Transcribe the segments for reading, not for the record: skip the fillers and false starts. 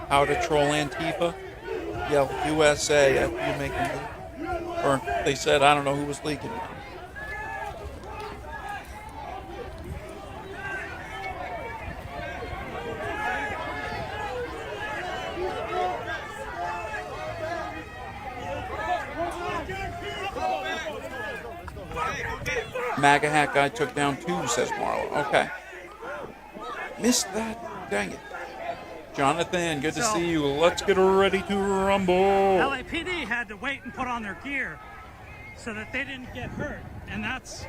How to troll Antifa? Yell USA after you make them. Or they said, I don't know who was leaking. MAGA hat guy took down 2, says Marlo. Okay. Missed that. Dang it. Jonathan, good to see you. Let's get ready to rumble. LAPD had to wait and put on their gear so that they didn't get hurt. And that's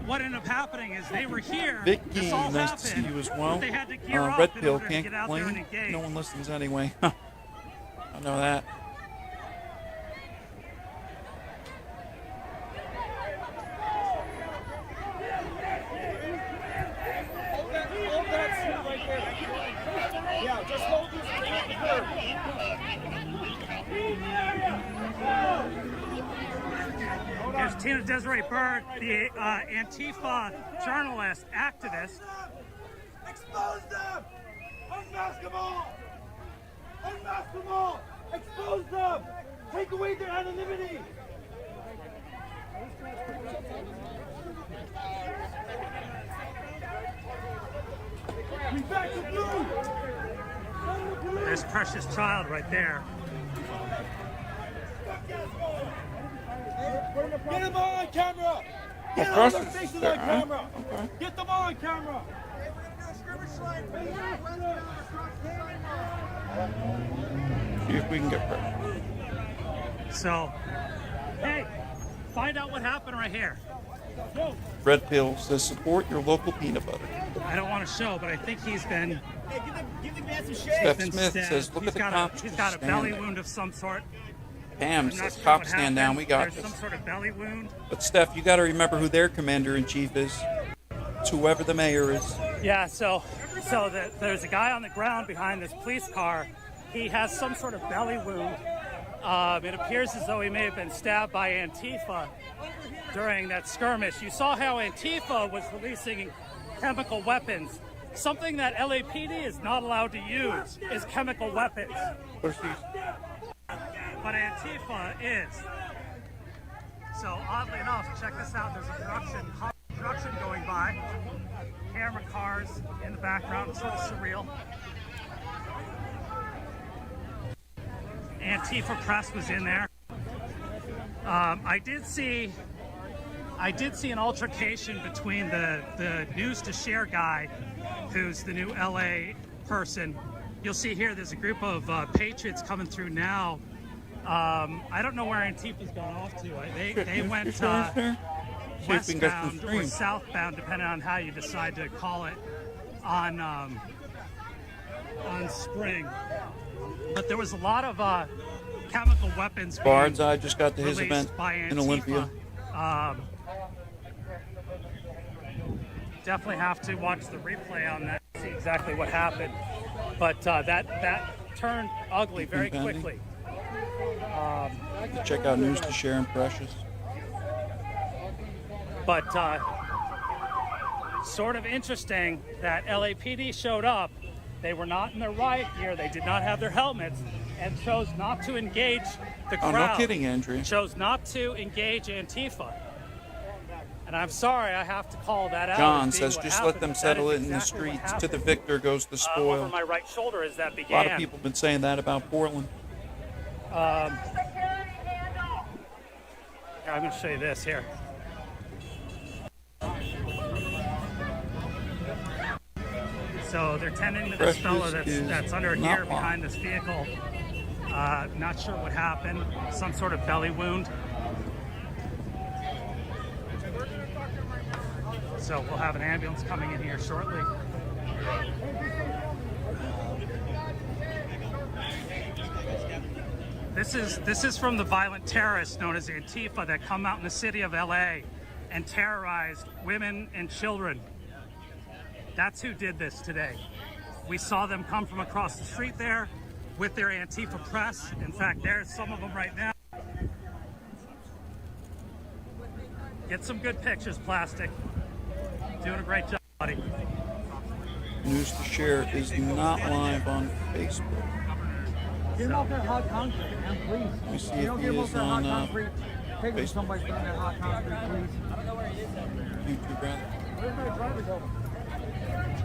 what ended up happening is they were here. Vicky, nice to see you as well. They had to gear up Red in Pill, order to can't get out there and complain. engage. No one listens anyway. I know that. Here's Tina Desiree Bird, the Antifa journalist, activist. Expose them! Unmask them all! Unmask them all! Expose them! Take away their anonymity! We back to blue! There's Precious Child right there. Get them all on camera! Get all their faces on camera! Okay. Get them all on camera! See if we can get rid. So, hey, find out what happened right here. Red Pill says support your local peanut butter. I don't want to show, but I think he's been. Hey, give the man some shade! Steph been Smith stabbed. says, look at the cops. He's got a stand belly there. wound of some sort. Pam I'm not says, sure cops what stand down, happened. we got There's this. some sort of belly wound. But Steph, you got to remember who their commander-in-chief is. It's whoever the mayor is. Yeah, so there's a guy on the ground behind this police car. He has some sort of belly wound. It appears as though he may have been stabbed by Antifa during that skirmish. You saw how Antifa was releasing chemical weapons. Something that LAPD is not allowed to use is chemical weapons. Where's he? But Antifa is. So oddly enough, check this out. There's a production going by. Camera cars in the background. It's sort of surreal. Antifa press was in there. I did see an altercation between the News to Share guy, who's the new LA person. You'll see here there's a group of patriots coming through now. I don't know where Antifa's gone off to. They went westbound or southbound, depending on how you decide to call it, on Spring. But there was a lot of chemical weapons. Bard's I just got to his released event by in Antifa. Olympia. Definitely have to watch the replay on that to see exactly what happened. But that turned ugly very quickly. Check out News to Share and Precious. But sort of interesting that LAPD showed up. They were not in their riot gear. They did not have their helmets and chose not to engage the crowd. Oh, no kidding, Andrea. Chose not to engage Antifa. And I'm sorry, I have to call that out. John says, just let them settle it in the streets. To the victor goes the spoil. Over my right shoulder as that A began. lot of people have been saying that about Portland. I'm going to show you this here. So they're tending to this fellow that's under here behind this vehicle. Not sure what happened. Some sort of belly wound. So we'll have an ambulance coming in here shortly. This is from the violent terrorists known as Antifa that come out in the city of LA and terrorize women and children. That's who did this today. We saw them come from across the street there with their Antifa press. In fact, there's some of them right now. Get some good pictures, Plastic. Doing a great job, buddy. News to share is not live on Facebook. Get him off that hot concrete, man, please. Let me see You if don't he get him off is that hot on concrete. Take him to Facebook. somebody from that hot concrete, please. YouTube, rather. Where's my driver's over?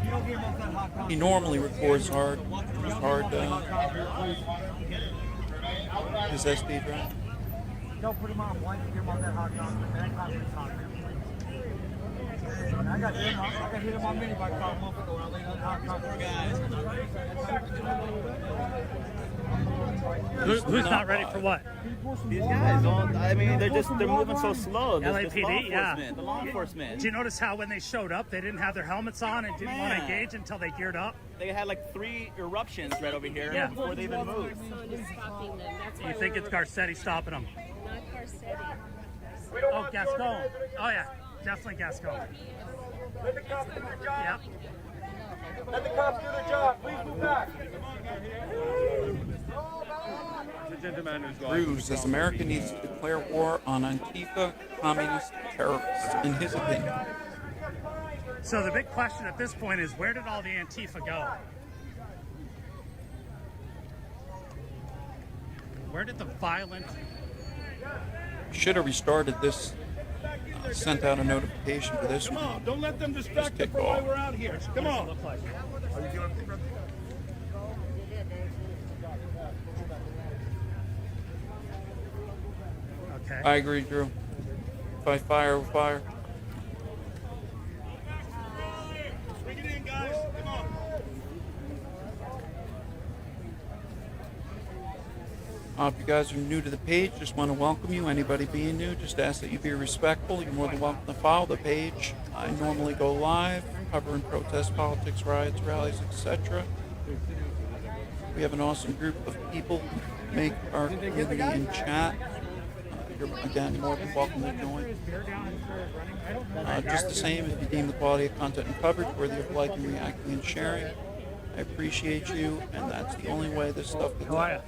You don't get him off that hot concrete. He normally records hard. His hard, his SD drive. Don't put him on white and get him off that hot concrete. That concrete's hot, man. I got hit him on mini bike about a month ago when I laid on the hot concrete. Who's not ready for what? These guys don't. I mean, they're moving so slow. This LAPD, yeah. The law enforcement. Did you notice how when they showed up, they didn't have their helmets on and didn't want to engage until they geared up? They had like 3 eruptions right over here Yeah. before they even moved. Someone is stopping them. That's why You think it's Garcetti stopping them? not Garcetti. Oh, Gascon. Oh, yeah. Definitely Gascon. Let the cops do their job. Yep. Let the cops do their job. Please move back. Cruz says America needs to declare war on Antifa communist terrorists, in his opinion. So the big question at this point is, where did all the Antifa go? Where did the violent... Should have restarted this, sent out a notification for this Come one. on, don't let them distract kick us from why off. we're out here. Come on. Look like? Okay. I agree, Drew. Fight fire with fire. Bring it in, guys. Come on. If you guys are new to the page, just want to welcome you. Anybody being new, just ask that you be respectful. You're more than welcome to follow the page. I normally go live, covering protest, politics, riots, rallies, etc. We have an awesome group of people who make our community in chat. You're, again, more than welcome to join. Just the same, if you deem the quality of content and coverage worthy of liking, reacting, and sharing, I appreciate you, and that's the only way this stuff gets out.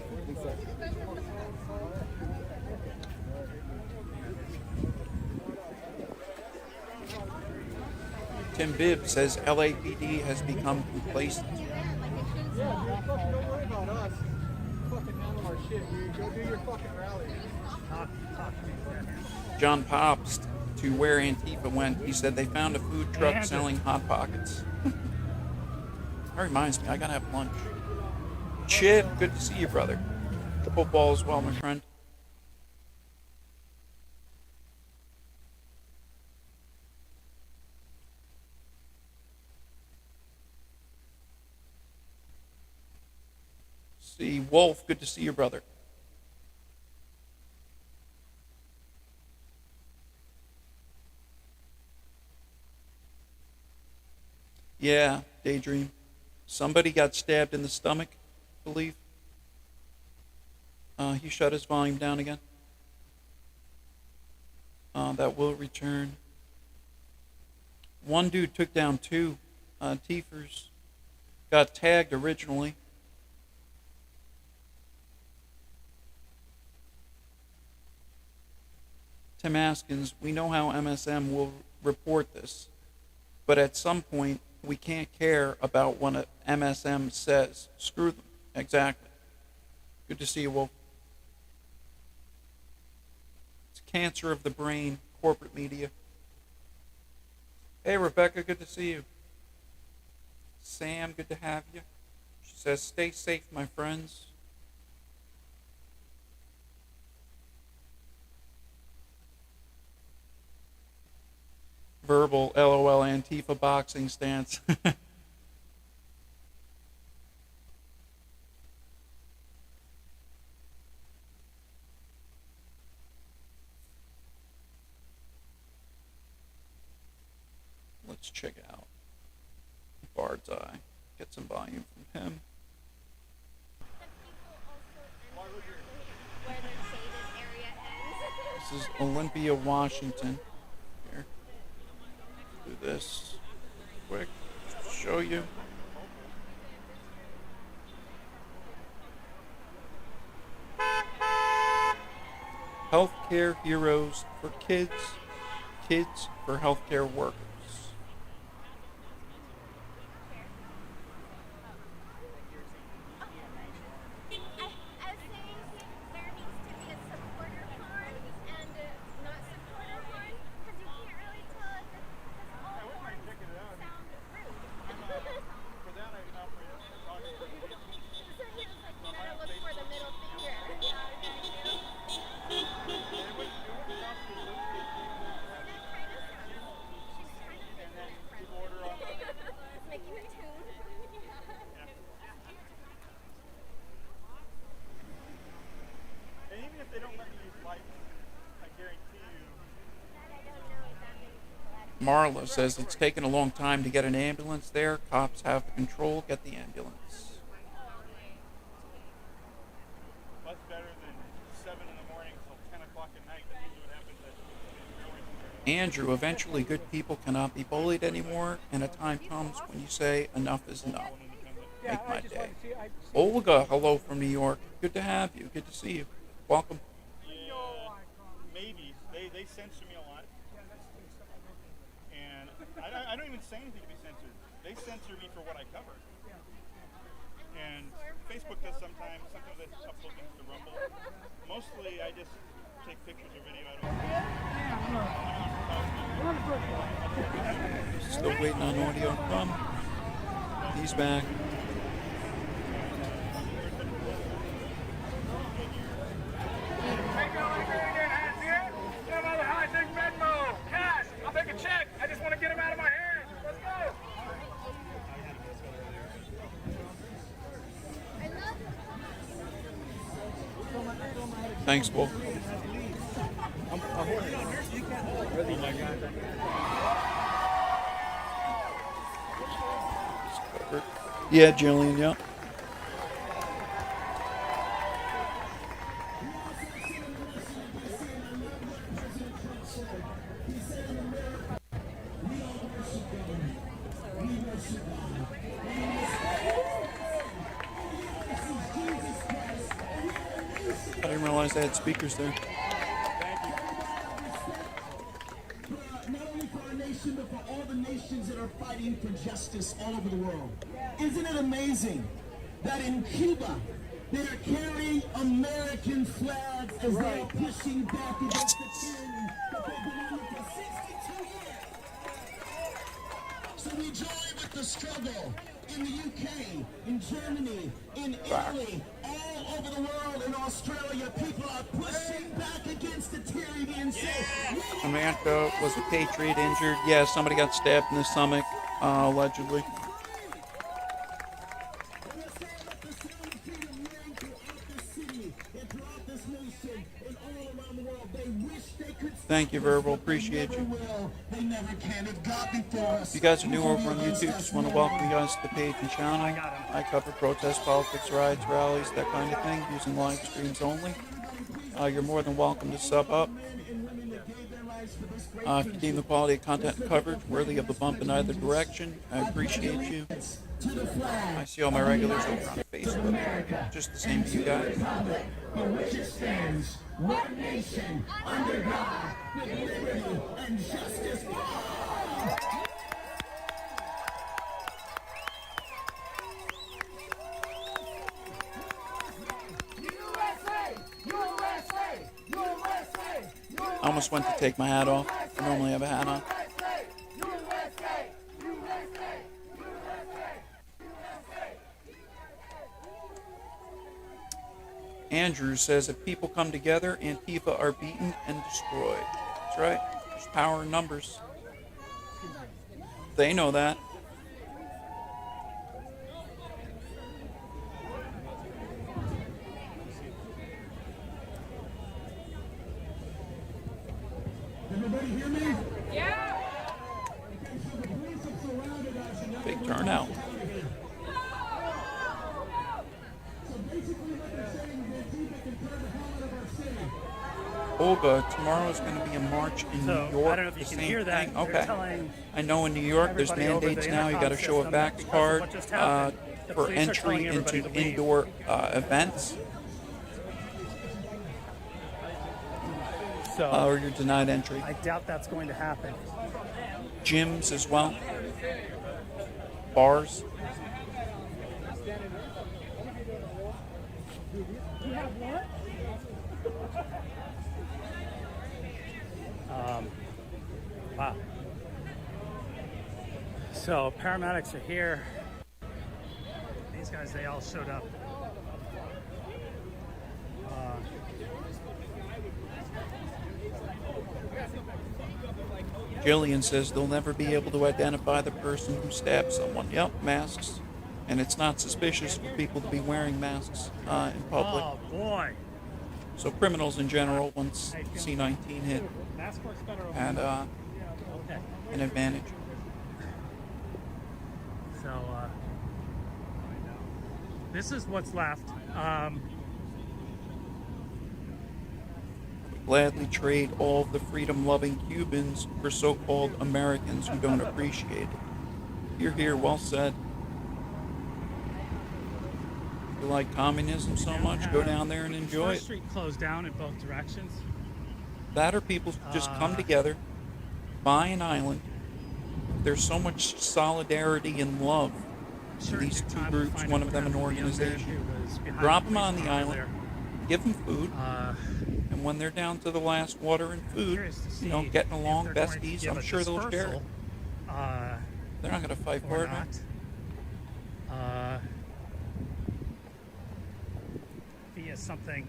Tim Bibb says LAPD has become complacent. Yeah, you're fucking don't worry about us. Fucking handle our shit, dude. Go do your fucking rally. John Popst, to where Antifa went, he said they found a food truck selling Hot Pockets. That reminds me, I gotta have lunch. Chip, good to see you, brother. Football as well, my friend. See, Wolf, good to see you, brother. Yeah, Daydream. Somebody got stabbed in the stomach, I believe. He shut his volume down again. That will return. One dude took down 2 Tiefers. Got tagged originally. Tim Askins, we know how MSM will report this, but at some point, we can't care about what a MSM says. Screw them. Exactly. Good to see you, Wolf. It's cancer of the brain, corporate media. Hey, Rebecca, good to see you. Sam, good to have you. She says, stay safe, my friends. Verbal LOL Antifa boxing stance. Let's check out Bard's Eye. Get some volume from him. This is Olympia, Washington. Here. Do this quick. show you. Healthcare heroes for kids, kids for healthcare workers. Marla says it's taken a long time to get an ambulance there. Cops have control. Get the ambulance. Much better than 7 in the morning till 10 o'clock at night. That's usually what happens at Andrew, eventually good people cannot be bullied anymore, and a time comes when you say enough is enough. Make my day. Olga, hello from New York. Good to have you. Good to see you. Welcome. Yeah, maybe. They censor me a lot. And I don't even say anything to be censored. They censor me for what I cover. And Facebook does sometimes they upload things to Rumble. Mostly I just take pictures or video. Still waiting on audio from. He's back. I'll take a check. I just want to get him out of my hands. Let's go. Thanks, Wolf. Yeah, Jillian, yeah. I didn't realize they had speakers there. Not only for our nation, but for all the nations that are fighting for justice all over the world. Isn't it amazing that in Cuba, they are carrying American flags as they are pushing back against the tyranny that they've been under for 62 years? So we join with the struggle in the UK, in Germany, in Italy, all over the world, in Australia. People are pushing back against the tyranny and say, Samantha was a patriot injured. Yeah, somebody got stabbed in the stomach, allegedly. Thank you, Verbal. Appreciate you. If you guys are new over on YouTube, just want to welcome you guys to the page and channel. I cover protest, politics, riots, rallies, that kind of thing, using live streams only. You're more than welcome to sub up. If you deem the quality of content and coverage worthy of a bump in either direction, I appreciate you. I see all my regulars over on Facebook. Just the same to you guys. One nation under God, with liberty and justice for all. I almost went to take my hat off. I normally have a hat on. Andrew says, if people come together, Antifa are beaten and destroyed. That's right. There's power in numbers. They know that. Everybody hear me? Yeah. Big turnout. Olga, tomorrow is going to be a march in So, New York. I don't know if you The can same hear that. thing? They're Okay. telling I know in New York there's everybody over mandates the now. You got to intercom show a system vax because of card what just happened. The for police are telling entry everybody into to leave. indoor events, So or you're denied entry. I doubt that's going to happen. Gyms as well. Bars. Wow. So paramedics are here. These guys, they all showed up. Jillian says they'll never be able to identify the person who stabbed someone. Yep, masks. And it's not suspicious for people to be wearing masks in public. Oh boy. So criminals in general, once C-19 hit, Mask works better over had Okay. an advantage. So this is what's left. Gladly trade all of the freedom-loving Cubans for so-called Americans who don't appreciate it. You're here, well said. You like communism so much, go down there and enjoy First it. Street closed down in both directions. That or people just come together, buy an island. There's so much solidarity and love in these two groups, one of them an organization. Drop them on the island, give them food, and when they're down to the last water and food, getting along, besties, I'm sure they'll share it. They're not going to fight for it, man. Via something.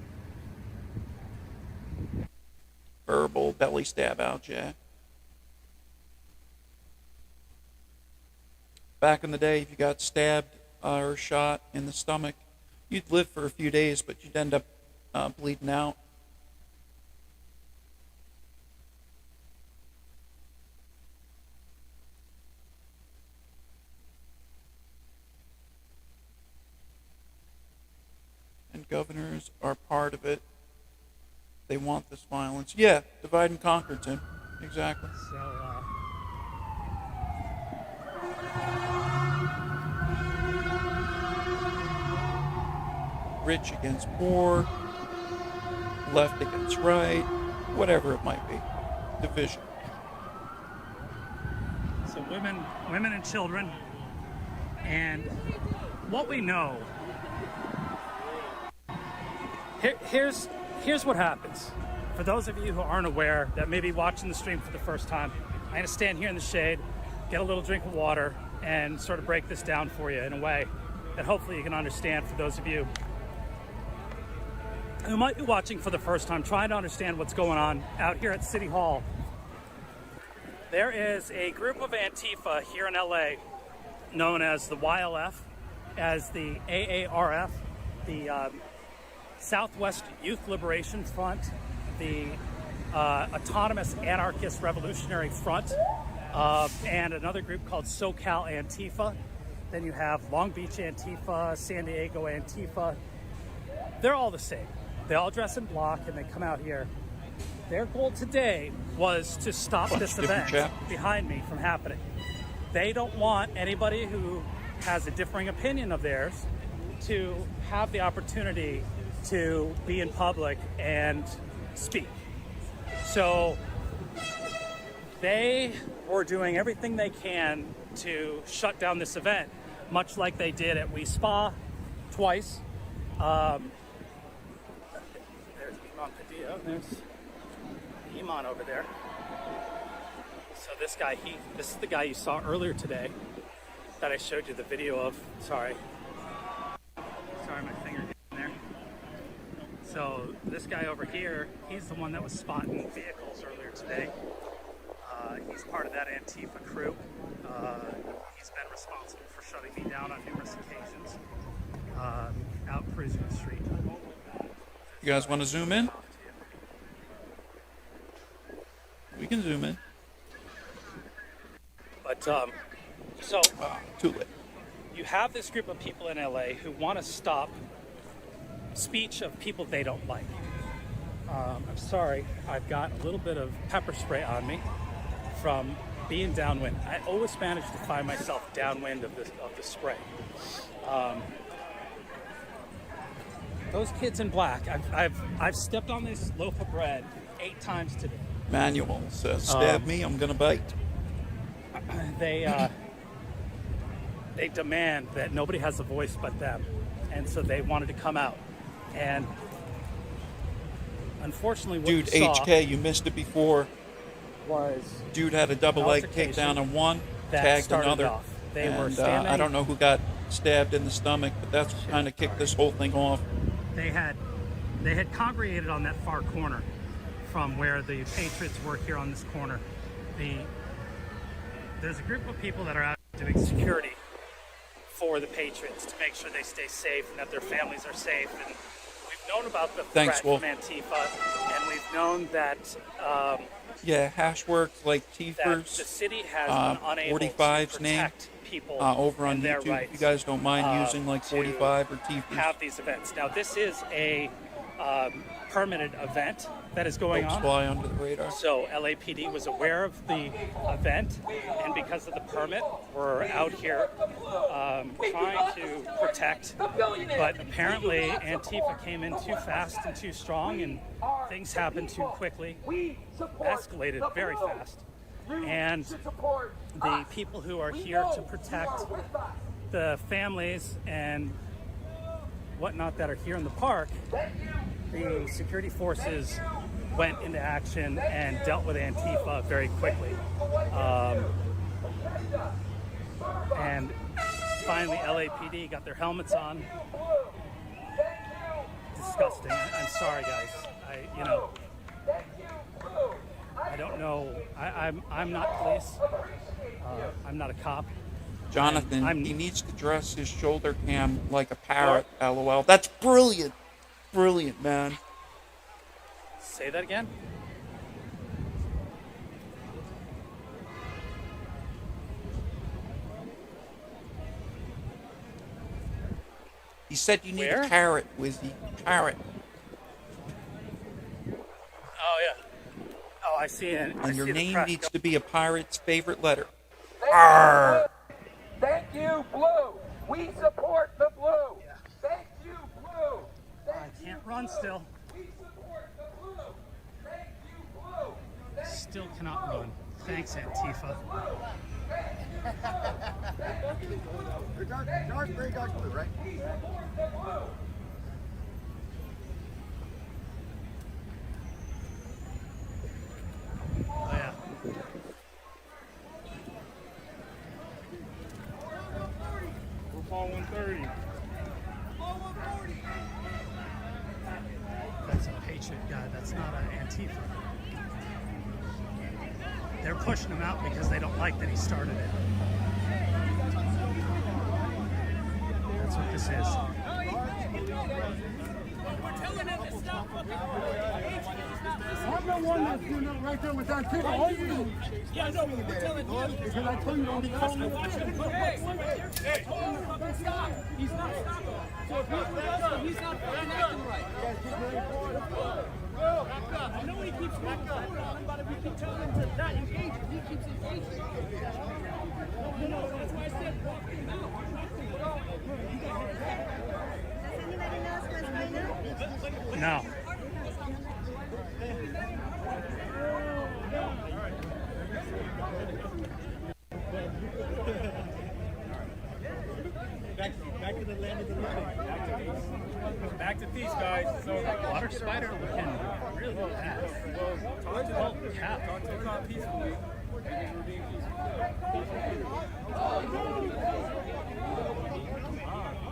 Verbal belly stab out, yeah. Back in the day, if you got stabbed or shot in the stomach, you'd live for a few days, but you'd end up bleeding out. And governors are part of it. They want this violence. Yeah, divide and conquer, Tim. Exactly. So, Rich against poor, left against right, whatever it might be. Division. so women and children, and what we know. Here's what happens. For those of you who aren't aware, that may be watching the stream for the first time, I'm going to stand here in the shade, get a little drink of water, and sort of break this down for you in a way that hopefully you can understand. For those of you who might be watching for the first time, trying to understand what's going on out here at City Hall. There is a group of Antifa here in LA known as the YLF, as the AARF, the Southwest Youth Liberation Front, the Autonomous Anarchist Revolutionary Front, and another group called SoCal Antifa. Then you have Long Beach Antifa, San Diego Antifa. They're all the same. They all dress in black and they come out here. Their goal today was to stop this event behind me from happening. They don't want anybody who has a differing opinion of theirs to have the opportunity to be in public and speak. So they were doing everything they can to shut down this event, much like they did at We Spa twice. There's Iman Padilla, there's Iman over there. So this guy, this is the guy you saw earlier today that I showed you the video of. Sorry, my finger getting there. So this guy over here, he's the one that was spotting vehicles earlier today. He's part of that Antifa crew. He's been responsible for shutting me down on numerous occasions out cruising the street. You guys want to zoom in? We can zoom in. But so Too late. you have this group of people in LA who want to stop speech of people they don't like. I'm sorry, I've got a little bit of pepper spray on me from being downwind. I always manage to find myself downwind of the spray. Those kids in black, I've stepped on this loaf of bread 8 times today. Manual says, stab me, I'm gonna bite. They demand that nobody has a voice but them, and so they wanted to come out. And unfortunately, what Dude, you saw HK, you missed it before. was Dude had a double leg altercation takedown on one, that tagged started another. off. They were And standing. I don't know who got stabbed in the stomach, but that's what kind of kicked this whole thing off. They had congregated on that far corner from where the Patriots were here on this corner. There's a group of people that are out doing security for the Patriots to make sure they stay safe and that their families are safe. And we've known about the Thanks, threat Wolf. from Antifa, and we've known that Yeah, Hashworks like that the Tiefers. city has been unable 45's to name protect people Over on and their YouTube, rights. if you guys don't mind using like to 45 or Tiefers. have these events. Now, this is a permitted event that is going Folks on. fly under the radar. So LAPD was aware of the event, and because of the permit, we're out here trying to protect. But apparently, Antifa came in too fast and too strong, and things happened too quickly, escalated very fast. And the people who are here to protect the families and whatnot that are here in the park, the security forces went into action and dealt with Antifa very quickly. And finally, LAPD got their helmets on. Disgusting. I'm sorry, guys. I don't know. I'm not police. I'm not a cop. Jonathan, he needs to dress his shoulder cam like a parrot, LOL. That's brilliant. Brilliant, man. Say that again? He said you need Where? a carrot, Wizzy. Carrot. Oh, yeah. Oh, I see it. And your name needs to be a pirate's favorite letter. Thank you, Blue. We support the Blue. Thank you, Blue. I can't run still. We support the Blue. Thank you, Blue. Still cannot run. Thanks, Antifa. Dark gray, dark blue, right? Oh, yeah. We're fall 130. That's a Patriot guy. That's not an Antifa. They're pushing him out because they don't like that he started it. That's what this is. I'm the one that's doing it right there with that kid. All you do. Yeah, I know. Because I told you don't be calling me. Hey, stop. He's not stopping. So if he's not fucking acting right. I know he keeps moving forward on him, but if we keep telling him to not engage, he keeps engaging. No, that's why I said walk him out. No. Back to the land of the living. Back to peace, guys. So Water spider looking really bad. talk to Oh, cow. the cop peacefully. And we're being peaceful.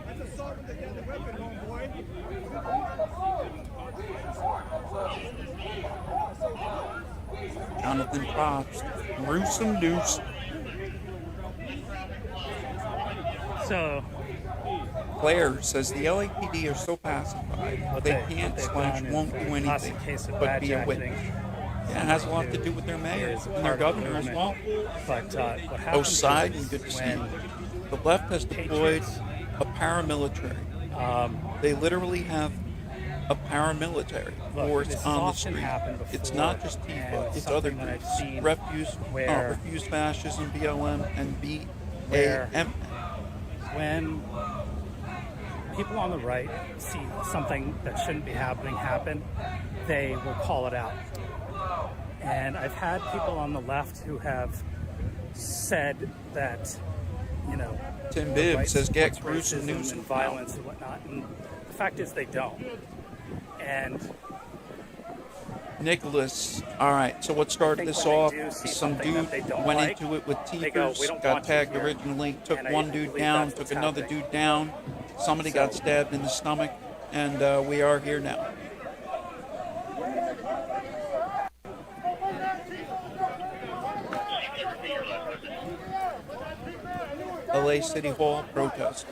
That's a song with the deadly weapon, homeboy. Jonathan Pops. Gruesome deuce. So, Claire says the LAPD are so pacified, they can't they've slash done won't is do a classic anything case of but be a badjacking. witness. Yeah, it has a lot to do with their mayor Is and their part of the governor as well. movement. But what Both happens sides, is and good to see. when The left has deployed Patriots, a paramilitary. They literally have a paramilitary Look, force this has on the often street. happened It's before, not just and Tifa, it's it's other something that I've groups. seen Refuse fascism, BLM, and where BAM. when people on the right see something that shouldn't be happening happen, they will call it out. And I've had people on the left who have said that, you know, Tim the Bibb right says, "Get supports gruesome racism news and violence and whatnot. And the fact is they don't. And Nicholas, all right, so what started I think this when they off, do see some something dude that they don't went like, into it with they go, "We teepers, don't got want you tagged here." originally, took And I one dude believe down, that's took what's another happening. dude down, somebody got stabbed in the stomach, and we are here now. LA City Hall protest.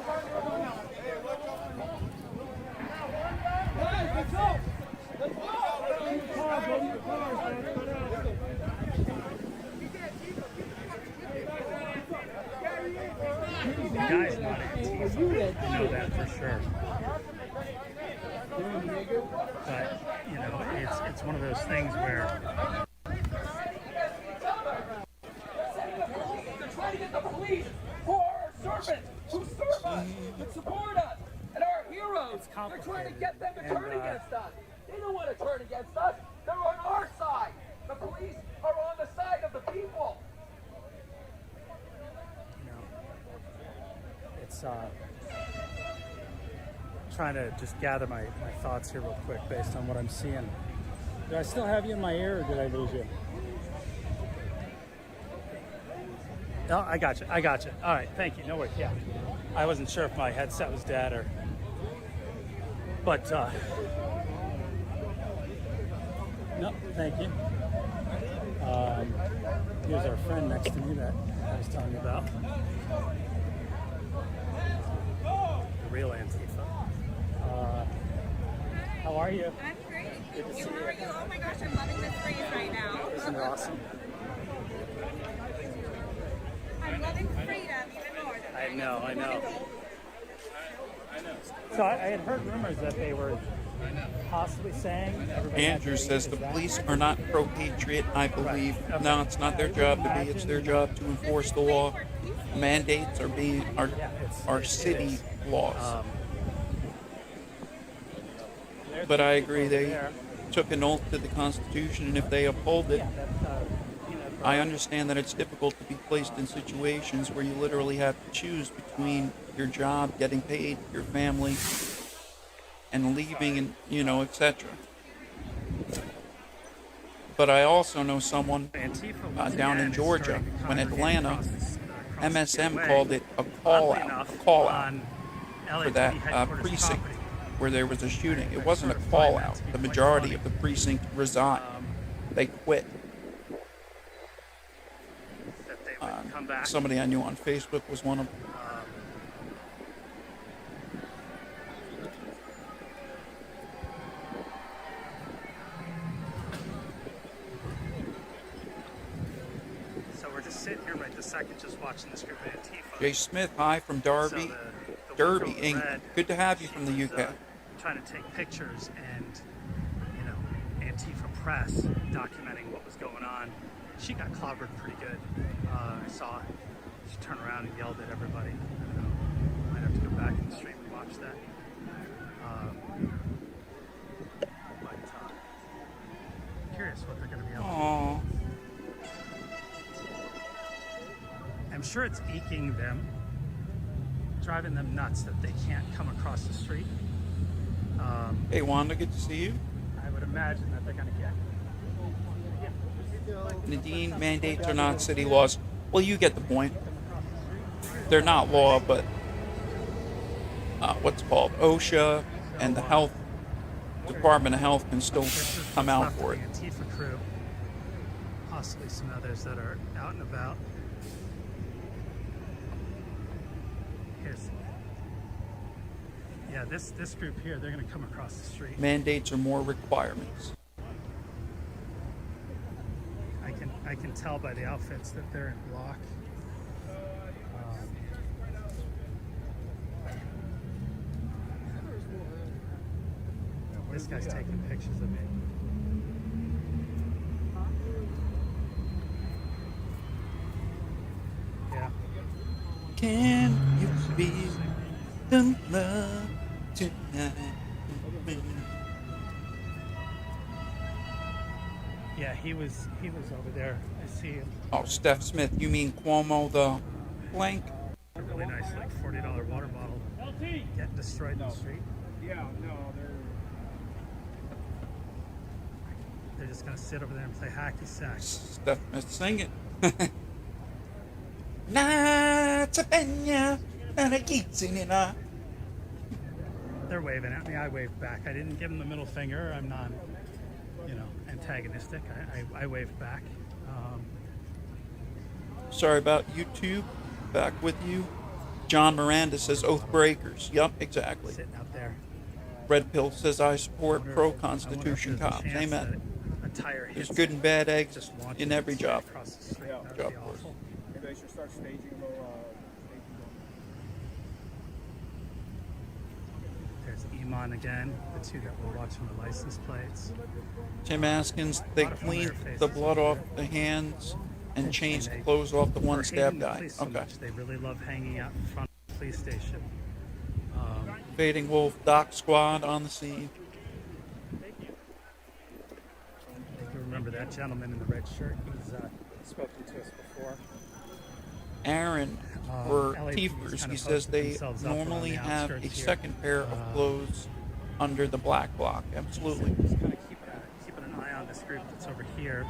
The guy's not Antifa. I know that for sure. But, you know, it's one of those things where They're trying to get the police who are our servants, who serve us and support us, and our heroes. They're trying to get them to turn against us. They don't want to turn against us. They're on our side. The police are on the side of the people. you know, it's trying to just gather my thoughts here real quick based on what I'm seeing. Do I still have you in my ear, or did I lose you? No, I got you. All right, thank you. No worries. Yeah, I wasn't sure if my headset was dead or, but no, thank you. Here's our friend next to me that I was telling you about. The real Antifa. How are you? I'm great. Good to Thank see you. you. How are you? Oh my gosh, I'm loving this phrase right now. Isn't it awesome? I'm loving freedom even more. I know. So I had heard rumors that they were possibly saying everybody had Andrew to says leave. the Is police that- are not pro-patriot, I believe. Okay. No, it's not their job to be. It's their job to enforce the law. Mandates are city laws. But I agree, they took an oath to the Constitution, and if they uphold it, I understand that it's difficult to be placed in situations where you literally have to choose between your job, getting paid, your family, and leaving, and etc. But I also know someone down in Georgia when Atlanta, MSM called it a call out for that precinct where there was a shooting. It wasn't a call out. The majority of the precinct resigned. They quit. that they would come back. Somebody I knew on Facebook was one of them. So we're just sitting here right this second, just watching this group of Antifa. Jay Smith, hi from Derby, So the Derby, woman in England. red, Good to have you from the she's, UK. Trying to take pictures and, Antifa press documenting what was going on. She got clobbered pretty good. I saw she turned around and yelled at everybody. I don't know. Might have to go back in the stream and watch that. Curious what they're going to be able to do. Aww. I'm sure it's eking them, driving them nuts that they can't come across the street. Hey Wanda, good to see you. I would imagine that they're going to get. Nadine, mandates are not city laws. Well, you get the point. They're not law, but what's it called? OSHA and the health Department of Health can still come out for it. The Antifa crew, possibly some others that are out and about. Yeah, this group here, they're going to come across the street. Mandates are more requirements. I can tell by the outfits that they're in block. This guy's taking pictures of me. Yeah. Can you feel the love tonight? Yeah, he was over there. I see him. Oh, Steph Smith, you mean Cuomo the blank? A really nice, like, $40 water bottle getting destroyed in the street. Yeah, no, They're just gonna sit over there and play hacky sack. Steph Smith, sing it. Nasa Pena, Nanagisinina. They're waving at me. I waved back. I didn't give them the middle finger. I'm not, antagonistic. I waved back. Sorry about YouTube. Back with you. John Miranda says Oath Breakers. Yup, exactly. Sitting out there. Red Pill says I support I wonder pro-Constitution if there's a cops. chance Amen. that a tire There's hits good and bad eggs just launches in every it job. across the street. That would Job be force. awful. maybe I should start staging a little, There's Iman again. The two that were watching the license plates. Tim Askins, they cleaned the blood off the hands and changed the clothes off the one They're stab hating the guy. police so Okay. much. They really love hanging out in front of the police station. Fading Wolf, Doc Squad on the scene. You remember that gentleman in the red shirt? He's spoken to us before. Aaron, for LAPD Tiefers, kind he of says posted they themselves up normally around the have a outskirts here. second pair of clothes under the black block. Absolutely. Just kind of keeping an eye on this group that's over here.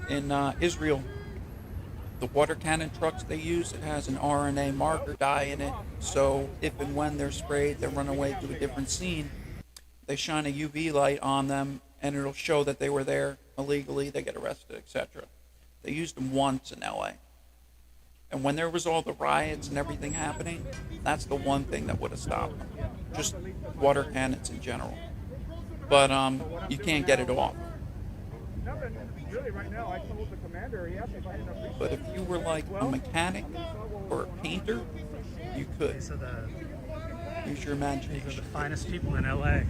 In Israel, the water cannon trucks they use, it has an RNA marker dye in it. So if and when they're sprayed, they run away to a different scene. They shine a UV light on them, and it'll show that they were there illegally. They get arrested, etc. They used them once in LA. And when there was all the riots and everything happening, that's the one thing that would have stopped them. Just water cannons in general. But you can't get it off. nothing really right now. I told the commander, he asked me if I had enough resources. But if you were like a mechanic or a painter, you could These are the use your these are the imagination. finest people in LA.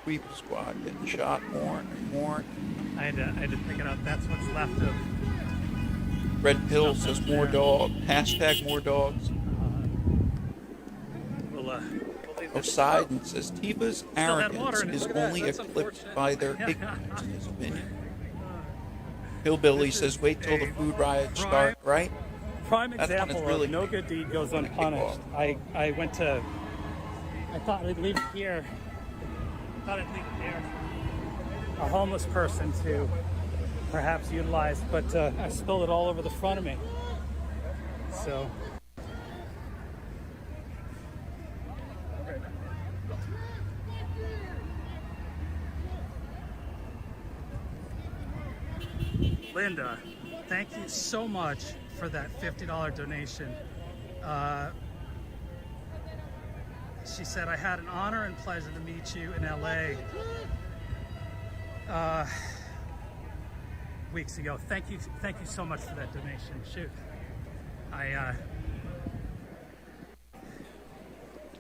Sweep squad getting shot more and more. I had to pick it up. That's what's left of. Red Pill says more dog. Hashtag more dogs. We'll leave this. Poseidon says Tifa's had water arrogance in it. is Look at that. only That's eclipsed unfortunate. by their ignorance, in his opinion. Hillbilly says wait till the food riots start, right? Prime That's when it's example really of no good deed goes gonna kick unpunished. off. I thought I'd leave it here. A homeless person to perhaps utilize, but I spilled it all over the front of me. So. Linda, thank you so much for that $50 donation. She said, I had an honor and pleasure to meet you in LA weeks ago. Thank you so much for that donation. Shoot.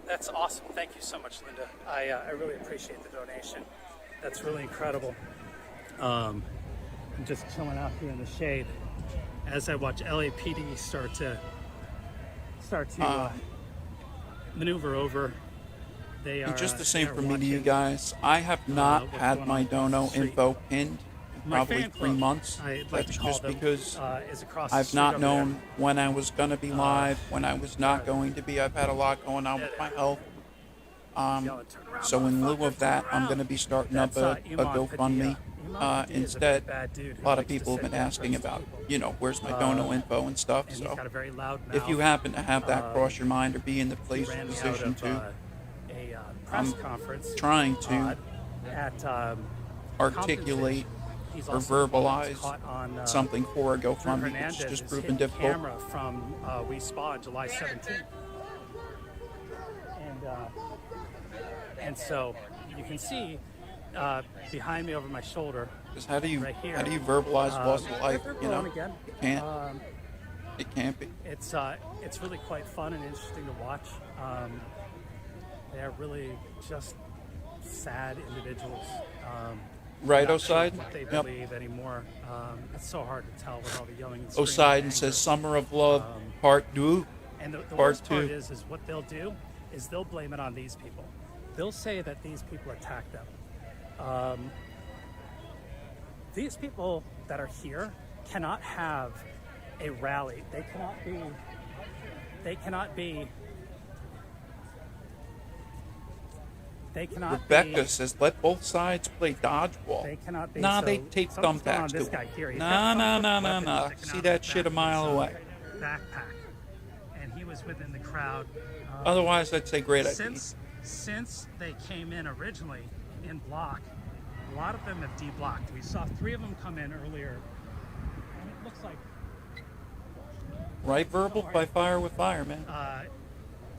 That's awesome. Thank you so much, Linda. I really appreciate the donation. That's really incredible. I'm just chilling out here in the shade as I watch LAPD start to maneuver over. They are And just the same they are for me to you watching. guys. I have not what's had going my on across dono the street. info pinned in My probably fan 3 club, months. I'd like That's to call just them, because is across the I've street not over there. known when I was going to be live, when I was not going to be. I've had a lot going on with my health. So in lieu of that, I'm going to be starting up a GoFundMe. Instead, a lot of people have been asking about, where's my dono info and stuff. And he's So got a very loud mouth. if you happen to have that cross your mind or be in the place He ran me out position of, to, a press conference trying to at articulate compensation. He's or also the one verbalize that's caught on, something for a Drew GoFundMe, it's Hernandez's just proven hidden difficult. camera from We Spa on July 17th. And so you can see behind me over my shoulder. Because how do you Right here. verbalize loss of life? They're You know, growing again. you can't. It can't be. It's really quite fun and interesting to watch. They're really just sad individuals. Right, Not sure Oside? what they Yep. believe anymore. It's so hard to tell with all the yelling and screaming. Oside and says anger. Summer of Love, Part 2. And the Part worst part 2. is what they'll do is they'll blame it on these people. They'll say that these people attacked them. These people that are here cannot have a rally. They cannot Rebecca be, says, let both sides play dodgeball. They cannot be. Nah, so they take something's going on thumbtacks this to guy it. here. He's Nah, got nah, some nah, sort of nah, weapon nah. sticking See out that of his shit a back mile of his, away. Backpack, and he was within the crowd. Otherwise, I'd say great idea. Since they came in originally in block, a lot of them have de-blocked. We saw 3 of them come in earlier, and it looks like Right verbal by fire with fire, man.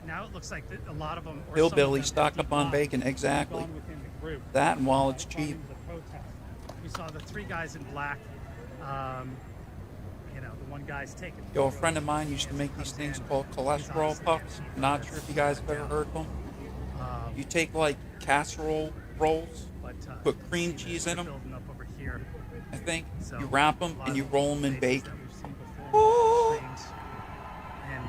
now it looks like a lot of them. Or Hillbilly, some of them stock have up on de-blocked bacon, and exactly. gone within the group. That and while it's Gone cheap. into the protest. We saw the 3 guys in black. You know, the one guy's taking. Yo, a friend of mine used to make these things called cholesterol puffs. Not sure if you guys have ever heard of them. You take like casserole rolls, put cream cheese in them, Building up over here. I think. So, You wrap them a lot and you of roll them in faces bacon. that we've seen before, trains. And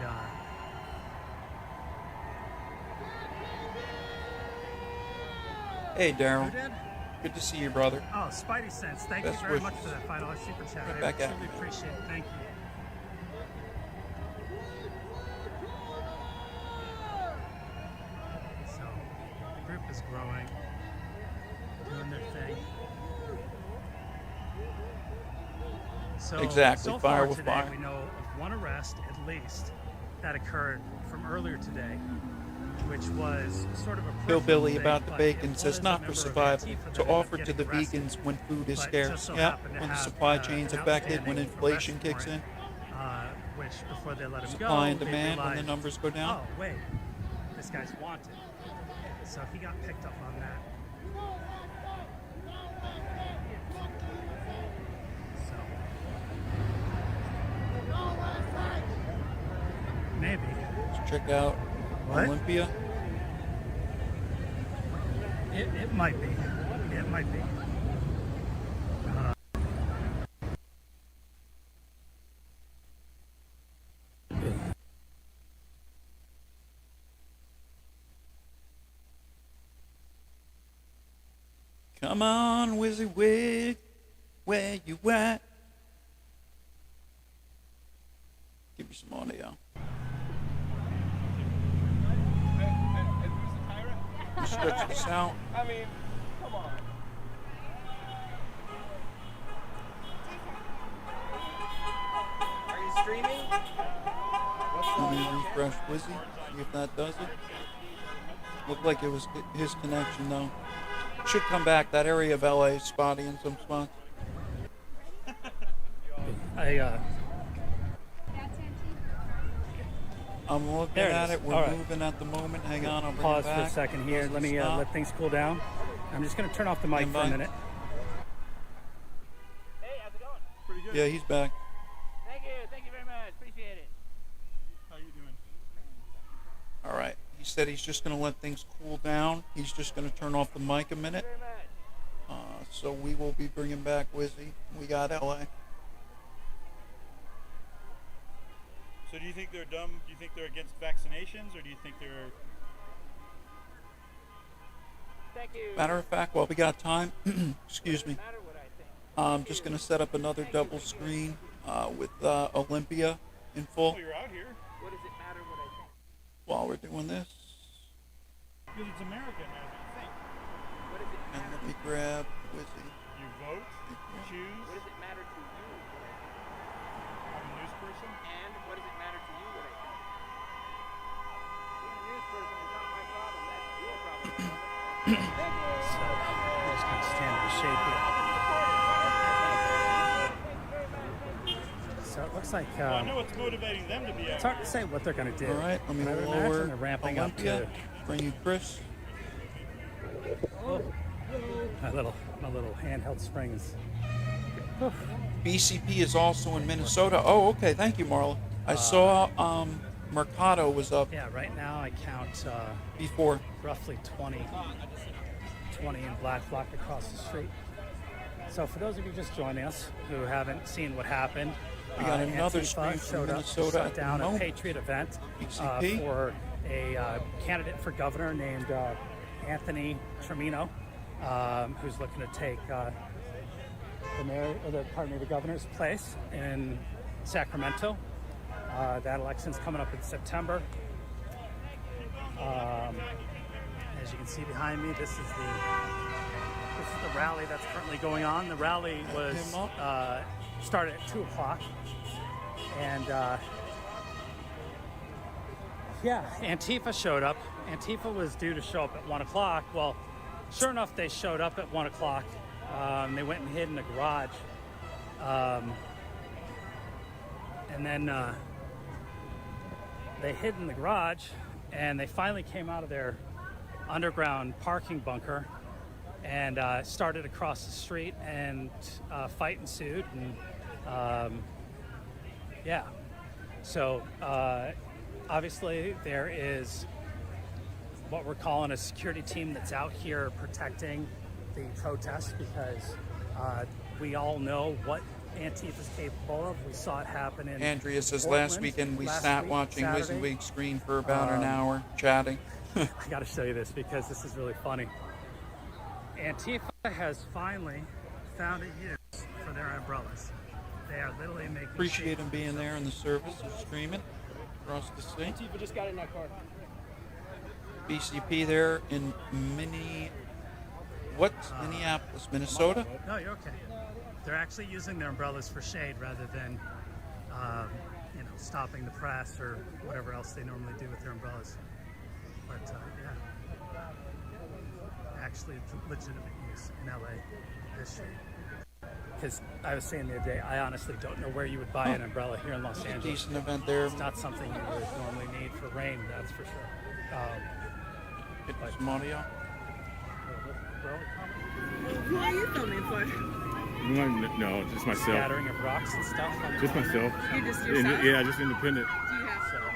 Hey, Daryl. who did? Good to see you, brother. Oh, Spidey Sense. Thank Best you very wishes. much for that $5 super chat. Right I back at truly you. appreciate it. Thank you. So, the group is growing, doing their thing. So, Exactly. So Fire far with today, fire. we know of one arrest at least that occurred from earlier today, which was sort of a peripheral Hillbilly thing, about the but bacon it says was a not member for of survival, Antifa that to ended up offer to getting the arrested. vegans when food is But scarce. just so Yeah, happened to when the have, supply chain's an affected, when outstanding inflation arrest kicks in, warrant, which before they let him go, supply and they demand, when the realized, numbers go down. oh wait, this guy's wanted. So he got picked up on that. So maybe. Let's check out What? Olympia. It might be. It might be. Come on, Wizzy Wig, where you at? Give me some audio. You stretch this out. I mean, come on. Are you streaming? Let me refresh Wizzy, see if that does it. Looked like it was his connection though. Should come back. That area of LA is spotty in some spots. I'm looking There it at is. it. We're All right. moving at the moment. Hang on, I'll bring Pause it for a back. second here. Let me Stop. let things cool down. I'm just going to turn off the mic Stand for a by. minute. Hey, how's it going? Pretty good. Yeah, he's back. Thank you very much. Appreciate it. How you doing? All right. He said he's just going to let things cool down. He's just going to turn off the mic a minute. Very much. So we will be bringing back Wizzy. We got LA. So do you think they're dumb? Do you think they're against vaccinations, or do you think they're... Thank you. Matter of fact, while we got time, excuse me, Matter what I think. I'm just going to set up another double screen with Olympia in full Oh, you're out here. What does it matter what I think? while we're doing this. Because it's America now, do you think? What does it And matter? let me grab Wizzy. You vote, you choose. What does it matter to you what I think? I'm a news person. And what does it matter to you what I think? Being a news person is not my problem. That's your problem. Thank you. So we're just going to stand in the shade here. So it looks like Well, I know it's motivating them to be it's out hard to say what they're going to do. All right, let me But I would lower imagine they're ramping up Olympia. to Bring you Chris. My little handheld spring is. BCP is also in Minnesota. Oh, okay. Thank you, Marla. I saw Mercado was up Yeah, right now I count before. roughly 20 in Black Block across the street. So for those of you just joining us who haven't seen what happened, We got another Antifa stream from showed up to Minnesota shut at the down a moment. Patriot event BCP. for a candidate for governor named Anthony Trimino, who's looking to take the governor's place in Sacramento. That election's coming up in September. As you can see behind me, this is the rally that's currently going on. The rally was started at 2 o'clock, and Antifa showed up. Antifa was due to show up at 1 o'clock. Well, sure enough, they showed up at 1 o'clock. They went and hid in the garage, and then they hid in the garage, and they finally came out of their underground parking bunker and started across the street, and fight ensued. And so obviously there is what we're calling a security team that's out here protecting the protest, because we all know what Antifa is capable of. We saw it happen in Andrea says Portland last weekend we last sat week, watching Saturday. WYSIWYG screen for about an hour, chatting. I got to show you this because this is really funny. Antifa has finally found a use for their umbrellas. They are literally making. Appreciate him being there in the service of streaming across the state. Antifa just got in that car. BCP there in Minneapolis, Minnesota. No, you're okay. They're actually using their umbrellas for shade rather than, stopping the press or whatever else they normally do with their umbrellas. But actually, it's a legitimate use in LA. This shade. Because I was saying the other day, I honestly don't know where you would buy an umbrella here in Los Angeles. Decent event there. It's not something you would normally need for rain, that's for sure. Get some audio. Who are you filming for? No, just myself. Scattering of rocks and stuff. Just myself. You just yourself? Yeah, just independent. Do you have someone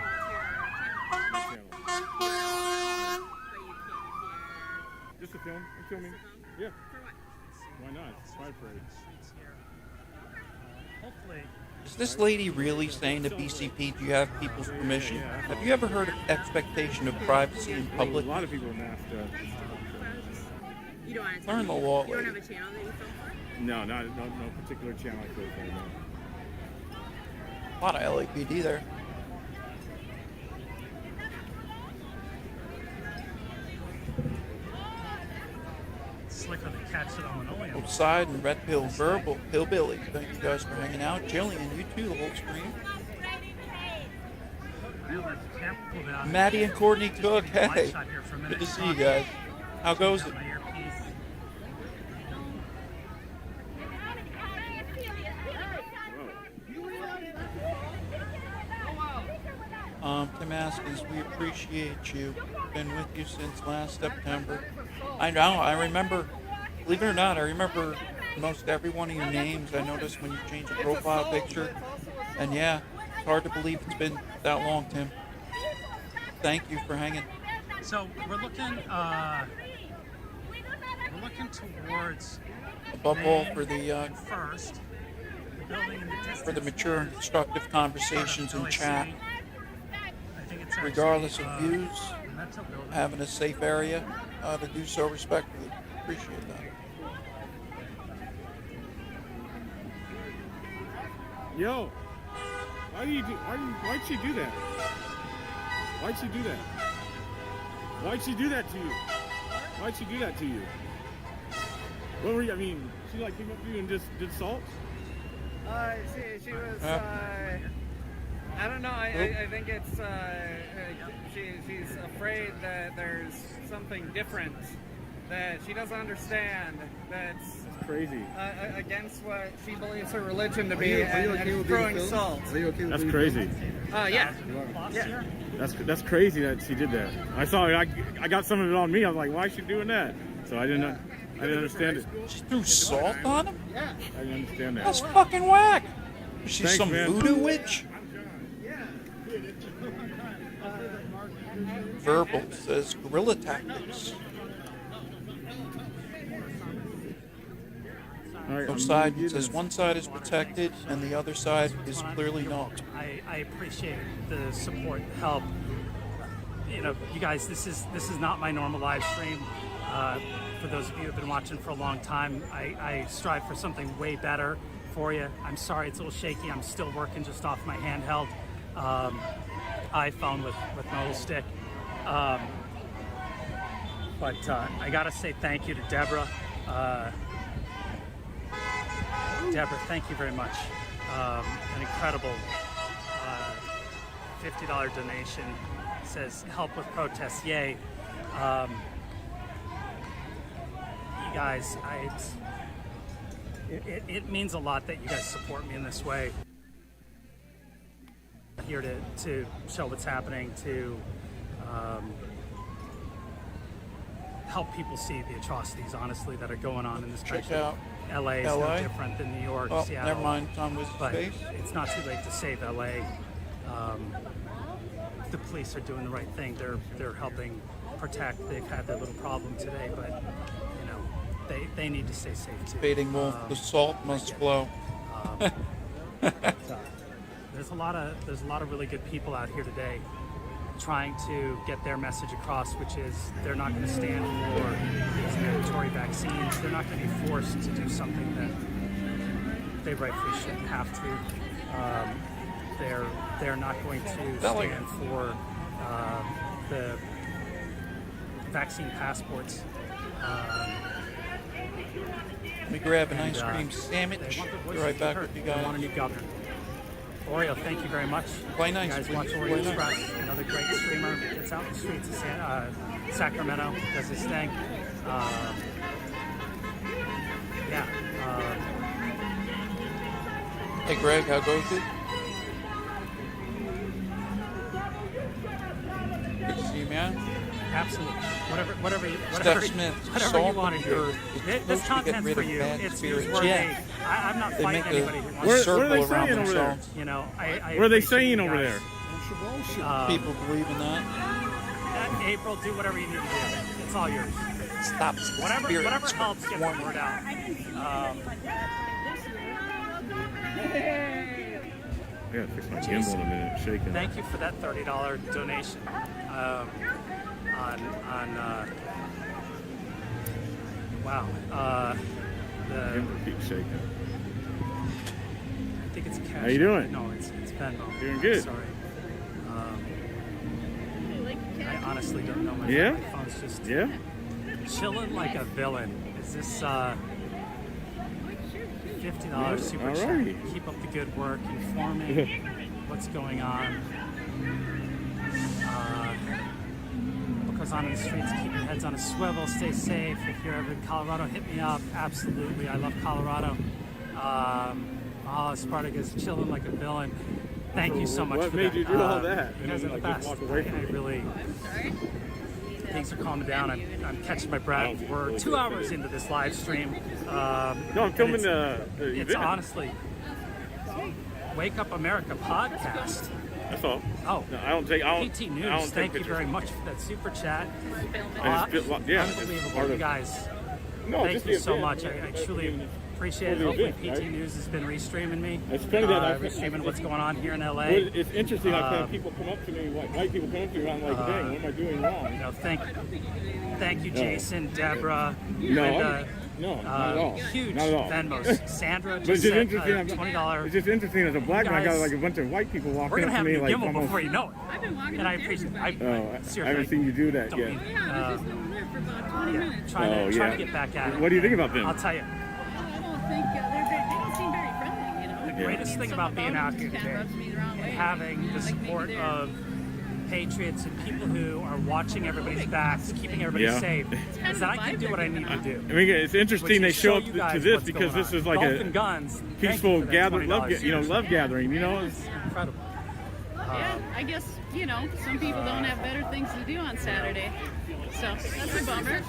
on your channel? But you can't hear. Just a film. I'm filming. Yeah. For what? Why not? It's Pride Parade. Hopefully. Is this lady really saying to BCP, do you have people's permission? Have you ever heard of expectation of privacy in public? A lot of people are masked up. You don't want to Learn the law, You don't have lady. a channel that you film for? No particular channel I feel for. No. A lot of LAPD there. Slicker than catch it on linoleum. Outside and Red Pill Verbal Hillbilly. Thank you guys for hanging out. Jillian, you too, the whole stream. Maddie and Courtney Cook, hey. Good to see you guys. How goes it? Tim Askins, we appreciate you. Been with you since last September. I know, I remember, believe it or not, I remember most every one of your names. I noticed when you change your profile picture. And yeah, it's hard to believe it's been that long, Tim. Thank you for hanging. So we're looking towards Above all, for the first, the building in the distance. for the mature and constructive conversations in chat, I think it's regardless of actually, views, the mental building. having a safe area to do so respectfully. Appreciate that. Yo, why'd she do that? Why'd she do that? Why'd she do that to you? Why'd she do that to you? What were you, she like came up to you and just did salt? She was, I don't know, I think it's, she's afraid that there's something different that she doesn't understand that's crazy. Against what she believes her religion to be, and throwing salt. That's crazy. Yeah. That's crazy that she did that. I saw it. I got some of it on me. I was like, why is she doing that? So I didn't understand it. She threw salt on him? Yeah. I didn't understand that. That's fucking whack. Is she Thanks, some man. voodoo witch? Verbal says guerrilla tactics. All right, No side says one side is protected and the other side is clearly not. I appreciate the support, the help. You know, you guys, this is not my normal live stream. For those of you who have been watching for a long time, I strive for something way better for you. I'm sorry it's a little shaky. I'm still working just off my handheld iPhone with my little stick. But I gotta say thank you to Deborah. Deborah, thank you very much. An incredible $50 donation. Says help with protests, yay. You guys, it means a lot that you guys support me in this way. Here to show what's happening, to help people see the atrocities, honestly, that are going on in this country. Check out LA is no different than New York, Oh, Seattle. never mind. Tom was But face. it's not too late to save LA. The police are doing the right thing. They're helping protect. They've had their little problem today, but you know they need to stay safe too. Baiting wolf, the salt must flow. There's a lot of really good people out here today trying to get their message across, which is they're not going to stand for these mandatory vaccines. They're not going to be forced to do something that they rightfully shouldn't have to. They're not going to stand for the vaccine passports. Let me grab an ice cream sandwich. Be right back with you They want a guys. new governor. Oreo, thank you very much. Play nice, You guys please. watch Play Oreo nice. Express, another great streamer. Gets out in the streets of Sacramento, does his thing. Hey Greg, how goes it? Good to see you, man. Absolutely. Whatever you salt want to the do. earth. It's This supposed to get content's rid for of you. bad It's spirits. newsworthy. Yeah. I'm not They fighting make anybody who a wants to. circle What are they around saying over there? themselves. You know, I What are they appreciate saying you over guys. there? People believe in that. April, do whatever you need to do. It's all yours. Stop Whatever spirits. helps get the word out. I gotta fix my gimbal in a minute. It's shaking. Thank you for that $30 donation. Wow. Gimbal keeps shaking. I think it's cash. How you doing? No, it's Venmo. Doing good. Sorry. I honestly don't know. Yeah? My phone's just Yeah? chilling like a villain. Is this $50 super All chat? right. Keep up the good work, informing what's going on. What goes on in the streets? Keep your heads on a swivel. Stay safe. If you're ever in Colorado, hit me up. Absolutely, I love Colorado. Spartacus chilling like a villain. Thank you so much What for made that. you do all that? You guys are the And then, like, best. just walk away from I it? really. Things are calming down. I'm catching my breath. We're 2 hours into this live stream. No, I'm filming the It's event. honestly Wake Up America podcast. That's all. Oh, No, I don't take PT News. I don't Thank take you pictures. very much for that super chat. I just feel, yeah, it's Unbelievable, part you of- guys. No, Thank just you the so event. much. I truly appreciate it. the Hopefully, event, PT right? News has been restreaming me. It's funny that restreaming what's going on here in LA. Well, it's interesting. I've had people come up to me, like white people come up to me, and I'm like, dang, what am I doing wrong? You know, thank you, Jason, Deborah, No, Linda. no, not at all. Huge Not at all. Venmos. Sandra But just it's just sent interesting. $20. It's just interesting as a black man, I got guys- like a bunch of white people We're walking gonna up to have a me, new like gimbal almost. before you know it. I've been walking And I up there appreciate. Oh, I haven't seen you do that don't yet. mean, Yeah, I was just over there for about 20 minutes. trying Oh, to yeah. get back at it. What do you think about them? I'll tell you. I don't think they don't seem very friendly, you know. The greatest thing about being out here today, rubs me the wrong way. having the Like, maybe support they're- of patriots and people who are watching everybody's backs, keeping everybody Yeah. safe, kind is of that I the can vibe do what I they're need to giving do. I mean, it's interesting Which they is show up you to guys this what's because going this on. is like Golf a and guns. Thank you peaceful for that love, $20. love gathering. You know, It's incredible. Yeah, I guess you know, some people don't have better things to do on Saturday. So that's a bummer.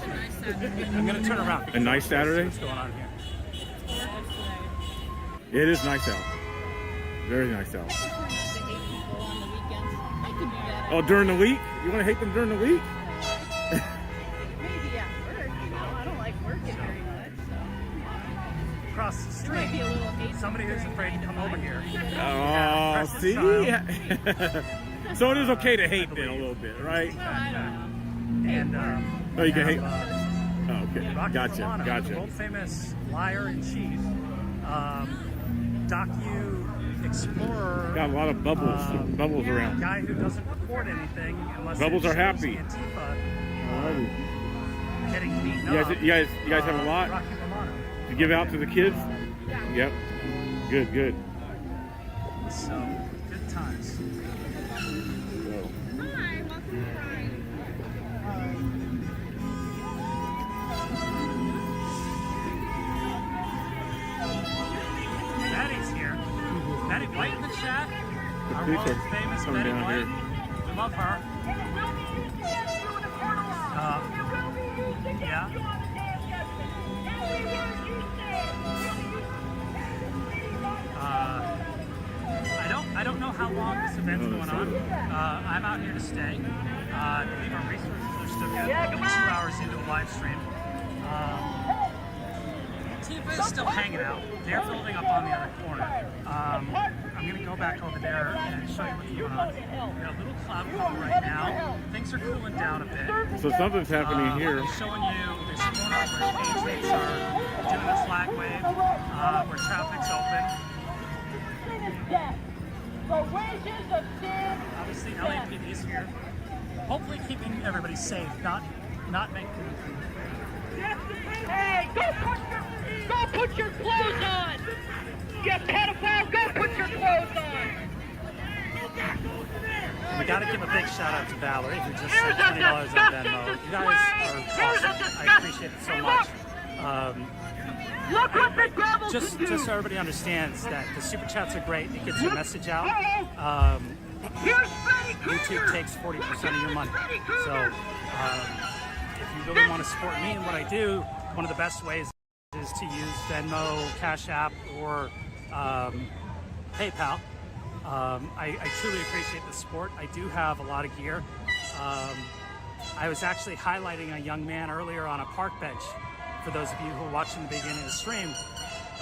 I'm going to turn around. A nice Saturday? What's going on here? It is nice out. Very nice out. Oh, during the week? You want to hate them during the week? Maybe at work, you know. I don't like working very much, so. Across the There street, might be a little hate. somebody who's afraid to come over here. Oh, Press the see? child. So it is okay to hate then a little bit, right? Well, I don't know. And Oh, you can hate. have, Oh, okay. Rocky Gotcha. Romano, Gotcha. world famous liar in chief, docu explorer. Got a lot of bubbles. Bubbles around. Guy who doesn't report anything unless Bubbles it are shows happy. Antifa getting beaten You up. guys have a lot Rocky Romano. to give out to the kids? Yep. Good, good. So good times. Hi, welcome to the ride. Maddie's here. Maddie White in the chat. Our police world are famous coming Betty down White. here. We love her. Yeah. I don't know how long this event's going on. I'm out here to stay. I believe our resources are still good. We're 2 hours into the live stream. Tifa is still hanging out. They're building up on the other corner. I'm going to go back over there and show you what's going on. We've got a little cloud cover right now. Things are cooling down a bit. So something's happening here. I'm showing you this corner where agents are doing the flag wave, where traffic's open. Obviously, LAPD is here. Hopefully, keeping everybody safe, not making. Hey, go put your clothes on! You pedophile, go put your clothes on! We got to give a big shout out to Valerie, who just sent $20 on Venmo. You guys are awesome. I appreciate it so much. Look what the devil Just can do! so everybody understands that the super chats are great. It gets your message out. YouTube takes 40% of your money. So if you really want to support me and what I do, one of the best ways is to use Venmo, Cash App, or PayPal. I truly appreciate the support. I do have a lot of gear. I was actually highlighting a young man earlier on a park bench. For those of you who are watching the beginning of the stream,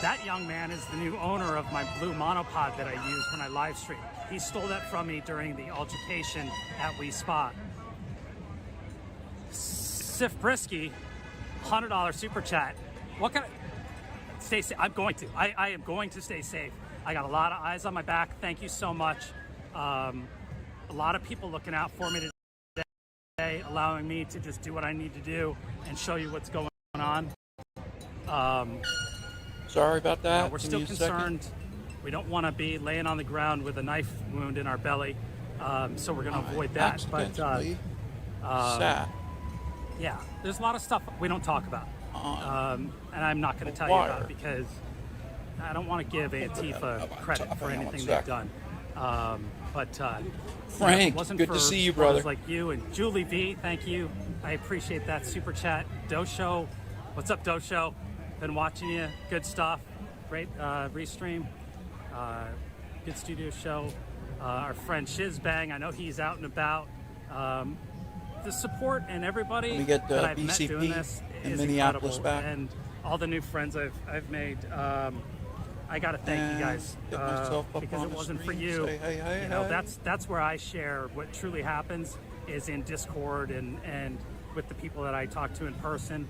that young man is the new owner of my blue monopod that I use when I live stream. He stole that from me during the altercation at We Spot. Sif Brisky, $100 super chat. What can I stay safe? I'm going to. I am going to stay safe. I got a lot of eyes on my back. Thank you so much. A lot of people looking out for me today, allowing me to just do what I need to do and show you what's going on. Sorry about that. We're Give still me a second. concerned. We don't want to be laying on the ground with a knife wound in our belly, so we're going to avoid that. But Accidentally sat. yeah, there's a lot of stuff we don't talk about, and I'm not going to tell you wire. about it because I don't want to give Antifa credit for anything they've done. Frank, it wasn't good for to see you, supporters brother. like you and Julie V. Thank you. I appreciate that super chat. Dosho, what's up, Dosho? Been watching you. Good stuff. Great restream. Good studio show. Our friend Shizbang, I know he's out and about. The support and everybody We get that I've met BCP doing this in is Minneapolis incredible. back. And all the new friends I've made. I got to thank you guys Get myself up because on it the wasn't for screen, you. say hey, hey, You know, hey. that's where I share what truly happens is in Discord and with the people that I talk to in person.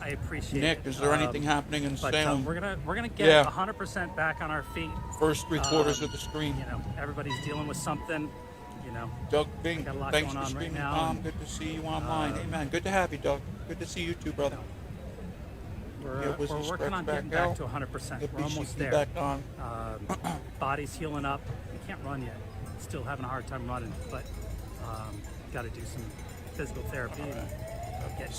I appreciate Nick, it. is there anything happening in But Salem? we're gonna get Yeah. 100% back on our feet. First 3/4 of the stream. You know, everybody's dealing with something. You know, Doug Bing, got a lot thanks going for on streaming, right now. Tom. and Good to see you online. Amen. Good to have you, Doug. Good to see you too, brother. We're working on getting back to 100%. Get We're almost BCP there. back on. Body's healing up. I can't run yet. Still having a hard time running, but got to do some physical therapy and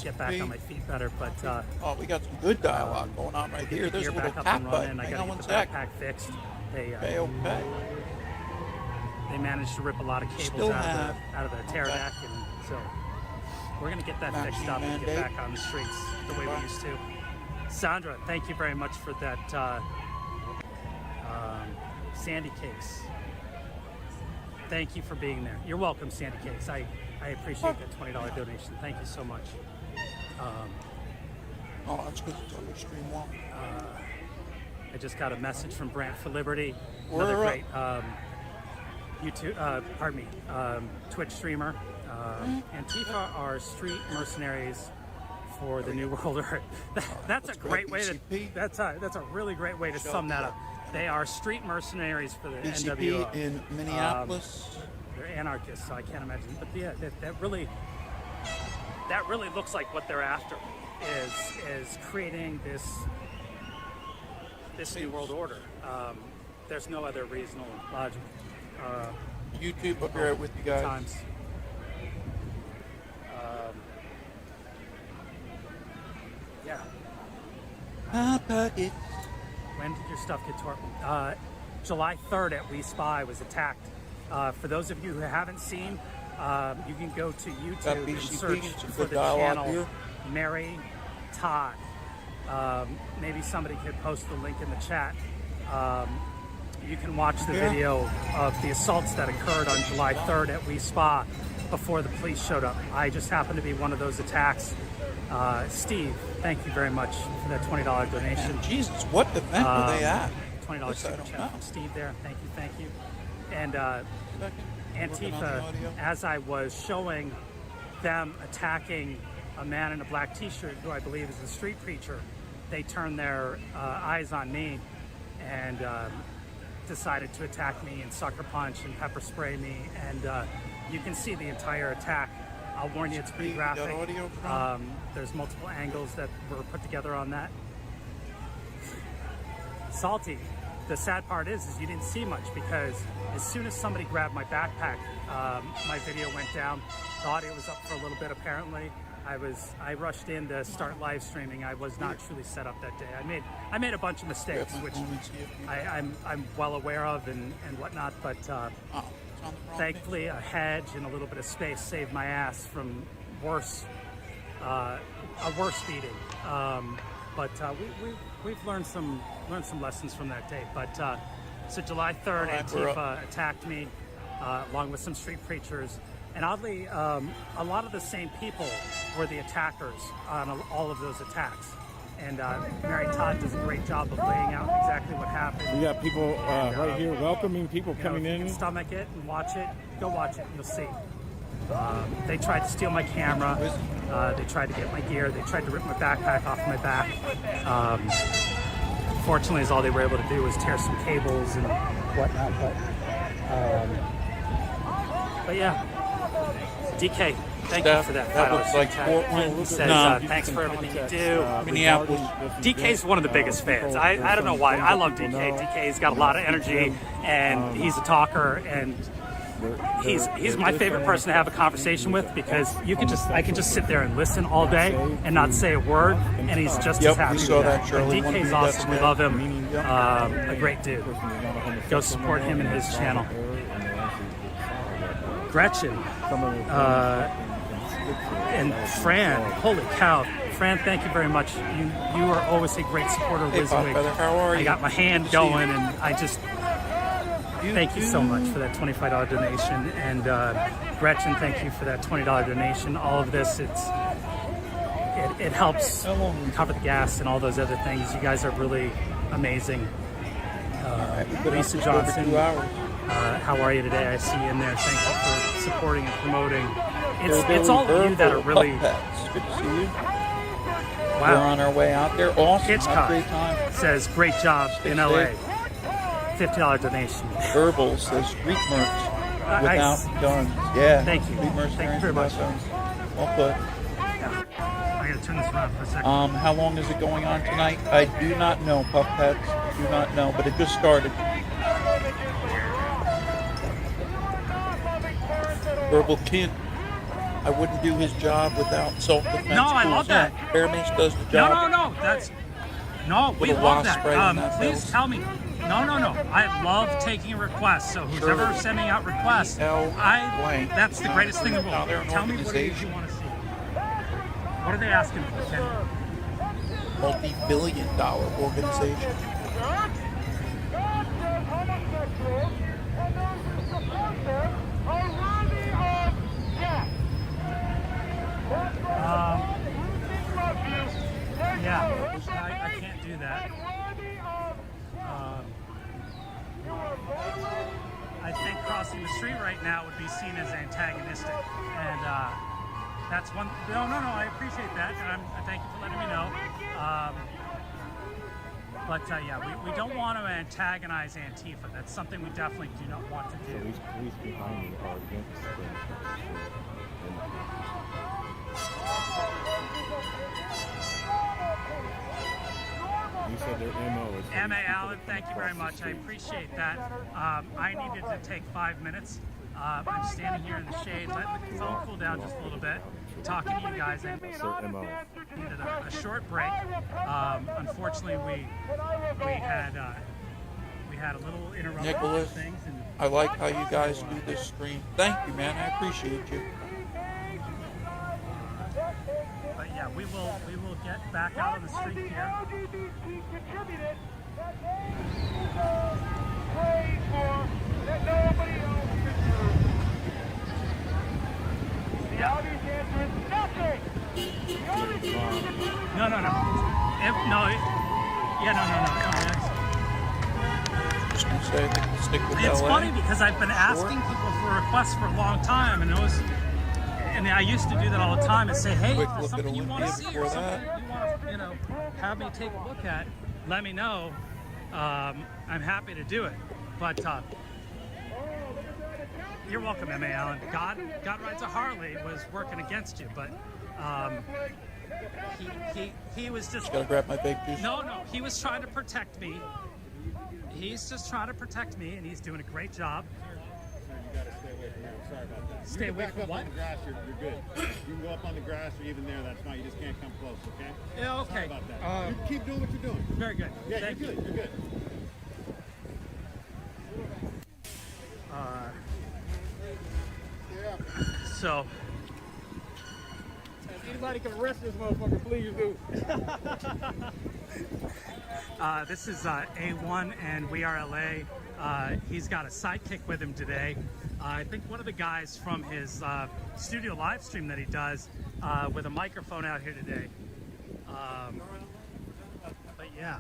get back on my feet better. But oh, we got some good dialogue going on right here. There's a little back up tap and button. running. I Hang got on to one get the sec. backpack fixed. They Okay. they managed to rip a lot of cables Still out have. of the pterodactyl, so we're gonna get that fixed up and get back on the streets the way we used to. Sandra, thank you very much for that Sandy Cakes. Thank you for being there. You're welcome, Sandy Cakes. I appreciate that $20 donation. Thank you so much. Oh, that's good. It's on the stream wall. I just got a message from Brant for Liberty, We're another up. great Twitch streamer. Antifa are street mercenaries for the New World Order. That's a great way to. That's a really great way to sum that up. They are street mercenaries for the BCP NWO. in Minneapolis. They're anarchists, so I can't imagine. But yeah, that really looks like what they're after is creating this New World Order. There's no other reasonable logic. YouTube, I'll be right with you guys. Times. Yeah. When did your stuff get torn? July 3rd at We Spy was attacked. For those of you who haven't seen, you can go to YouTube and search for the channel here. Mary Todd. Maybe somebody could post the link in the chat. You can watch the video of the assaults that occurred on July 3rd at We Spa before the police showed up. I just happened to be one of those attacks. Steve, thank you very much for that $20 donation. Man, Jesus, what event were they at? $20 super chat from Steve there. Thank you. And Antifa, as I was showing them attacking a man in a black t-shirt who I believe is a street preacher, they turned their eyes on me and decided to attack me and sucker punch and pepper spray me. And you can see the entire attack. I'll warn you, it's pretty graphic. There's multiple angles that were put together on that. Salty. The sad part is you didn't see much because as soon as somebody grabbed my backpack, my video went down. The audio was up for a little bit apparently. I rushed in to start live streaming. I was not truly set up that day. I made a bunch of mistakes, which I'm well aware of and whatnot, but thankfully a hedge and a little bit of space saved my ass from a worse beating. But we've learned some lessons from that day. But so July 3rd, Antifa attacked me along with some street preachers. And oddly, a lot of the same people were the attackers on all of those attacks. And Mary Todd does a great job of laying out exactly what happened. We got people right here welcoming people coming in. If you can stomach it and watch it, go watch it and you'll see. They tried to steal my camera. They tried to get my gear. They tried to rip my backpack off my back. Fortunately, all they were able to do was tear some cables and whatnot. But yeah, DK, thank you for that. That looks like Portland. He says, thanks for everything you do. Minneapolis. DK's one of the biggest fans. I don't know why. I love DK. DK's got a lot of energy, and he's a talker, and he's my favorite person to have a conversation with because I can just sit there and listen all day and not say a word, and he's just as happy. We saw with that, Shirley. But DK's awesome. We love him. A great dude. Go support him and his channel. Gretchen and Fran, holy cow. Fran, thank you very much. You are always a great supporter of Hey, Wiswig. Feather, how are you? I got my hand going, and I just thank you so much for that $25 donation. And Gretchen, thank you for that $20 donation. All of this, it helps cover the gas and all those other things. You guys are really amazing. Lisa Johnson, how are you today? I see you in there. Thank you for supporting and promoting. It's all of you that are really. Good to see you. Wow. We're on our way out there. Awesome. Hitchcock Great time. says, great job in LA. $50 donation. Verbal says Greek merch without guns. Yeah. Thank you. Greek merch. Thank you very much. Well put. I gotta turn this around for a second. How long is it going on tonight? I do not know, Puff Pets. Do not know, but it just started. Verbal kid. I wouldn't do his job without self-defense. No, I love that. Bear Mace does the job. No. We love that. Please tell me. No. I love taking requests. So who's Sure. ever sending out requests, blank. that's the greatest thing in the Now world. they're an Tell me what it is you organization. want to see. What are they asking for, Kenny? Multi-billion-dollar organization. Yeah, I can't do that. I think crossing the street right now would be seen as antagonistic, and that's one. No, I appreciate that, and I thank you for letting me know. But yeah, we don't want to antagonize Antifa. That's something we definitely do not want to do. These police behind me are against You said their MO is... M.A. Allen, thank you very much. I appreciate that. I needed to take 5 minutes. I'm standing here in the shade, letting the phone cool down just a little bit, talking to you guys. I needed a short break. Unfortunately, we had a little interruption Nicholas, with things. And I like how you guys do this stream. Thank you, man. I appreciate you. But yeah, we will get back out on the street here. Yeah. No. Just gonna say, I think we'll stick with It's LA. funny because I've been asking people for requests for a long time, and I used to do that all the time and say, hey, Quick if there's look at something you want to Olympia see or before something that. you want to, have me take a look at, let me know. I'm happy to do it. But you're welcome, M.A. Allen. God Rides a Harley was working against you, but he was just Gotta grab my vape juice. No, he was trying to protect me. He's just trying to protect me, and he's doing a great job. You gotta stay away from there. I'm sorry about that. Stay You can away back from up what? on the grass, you're good. You can go up on the grass or even there, that's fine. You just can't come close, okay? Yeah, okay. Sorry about that. You keep doing what you're doing. Very good. Yeah, Thank you're you. good. You're good. So Anybody can arrest this motherfucker, please do. this is A1 and We Are LA. He's got a sidekick with him today. I think one of the guys from his studio live stream that he does with a microphone out here today. But yeah.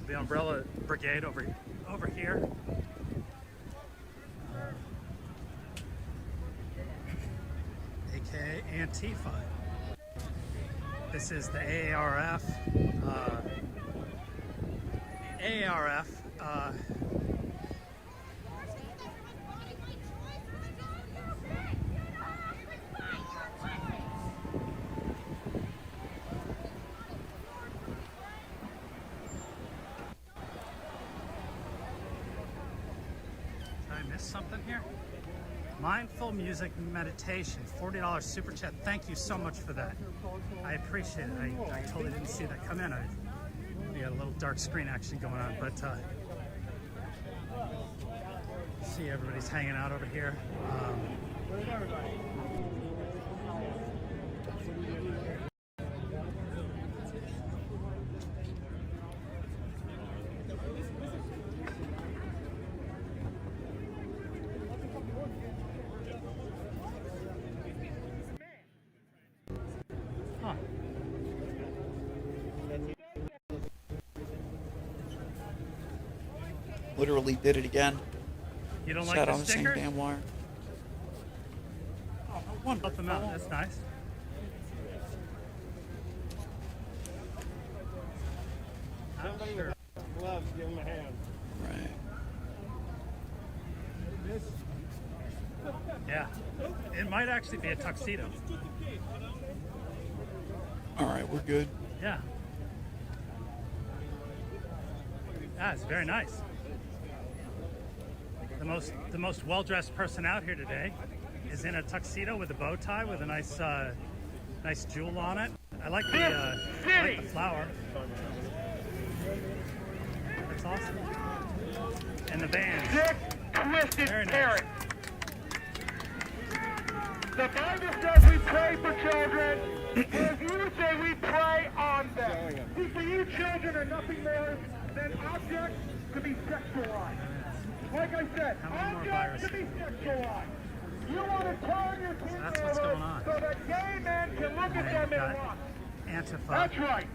The Umbrella Brigade over here. AKA Antifa. This is the AARF. Did I miss something here? Mindful music meditation, $40 super chat. Thank you so much for that. I appreciate it. I totally didn't see that come in. We got a little dark screen action going on, but see everybody's hanging out over here. Literally did it again. You don't Sat like on the the same stickers? damn wire. Oh, one help them out. That's nice. I'm sure. Gloves, give him a hand. Right. Yeah. It might actually be a tuxedo. All right, we're good. Yeah. It's very nice. The most well-dressed person out here today is in a tuxedo with a bow tie with a nice jewel on it. I like the flower. That's awesome. And the band. Twisted Very nice. carrot. The Bible says we pray for children. As you say, we pray on them. See, for you, children are nothing more than objects to be sexualized. Like I said, objects to be sexualized. You want to turn your kids That's what's going on. so that gay men can look at them and lust. Antifa. That's right.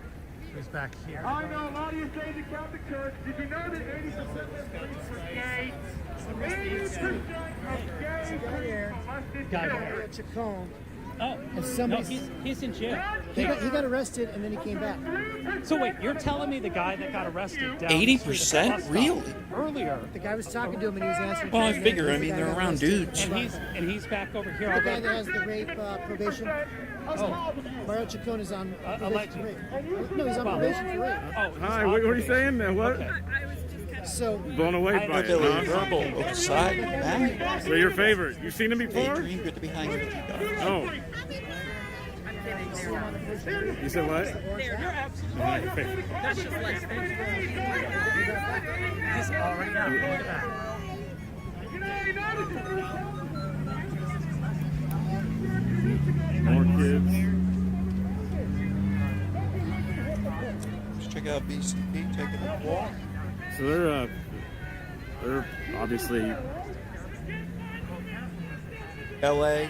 Who's back here? I know a lot of you say the Catholic Church. Did you know that 80% of priests were gay? 80% of gay priests molested children. Chacon. Oh, And somebody, he's in jail. he got arrested and then he came back. So wait, you're telling me the guy that got arrested down 80%? Really? earlier, The guy was talking to him and he was answering. Well, I questions. figure, I The mean, guy they're got around arrested. dudes. and he's back over here The guy already. that has the rape probation. Oh, Mario Chacon is on probation alleged. for rape. No, he's on probation for rape. oh, Hi, what are you saying? What? Okay. So Blown away by it, Billy huh? Verbal, Oakside, Matt. So your favorite? You seen him before? Adrian, good to be hanging with you guys. Oh. You said what? That's just like He's already out. Look at that. More kids. Let's check out BCP, taking a walk. So they're obviously LA,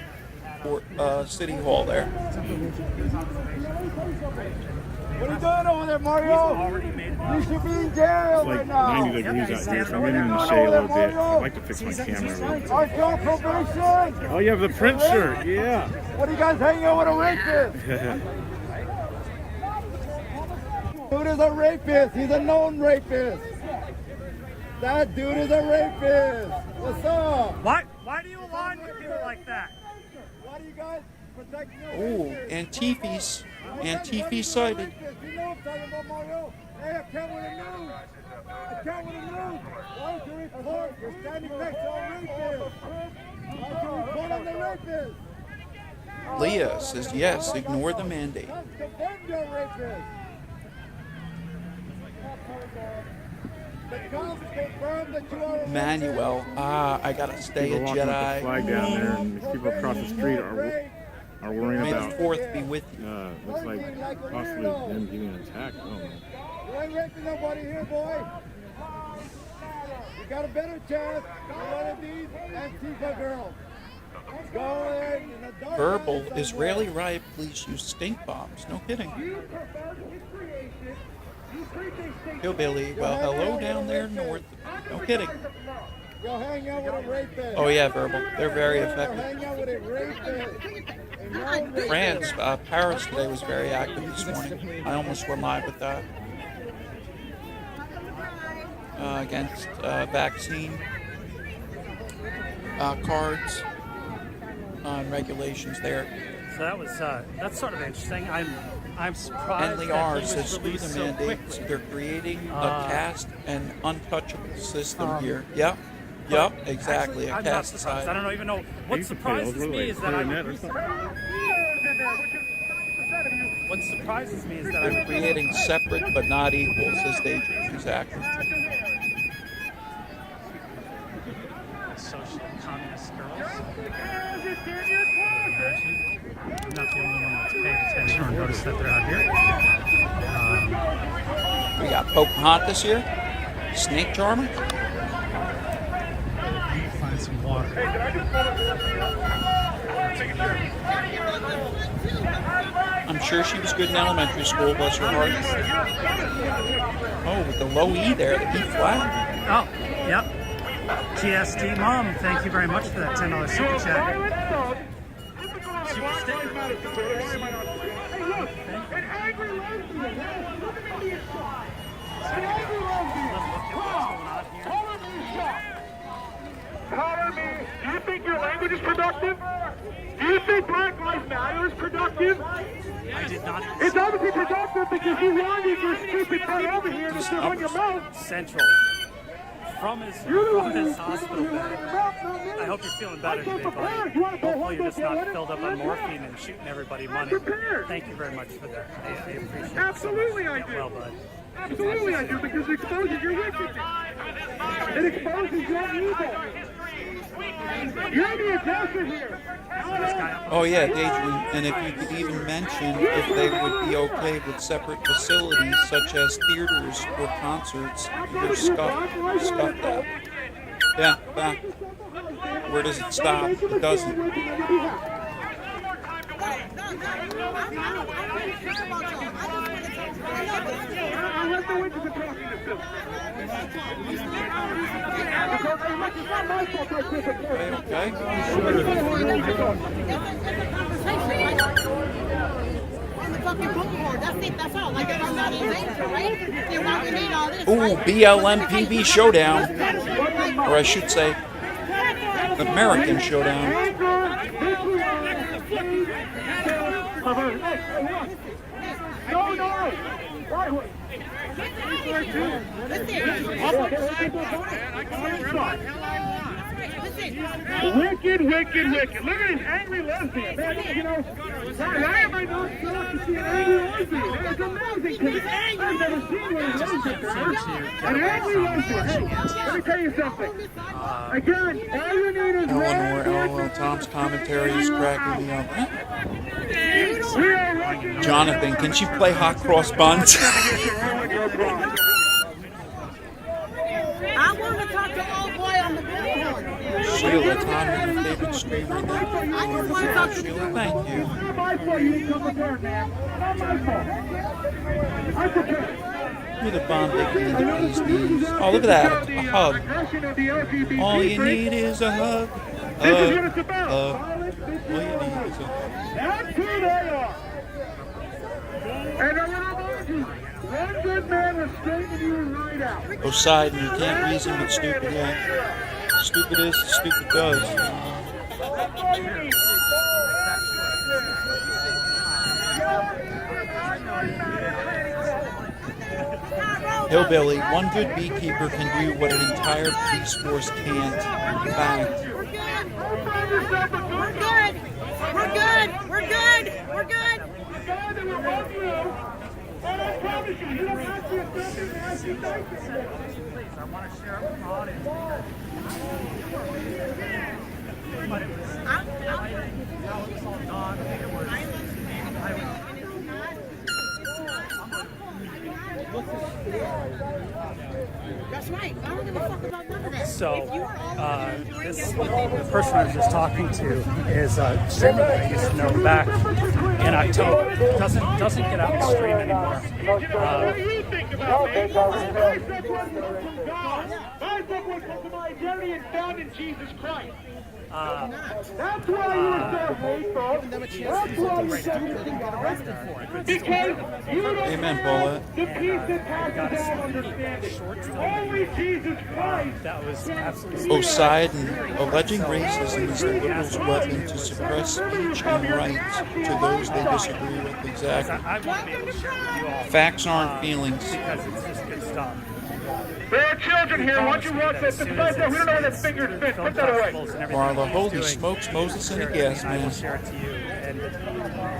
or City Hall there. what are you doing over there, Mario? You should be in jail it's like 90 degrees out here, so I'm in the shade a little bit. I'd like to fix my camera a little bit. Aren't you on probation? Oh, you have the print shirt, yeah. What are you guys hanging out with a rapist? Dude is a rapist. He's a known rapist. That dude is a rapist. What's up? Why do you align with people like that? Why do you guys protect Oh, Antifa sighted. You know what I'm talking about, Mario? Hey, I can't with the news. I can't with the news. Why don't you report? You're standing next to a rapist. Why don't you report on the rapist? Leah says yes, ignore the mandate. Confirm you're a rapist. The cops confirm that you are a rapist. Manuel, I gotta stay a People walking with the Jedi. flag down there, and these people across the street are worrying May the about. fourth be with you. Looks like possibly them getting attacked. I don't know. You ain't raping nobody here, boy. You got a better chance than one of these Antifa girls. Go in the dark. Verbal, Israeli riot police use stink bombs. No kidding. Hillbilly, well, hello down there north. No kidding. You'll hang out with a rapist. Oh yeah, Verbal. They're very You'll effective. hang out with a rapist. And no rapist. France, Paris today was very active this morning. I almost went live with that. Against vaccine cards and regulations there. So that was that's sort of interesting. I'm surprised. And they that are, he was says screw released the so mandates. quickly. They're creating a caste and untouchable system here. Yep. Yep, exactly. Actually, a I'm not caste surprised. I don't society. even know what used to play those, surprises what are me they, is that I clarinet or something? what surprises me is that They're I'm creating separate but not equal, says Daedra. Exactly. social communist girls. I'm not the only one that's paying attention or noticed that they're out here. We got Pocahontas here. Snake Charmer. Find some water. I'm sure she was good in elementary school, bless her heart. Oh, with the low E there, the E flat. Oh, yep. TSD Mom, thank you very much for that $10 super chat. Super sticker. Color me. Do you think your language is productive? Do you think Black Lives Matter is productive? I did not. It's obviously productive because you wanted your stupid butt over here to sit on your mouth. Central. from his hospital bed. I hope you're feeling better today, buddy. Hopefully you're just not filled up on morphine and shooting everybody money. Thank you very much for that. I appreciate it. Absolutely, so I much. do. Well, bud. Absolutely, I do, because it exposes your wickedness. It exposes your evil. You're the aggressor here. Oh yeah, Daydream. And if you could even mention if they would be okay with separate facilities such as theaters or concerts, you're scuffed that. Yeah, back. Where does it stop? It doesn't. Okay. That's all. Like, I'm not in danger, right? Then why we need all this? Ooh, BLMPB Showdown. Or I should say, American Showdown. Wicked, wicked, wicked. Look at this angry lesbian. Man, you know, why am I not shocked to see an angry lesbian? It's amazing because I've never seen one of those before. An angry lesbian. Hey, let me tell you something. Again, all you need is LOL, Tom's commentary is cracking me up. Jonathan, can she play hot cross buns? I want to talk to old boy on the board. Sheila, Tom, your favorite streamer. Sheila, thank you. Not my fault you didn't come prepared, man. Not my fault. I'm prepared. You're the bomb big bees. Oh, look at that. A hug. All you need is a hug. This is what it's about. All you need is a hug. That's who they are. And I'm going to remind you, one good man will straighten you right out. Poseidon, you can't reason with stupid, yeah. Stupid is, stupid does. Hillbilly, one good beekeeper can do what an entire police force can't. Fact. We're good. We're good. We're good. We're good. And I promise you, you don't have to accept it as you think it. I want to share it with my audience. But it was now it's all gone. That's right. I don't give a fuck about none of that. So, this the person I was just talking to is a streamer that I used to know back in October. Doesn't get out and stream anymore. What do you think about it? My book was from God. My book was from my identity and found in Jesus Christ. That's why you were so hateful. That's why you're so because you don't Amen, have Paulette. the peace that passes all understanding. Only Jesus Christ. That was absolutely Poseidon, alleging racism is the liberals' weapon to suppress speech and rights to those they disagree with. Exactly. I won't be able to share with you all Facts aren't feelings. because it's just good stuff. There are children here. Why don't you watch that? Besides that, we don't know where that finger's been. Put that away. Marla, holy smokes, Moses in a gas I will man. share it to you, and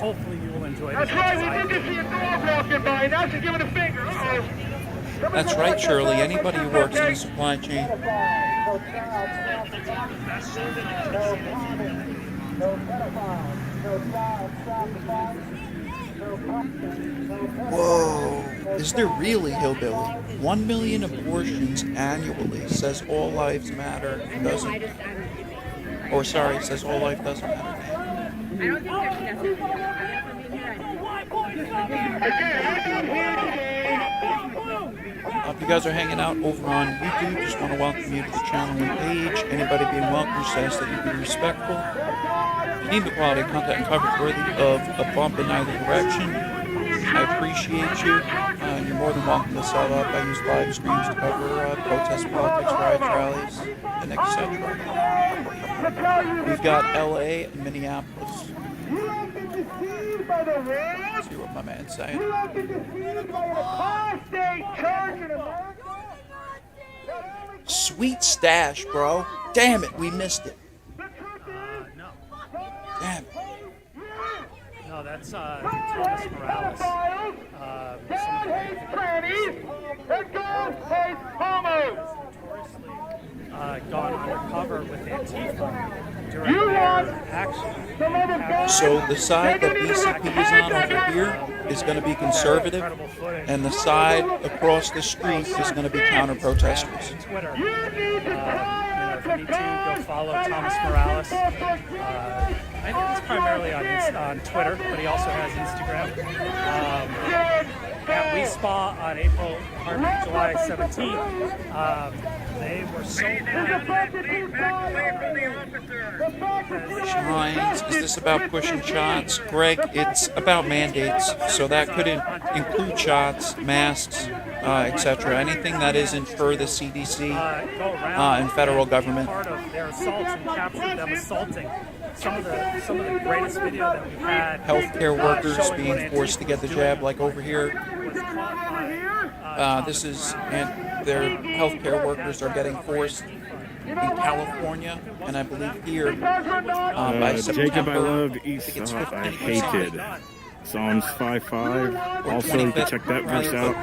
hopefully you will enjoy it. That's right. We did just see a dog walking by. Now she's giving a finger. Uh-oh. That's right, Shirley. Anybody who works in the supply chain. Whoa. Is there really, Hillbilly? 1 million abortions annually, says all lives matter. Doesn't. Or sorry, says all life doesn't matter. I don't think If you guys are hanging out over on YouTube, just want to welcome you to the channel and page. Anybody being welcome says that you be respectful. If you need the quality content and coverage worthy of a bump in either direction, I appreciate you. You're more than welcome to sell up. I use live streams to cover protest politics, riots, rallies, and etc. We've got LA and Minneapolis. Let's see what my man's saying. You have been deceived by an apostate church in America that only Sweet stash, bro. Damn it, we missed it. No. Damn it. No, that's Thomas Morales. Gone undercover with Antifa during their action. So the side that BCP is on over here is going to be conservative, and the side across the street is going to be counter-protesters. Twitter. If you need to, go follow Thomas Morales. I think he's primarily on Twitter, but he also has Instagram. At WeSpa on July 17th, they were so Shines, is this about pushing shots? Greg, it's about mandates, so that could include shots, masks, etc. Anything that isn't for the CDC and federal government. Part of their assaults and captured them assaulting. Some of the greatest video that we've had. Healthcare workers being forced to get the jab, like over here. This is, and their healthcare workers are getting forced in California, and I believe here by September. Jacob, I loved Esau, I hated. Psalms 5:5. Also, you can check that verse out.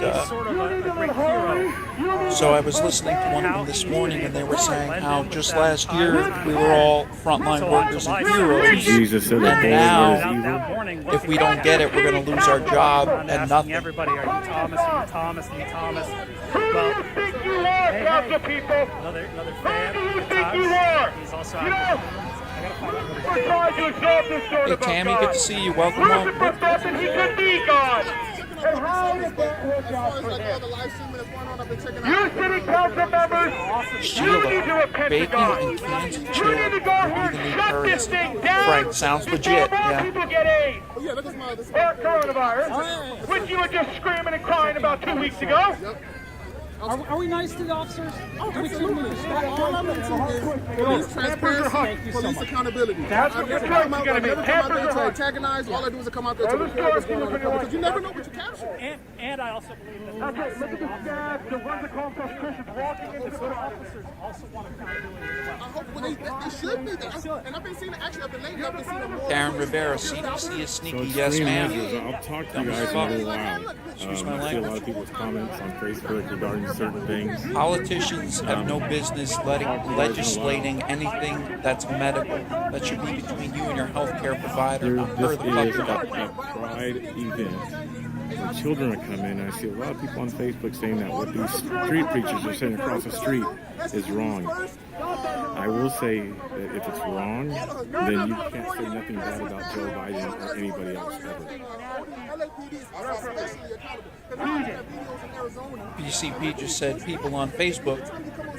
So I was listening to one of them this morning, and they were saying how just last year we were all frontline workers and heroes, Jesus said that and now if we don't get it, we're going to lose our job and nothing. Everybody, are you Thomas? Are you Thomas? Are you Thomas? Well, Another fan. He's also Hey Tammy, good to see you. Welcome, welcome. He could be God. And how did that work out for them? You city council members, you need to repent to God. Bacon and cans of You chili need to go are here the and new shut this currency. thing down. Frank, sounds legit, Before yeah. people get AIDS or coronavirus, which you were just screaming and crying about 2 weeks ago. Are we nice to the officers? Oh, absolutely. All I'm into is police transparency, police accountability. That's what your church is going to be. Never come out there to antagonize. All I do is come out there to report what's going on because you never know what you capture. And I also believe that Okay, look at this guy, the ones that call themselves Christians walking into good officers also want accountability as well. I hope they should be. And I've been seeing it actually. I've been lately. I've been seeing it more. Karen Rivera, CDC is sneaky. So Yes, ma'am. I'll talk to you guys in a little while. I see a lot of people's comments on Facebook regarding certain things. Politicians have no business legislating anything that's medical. That should be between you and your healthcare provider, not her, the This is public. a pride event. When children are coming, I see a lot of people on Facebook saying that what these street preachers are saying across the street is wrong. I will say that if it's wrong, then you can't say nothing bad about Joe Biden or anybody else ever. BCP just said people on Facebook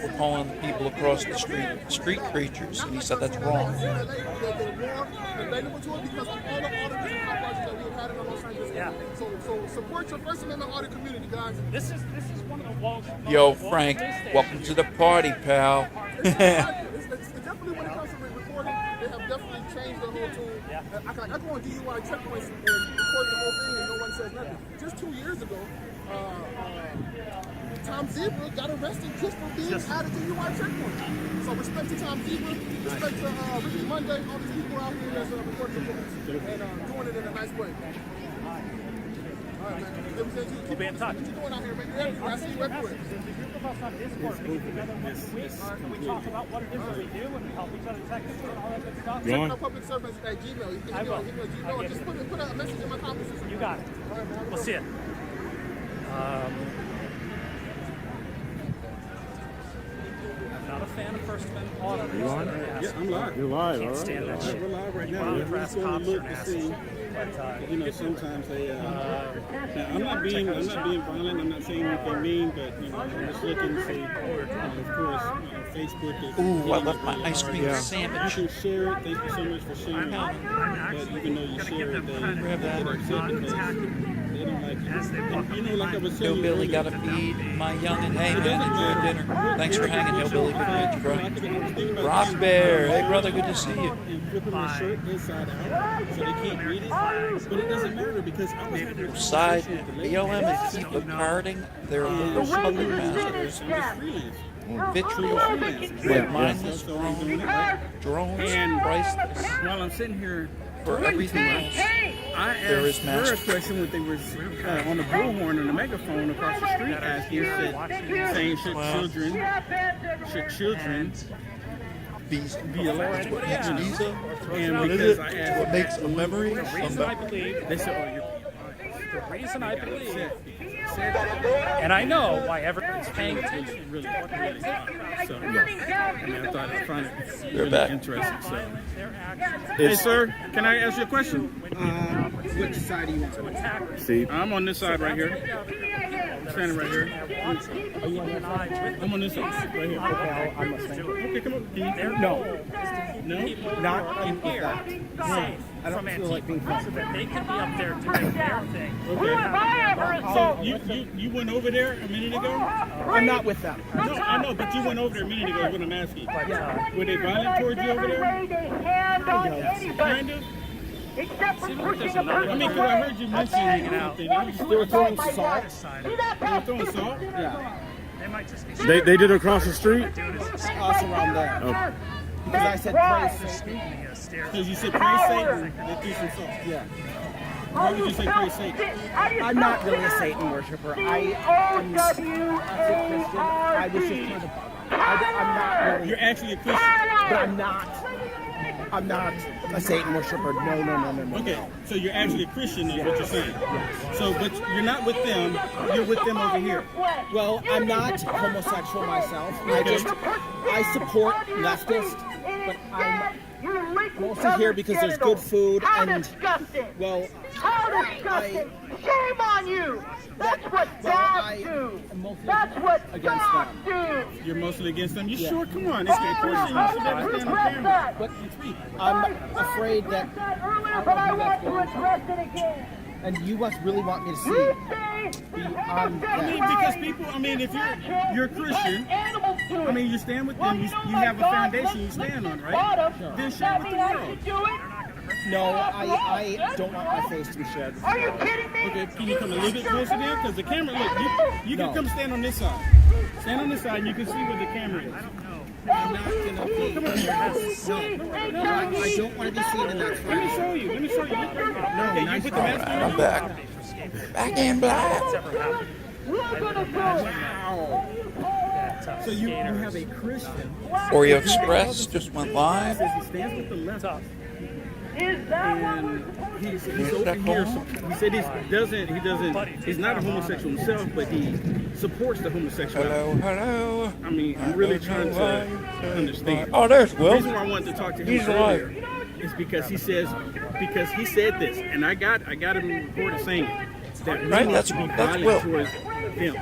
were calling the people across the street creatures, and he said that's wrong. Yeah. So support your First Amendment audit community, guys. This is one of the walls. Yo, Frank, welcome to the party, pal. It's definitely when it comes to reporting, they have definitely changed the whole tool. Yeah. I go on DUI checkpoints and report the whole thing, and no one says nothing. Just 2 years ago, Tom Zebra got arrested just for being at a DUI checkpoint. So respect to Tom Zebra, respect to Ricky Monday, all these people out here that's reporting the police and doing it in a nice way. All right, man. We'll be in touch. What you doing out here, man? You're everywhere. I see you everywhere. The group of us on Discord, we get together once a week and we talk about what it is that we do and we help each other technically and all that good stuff. Check out public service at Gmail. You can I will. email Gmail. Just put a message in my comments. You got it. We'll see it. I'm not a fan of First Amendment audit. You on? Yeah, I'm live. You're live, Can't all stand right. that shit. We're live right now. Well, We're press just going cops to are look to nasty. see. But You know, sometimes they. Now, I'm not being violent. I'm not saying anything mean, but you know, I'm just looking to see. Of course, Facebook is. Ooh, I left my ice cream sandwich. You can share it. Thank you so much for sharing. But even though you share it, they get upset because they don't like it. And, you know, like I was saying Hillbilly earlier, gotta feed my youngin'. Hey man, enjoy dinner. Thanks for hanging, Hillbilly. Good to meet you, bro. Rock Bear, hey brother, good to see you. And flipping my shirt inside out so they can't read it. But it doesn't matter because I was having Side BLM and keep carding their little puppet masters. I'm just freelance. vitriol, like mindless drones, And priceless. while I'm sitting here For everything else, I there is asked her a mastery. question when they were on the bullhorn on the megaphone across the street asking, saying should children be allowed What makes visa? And What is because it? I asked What makes a memory? The reason I believe, they said, the reason I believe, and I know why everyone's paying attention. really, really. So, yeah. I mean, I find it They're really back. interesting. So. Hey, sir, can I ask you a question? Which side do you want to attack? See, I'm on this side right here. I'm standing right here. I'm on this side right here. Okay, I'm listening. Okay, come on. Can you, No, not in here. Safe I don't from feel like being Antifa, so that they can be up there doing their thing. Okay. So you went over there a minute ago? I'm not with them. No, I know, but you went over there a minute ago is what I'm asking. Were they violent towards you over there? Kind of? Except for pushing a I person. mean, 'cause I heard you mention something. They were throwing salt. They were throwing salt? Yeah. They might just be They did it across the street? Us around there. Oh. Because I said praise Satan. Because you said praise Satan, they threw some salt. Yeah. Why would you say praise Satan? I'm not really a Satan worshiper. I am a Christian. I was just trying to. I'm not really. You're actually a Christian. But I'm not a Satan worshiper. No. Okay, so you're actually a Christian is what you're saying. So, but you're not with them, you're with them over here. Well, I'm not homosexual myself. I support leftist, but I'm mostly here because there's good food and, well, How disgusting! Shame on you! That's what dogs do! That's what dogs do! You're mostly against them? You sure? Come on, it's a Christian. You should never stand on camera. But I'm afraid that But I want to address it again. and you must really want me to see beyond I mean, that. because people, I mean, if you're a Christian, I mean, you stand with them, you have a foundation you stand on, right? Then share with the world. No, I don't want my face to be shared. Are you kidding me? Okay, can you come a little bit closer there? Because the camera, look, you can come stand on this side. Stand on this side and you can see where the camera is. I'm not gonna be. Come on, No, I don't want to be seen in that front. Let me show you. Look right here. No, Okay, you nice put the try. mask on. I'm back. Back in black. Wow. So you have a Christian. Oreo Express just went live. Says he stands with the left. And he's Here's over that here. call. He said he's not a homosexual himself, but he supports the homosexuality. Hello. I mean, I'm really trying to understand. Oh, there's The Will. reason why I wanted to talk to him He's earlier is because he said this, and I got him recorded saying it, that Right, we that's need to be Will. violent towards them.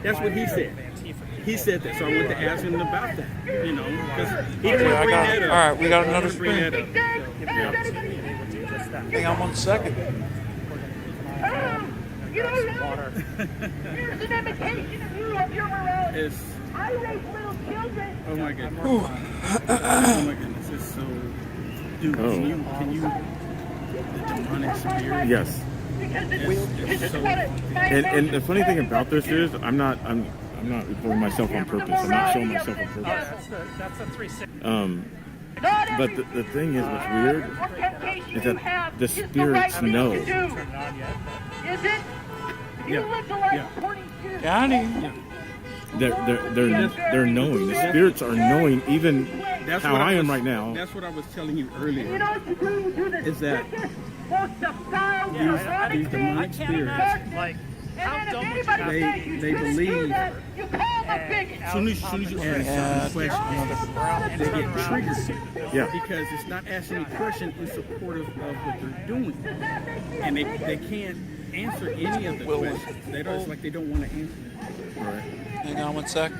That's what he said. He said that, so I wanted to ask him about that. You know, because he didn't Okay, I bring got that it. up. All right, we got He another didn't bring that screen. up. Hang on 1 second. You don't know. Here's an imitation of you of your morality. It's, I raise little children. oh my goodness. Oh my goodness, it's so. Dude, can you the demonic spirit? Yes. It's so, And the funny thing about this is I'm not recording myself on purpose. I'm not showing myself on purpose. That's a 360. But the thing is, what's weird is that the spirits know. Is it? You live to like 22. Got him. They're knowing. The spirits are knowing even that's how what I am was- right now. That's what I was telling you earlier. You know what you do? You do this. Is that these demonic spirits? Like, how dumb would you They believe. You call them bigots. As soon as you ask some questions, they get triggered. Yeah. Because it's not asking a question in support of what they're doing, and they can't answer any of the questions. They don't. It's like they don't want to answer. Right. Hang on 1 sec.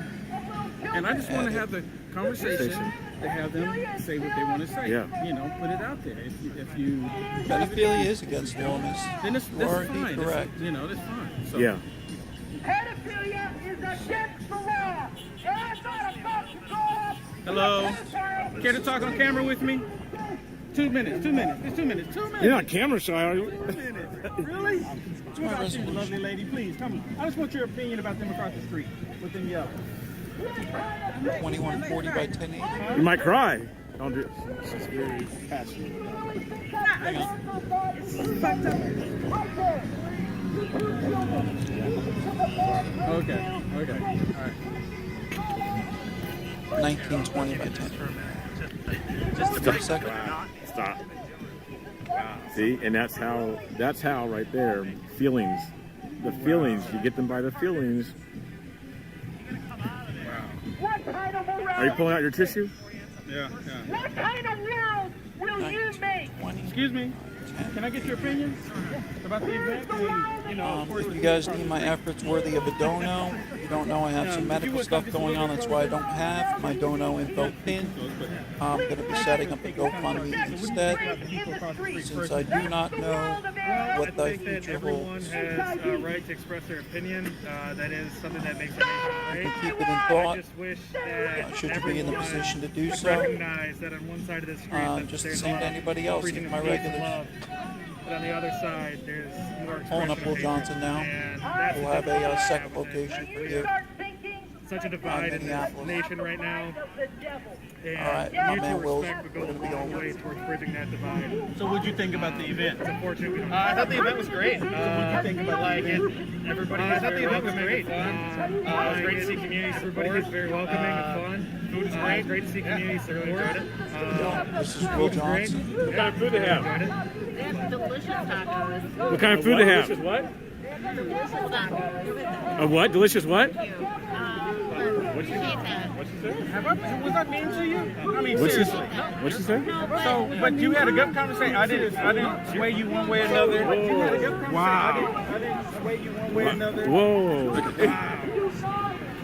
And I just want to have the conversation to have them say what they want to say. Yeah. You know, put it out there. If you Pedophilia is against the illness. then that's You are fine. correct. You know, that's fine. So, Yeah. Pedophilia is against the law. And I'm not about to go up. Hello. Care to talk on camera with me? 2 minutes. 2 minutes. It's 2 minutes. 2 minutes. You're not camera shy, are you? 2 minutes. Really? What about you, lovely lady? Please come. I just want your opinion about them across the street with them yelling. 2140 by 1080. You might cry. Don't do it. She's very passionate. Hang on. Okay. All right. 1920 by 10. Just a second. Stop. See, and that's how right there, feelings. The feelings, you get them by the feelings. Are you pulling out your tissue? Yeah. What kind of world will you make? Excuse me. Can I get your opinion about the event? If you guys deem my efforts worthy of a dono, if you don't know, I have some medical stuff going on. That's why I don't have my dono info pinned. I'm going to be setting up a GoFundMe instead, since I do not know what the future holds. Everyone has a right to express their opinion. That is something that makes everyone You great. can keep it in thought. I just wish that Should you be in the everyone position to do would so, recognize that on one side of the street, just the there's same to love, anybody else. preaching Keep my of peace and regulars. love. But on the other side, there's more Pulling up expression Will of Johnson hatred. now. And that's We'll the have a difference second I have with location for you. such a divide in this Minneapolis. nation right now. And All right, my mutual man Will's respect would go a gonna be long on. way towards bridging that divide. So what'd you think about the event? It's unfortunate we don't I thought the event was great. What'd you think about like it? Everybody I was thought very the event was welcoming great. and fun. It was great to see community Everybody support. was very welcoming and fun. Food was It great. was great to see community support. Really enjoyed it. This is Will Food was great. Johnson. What kind of food they have? Enjoyed it. They have delicious tacos. What kind of food they have? What? Delicious tacos. A what? Delicious what? What'd you say? Was I mean to you? I mean What'd she seriously. What'd she say? So, but you had a good conversation. I didn't sway you one way or another. You had a good conversation. Wow. I didn't sway you one way or another. Whoa.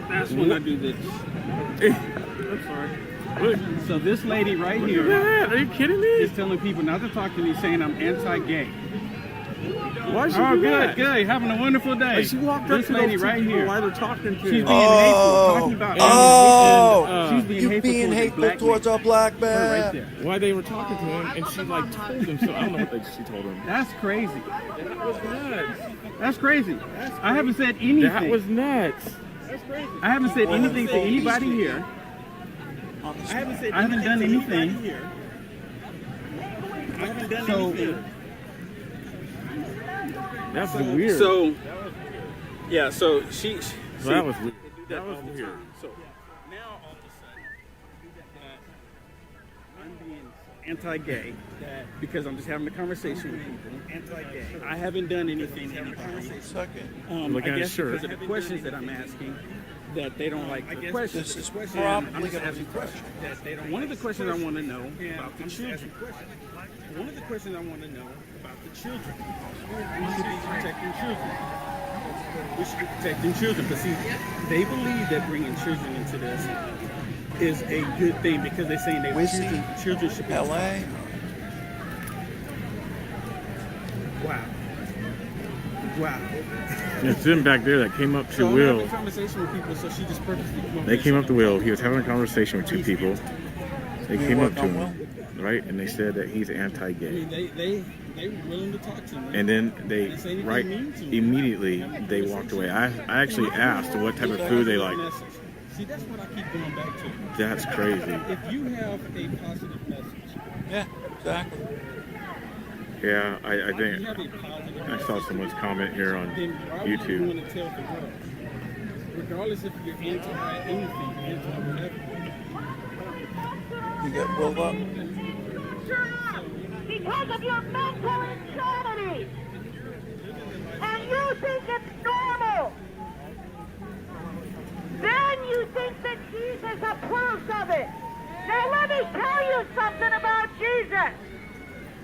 That's when I do this. I'm sorry. Look, So this lady right look at here that. Are you kidding me? is telling people not to talk to me, saying I'm anti-gay. Why'd she Oh, do that? good. Having a wonderful day. Like she walked up This to lady those two right people here. while they're talking to She's him. being hateful, talking about she's being You hateful being towards hateful black towards men. a black Her right man. there. While they were talking to him, and she like told him. So I don't know what she told him. That's crazy. That was nuts. That's crazy. I haven't said anything. That was nuts. I haven't said anything to anybody here. On the I haven't done anything. So, That's weird. so, yeah. So she. Well, that was weird. That was weird. So now all of a sudden, I'm being anti-gay because I'm just having a conversation with people. Anti-gay. I haven't done anything to anybody. second. Look I at his guess shirt. because of the questions that I'm asking, that they don't like the questions. This is And probably I'm just going to asking be questions. One of the questions I want to know about the children. One of the questions I want to know about the children. We should be protecting children. We should be protecting children. But see, they believe that bringing children into this is a good thing because they're saying that children should be. LA. Wow. It's them back there that came up to So I'm Will. having a conversation with people, so she just purposely came They came up to Will. He was having a conversation with two people. They came up to him, right? And they said that he's anti-gay. They were willing to talk to me. And then they, Didn't say anything right, mean to me. immediately they walked away. I actually asked what type of food they like. See, that's what I keep going back to. That's crazy. If you have a positive message, Yeah, exactly. Yeah, I if you think have a positive I message, saw someone's comment here on then why would you YouTube. want to tell the world? Regardless if you're anti-anything, anti-whatever. You get Will up. Because of your mental insanity. And you think it's normal. Then you think that Jesus approves of it. Now let me tell you something about Jesus.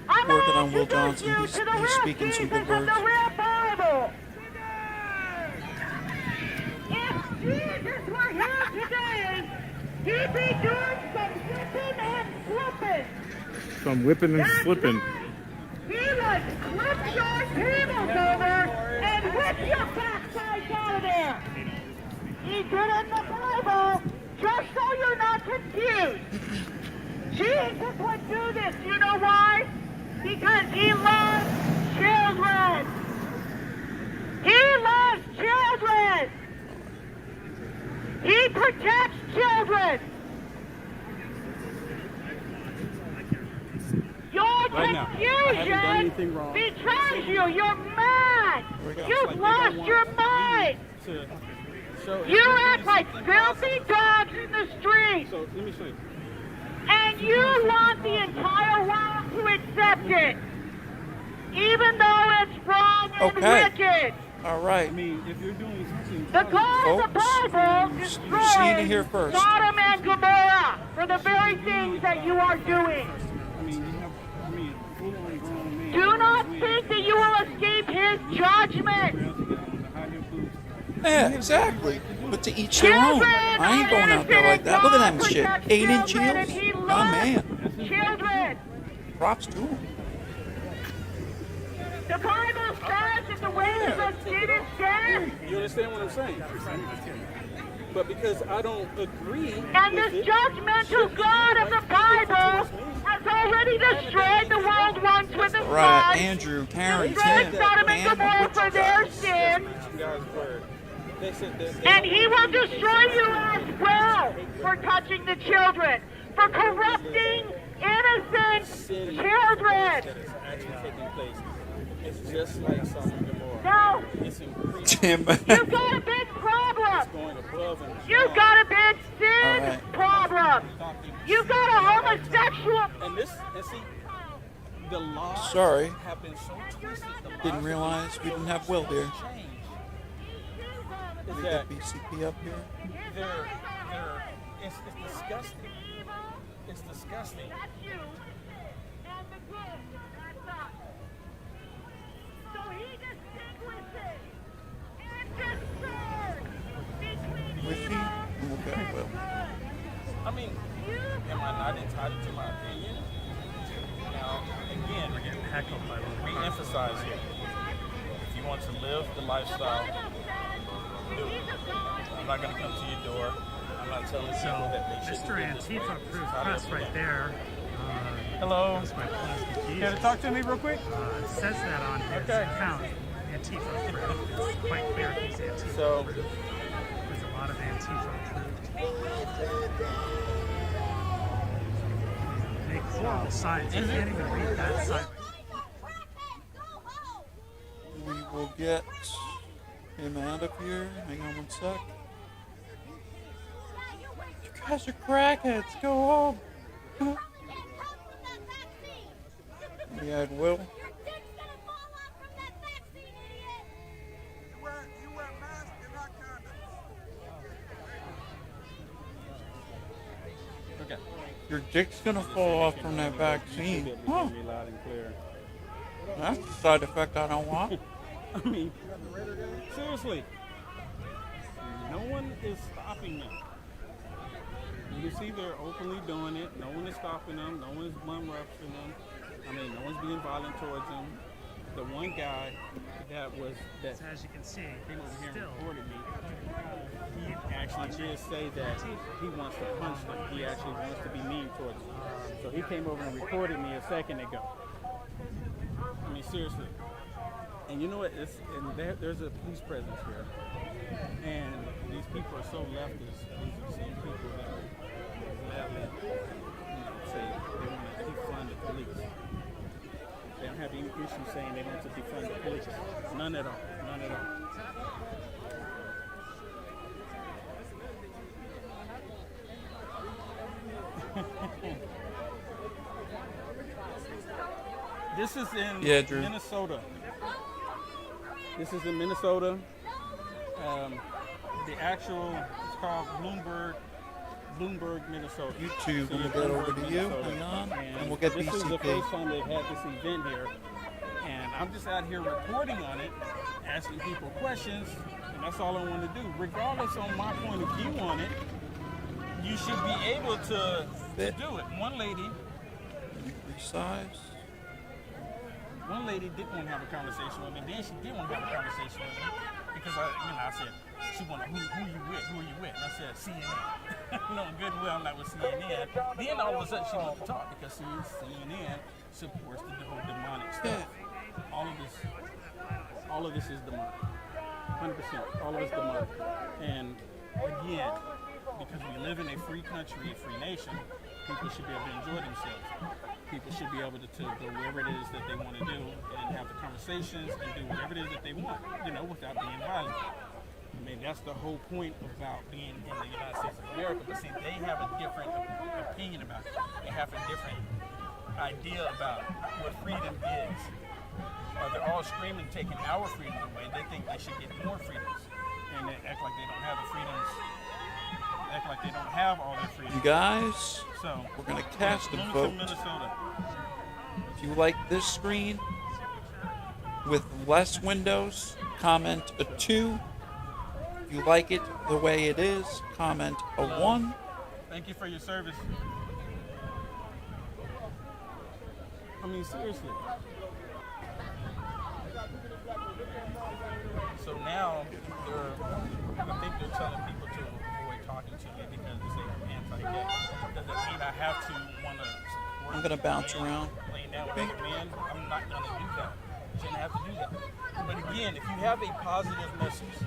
I'm Working gonna on Will introduce Johnson. you He's to the real speaking some Jesus good of words. the real Bible. If Jesus were here today, he'd be doing some whipping and flipping. So I'm whipping and slipping. He would flip your tables over and whip your backsides out of there. He did it in the Bible, just so you're not confused. Jesus would do this. You know why? Because he loves children. He loves children. He protects children. Your Right now, I haven't done anything confusion wrong. betrays you. You're mad. You've lost your mind. You act like filthy dogs in the street. So let me show you. And you want the entire world to accept it, even though it's wrong and Okay. wicked. All right. I mean, if you're doing something, The God of the Bible You've seen it here destroyed first. Sodom and Gomorrah for the very things that you are doing. I mean, you have, I mean, full-on grown man. Do not think that you will escape his judgment. Yeah, exactly. But to each their own. I ain't going out there like that. Look at them shit. 8-inch heels. Oh, man. Children. Props to him. The Bible says that the wages of sin is death. You understand what I'm saying? But because I don't agree And with this it, judgmental God of the Bible has already destroyed the world once with a Right, flood. Andrew, Karen, Destroyed Tim, Sodom and man, Gomorrah what for you their guys? sin. God's word. They said that And he will destroy you as well for touching the children, for corrupting innocent children. that is actually taking place. It's just like Sodom and Gomorrah. No. It's increasing. Tim. You've got a big problem. It's going above and You've got a big sin All right. problem. You've got a homosexual. And this, and see, the laws Sorry. have been so twisted. The laws Didn't realize we didn't have Will here. is We that got BCP up here. it's disgusting. It's disgusting. That's you and the good. That's us. So he distinguishes and discerns between With me, and we'll get Will. I mean, am I not entitled to my opinion? Now, again, we're getting heckled by re-emphasize here. If you want to live the lifestyle, do it. I'm not going to come to your door. I'm not telling people that they should Mr. Antifa Proof Press right there. Hello. That's my plastic Jesus. Care to talk to me real quick? Says that on his account. Antifa Proof. It's quite clear he's Antifa So, Proof. There's a lot of Antifa Proof. Big horrible signs. You can't even read that sign. We will get him out of here. Hang on one sec. You guys are crackheads. Go home. Come on. We had Will. okay. Your dick's gonna fall off from that vaccine. Huh. Loud and clear. That's a side effect I don't want. I mean, seriously, no one is stopping them. You can see they're openly doing it. No one is stopping them. No one is bum-rushing them. I mean, no one's being violent towards them. The one guy that So as you can see, came over here and still reported me, he actually did say that he wants to punch them. He actually wants to be mean towards them. So he came over and recorded me a second ago. I mean, seriously. And you know what? There's a police presence here. And these people are so leftist. These are the same people that gladly, say they want to defund the police. They don't have any issue saying they want to defund the police. None at all. None at all. This is in Minnesota. This is in Minnesota. The actual, it's called Bloomberg, Minnesota. YouTube, So we'll you're get over Bloomberg, to you. Minnesota. Hang on. And we'll get this is the BCP. first time they've had this event here. And I'm just out here reporting on it, asking people questions, and that's all I want to do. Regardless on my point of view on it, you should be able to do it. One lady, Resize. One lady didn't want to have a conversation with me. Then she did want to have a conversation with me because I said, she wanted, who you with? Who are you with? And I said, CNN. No, good will, I'm not with CNN. Then all of a sudden she wanted to talk because CNN supports the whole demonic stuff. All of this is demonic. 100%. All of it's demonic. And again, because we live in a free country, a free nation, people should be able to enjoy themselves. People should be able to go wherever it is that they want to do and have the conversations and do whatever it is that they want, without being violent. I mean, that's the whole point about being in the United States of America. But see, they have a different opinion about it. They have a different idea about what freedom is. They're all screaming, taking our freedoms away. They think they should get more freedoms. And they act like they don't have the freedoms. Act like they don't have all their freedoms. You guys, so we're going to cast a vote. Minnesota. If you like this screen with less windows, comment a 2. If you like it the way it is, comment a 1. Thank you for your service. I mean, seriously. So now, I think they're telling people to avoid talking to me because they say I'm anti-gay. Does that mean I have to want to support I'm going to bounce around. Laying down with other men? I'm not going to do that. Shouldn't have to do that. But again, if you have a positive message,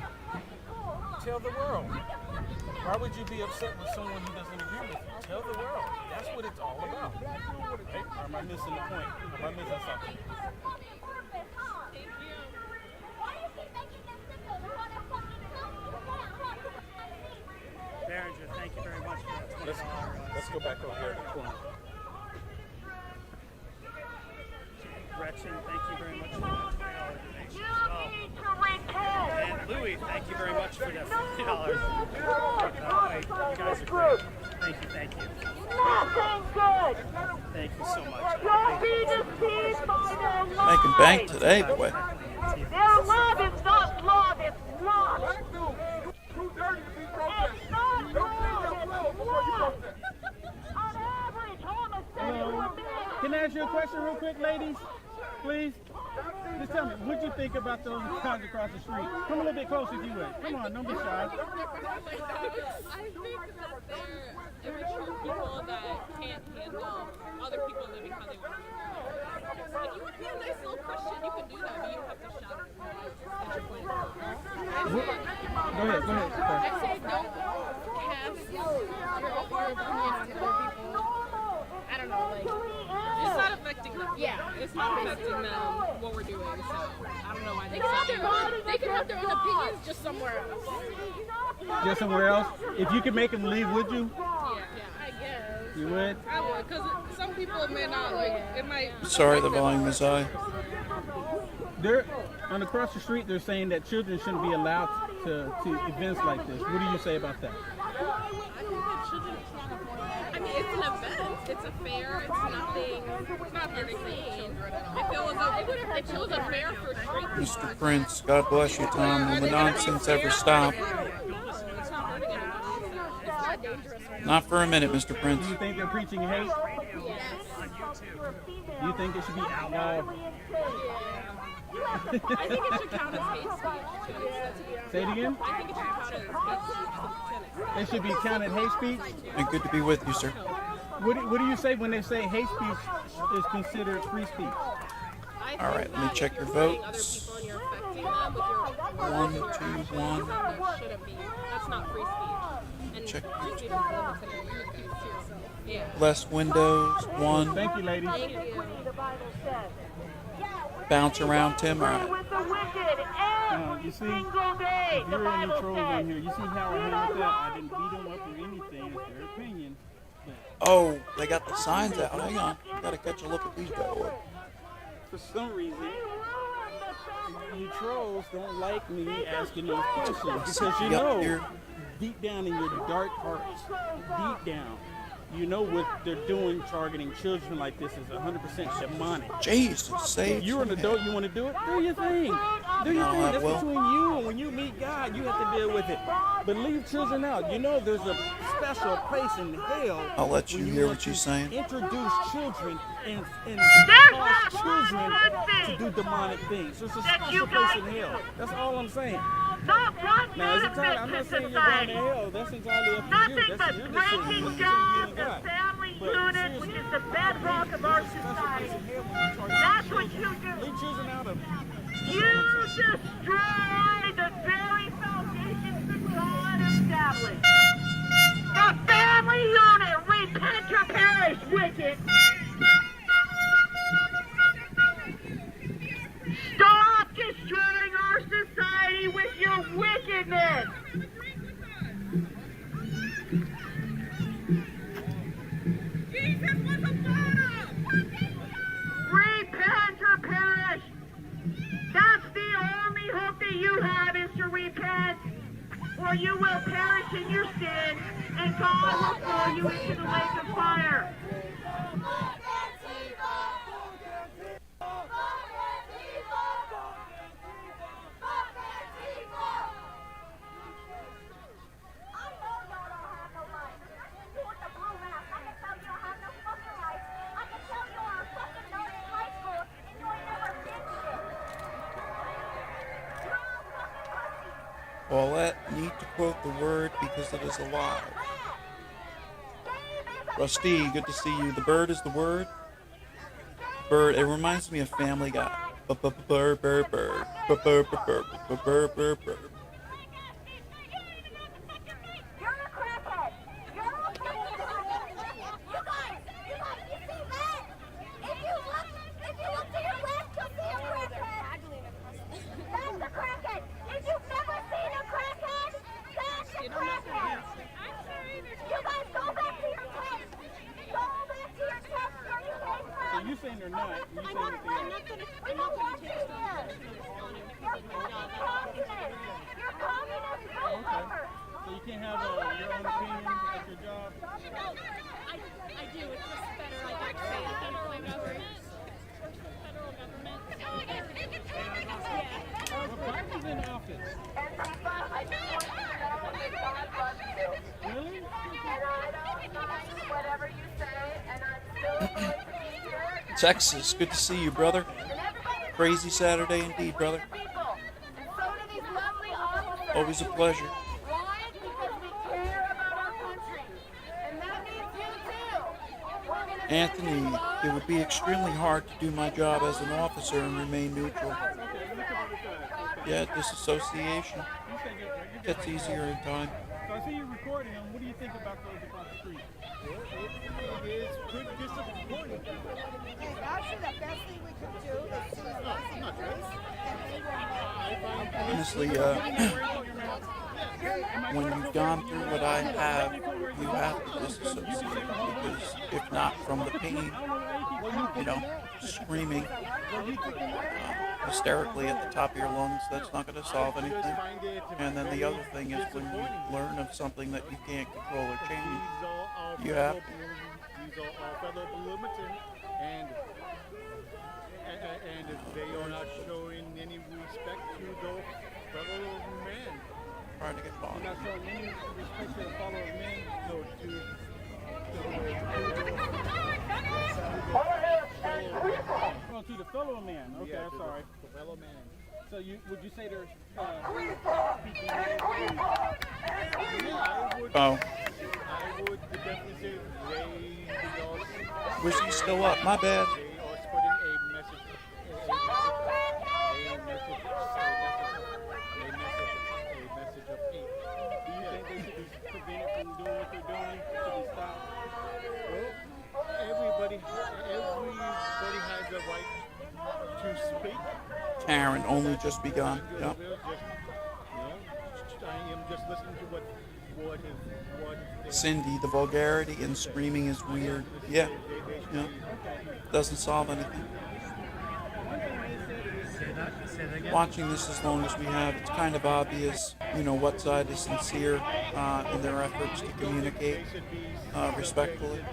tell the world. Why would you be upset with someone who doesn't agree with you? Tell the world. That's what it's all about. Right? Or am I missing the point? Am I missing something? Behringer, thank you very much for that $20. Let's go back over here to the corner. Gretchen, thank you very much for that $20 donation as well. And Louis, thank you very much for that $50. You guys are great. Thank you. Nothing good. Thank you so much. Don't be deceived by their lies. Making bank today, boy. Their love is not love, it's lust. Too dirty to be It's protesting. not Don't love, clean it's up before you lust. protest. On average, homosexual men. Can I ask you a question real quick, ladies? Please? Just tell me, what'd you think about those cars across the street? Come a little bit closer if you would. Come on, don't be shy. I think that they're immature people that can't handle other people living how they want to live. Like, you want to be a nice little Christian, you can do that, but you don't have to shout at your point across. Go ahead. I say don't cast your opinion on other people. I don't know, like, it's not affecting them. Yeah, it's not affecting them what we're doing, so I don't know why they can have their own opinions just somewhere else. Just somewhere else? If you could make them leave, would you? Yeah, I guess. You would? I would, because some people may not, like, it might... Sorry, the volume is high. They're on across the street. They're saying that children shouldn't be allowed to events like this. What do you say about that? I mean, it's an event. It's a fair. It's nothing. It's not insane. If it was a fair for straight people. Mr. Prince, God bless you, Tom. Will the nonsense ever stop? It's not hurting anyone. It's not dangerous. Not for a minute, Mr. Prince. Do you think they're preaching hate? Yes. Do you think it should be outlawed? I think it should count as hate speech. Say it again? I think it should count as hate speech. It should be counted hate speech? And good to be with you, sir. What do you say when they say hate speech is considered free speech? All right, let me check your votes. 1, 2, 1. Shouldn't be. That's not free speech. And Check. free speech is limited to yourself. Yeah. Less windows. 1. Thank you, ladies. Thank you. Bounce around, Tim. All right. You see, if you're any trolls in here, you see how I handled that? I didn't beat them up or anything. It's their opinion. Oh, they got the signs out. Hang on. Got to catch a look at these, by the way. For some reason, you trolls don't like me asking those questions because you know, deep down in your dark hearts, deep down, you know what they're doing targeting children like this is 100% demonic. Jesus, say you're an adult, you want to do it? Do your thing. Do your thing. That's between you, and when you meet God, you have to deal with it. But leave children out. You know there's a special place in hell. I'll let you hear what she's saying. Introduce children and cause children to do demonic things. There's a special place in hell. That's all I'm saying. Now, is it time? I'm not saying you're going to hell. That's entirely up to you. That's your decision. The family unit, which is the bedrock of our society. That's what you do. Leave children out of it. You destroy the very foundations that God established. Stop destroying our society with your wickedness! Jesus was a photo! Repent or perish! That's the only hope that you have is to repent, or you will perish in your sin, and God will throw you into the lake of fire. Paulette, need to quote the word because it is alive. Rusty, good to see you. The bird is the word. Bird, it reminds me of Family Guy. Bird, bird, bird, bird, bird, bird, bird, bird, bird, bird. You saying they're not? You saying that they are? I'm not gonna take stuff. You're communist. Okay. So you can't have your own opinion at your job? I do. It's just better I don't say it. Federal government. Federal government. Well, Biden's in office. Really? Whatever you say, and I'm still going to be here. Texas, good to see you, brother. Crazy Saturday indeed, brother. Always a pleasure. Anthony, it would be extremely hard to do my job as an officer and remain neutral. Yeah, disassociation. Gets easier in time. So I see you recording them. What do you think about those across the street? It is pretty disappointing. Actually, the best thing we could do is see less Honestly, when you've gone through what I have, you have to disassociate, because if not from the pain, screaming hysterically at the top of your lungs, that's not going to solve anything. And then the other thing is when you learn of something that you can't control or change, you have to. These are all fellow Bloomington, and they are not showing any respect to the fellow man. Trying to get followed. They're not showing any respect to the fellow man, no, to the fellow man. Okay, I'm sorry. The fellow man. So would you say there's Oh. I would definitely say they are. Wish he's still up. My bad. They are spreading a message. A message of hate. Do you think they should be prevented from doing what they're doing? Should they stop? Well, everybody has the right to speak. Karen, only just begun. Yep. I am just listening to what Cindy, the vulgarity and screaming is weird. Yeah. Doesn't solve anything. Watching this as long as we have, it's kind of obvious, what side is sincere in their efforts to communicate respectfully.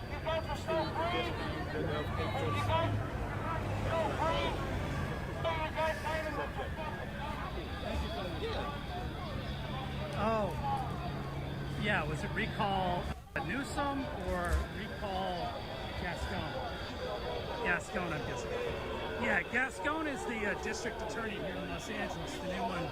Oh, yeah. Was it recall Newsom or recall Gascon? Gascon, I'm guessing. Yeah, Gascon is the district attorney here in Los Angeles, the new one.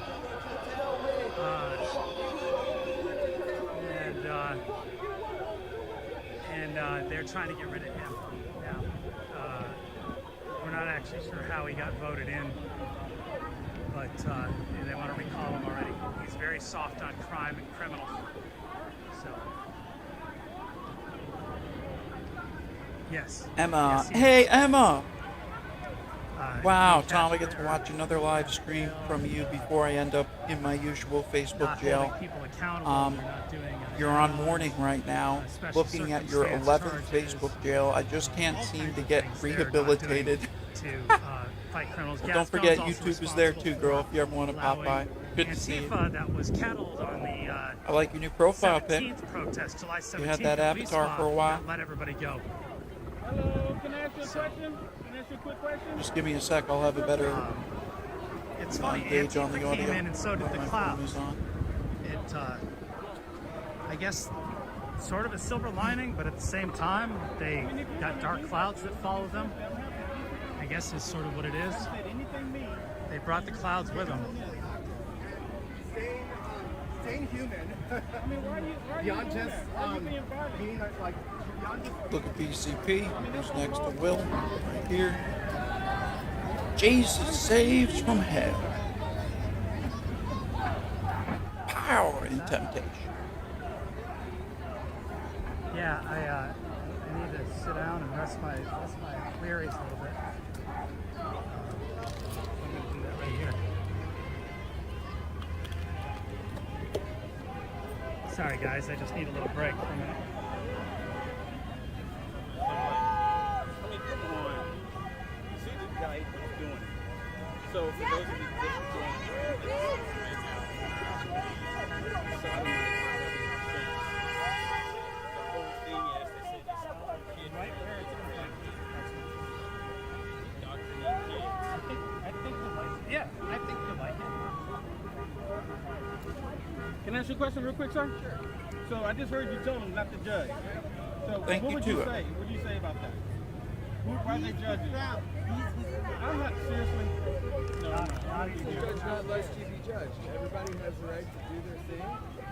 And they're trying to get rid of him now. We're not actually sure how he got voted in, but they want to recall him already. He's very soft on crime and criminal. So, Yes. Emma. Yes, he Hey, is. Emma. Wow, you Tom, I catch get to her watch another live stream from you before I end up in my usual Facebook not jail. holding people accountable. You're not doing You're on warning right now, special looking at your circumstance 11th charges, Facebook jail. I just can't all seem kinds to of get things they're not rehabilitated. doing to fight criminals. Well, don't Gaston's forget, also YouTube is there responsible too, girl, for if you ever want to pop by. allowing Good to see you. Antifa that was kettled on the I like your new profile pic. 17th protest, July 17th. You had that the police avatar mob for a while. that let everybody go. Hello, can I ask you a question? Can I ask you a quick question? Just give me a sec, I'll have a better It's funny, gauge on the Antifa audio. came in and so did when the my phone clouds. is on. It, I guess, sort of a silver lining, but at the same time, they got dark clouds that follow them. I guess is sort of what it is. They brought the clouds with them. Staying human. Beyond just being like beyond just Look at PCP, who's next to Will, right here. Jesus saves from hell. Power in temptation. Yeah, I need to sit down and rest my queries a little bit. I'm going to do that right here. Sorry guys, I just need a little break for a minute. I mean, come on. See the guy who's doing it. So for those of you that are doing it, the whole thing is they say this kid right where it's indoctrinate kids. I think you'll like it. Yeah, I think you'll like it. Can I ask you a question real quick, sir? Sure. So I just heard you told them not to judge. So Thank what you, would too. you say? What do you say about that? Why are they judging? I'm not seriously. No, Judge not lest ye be judged. Everybody has the right to do their thing,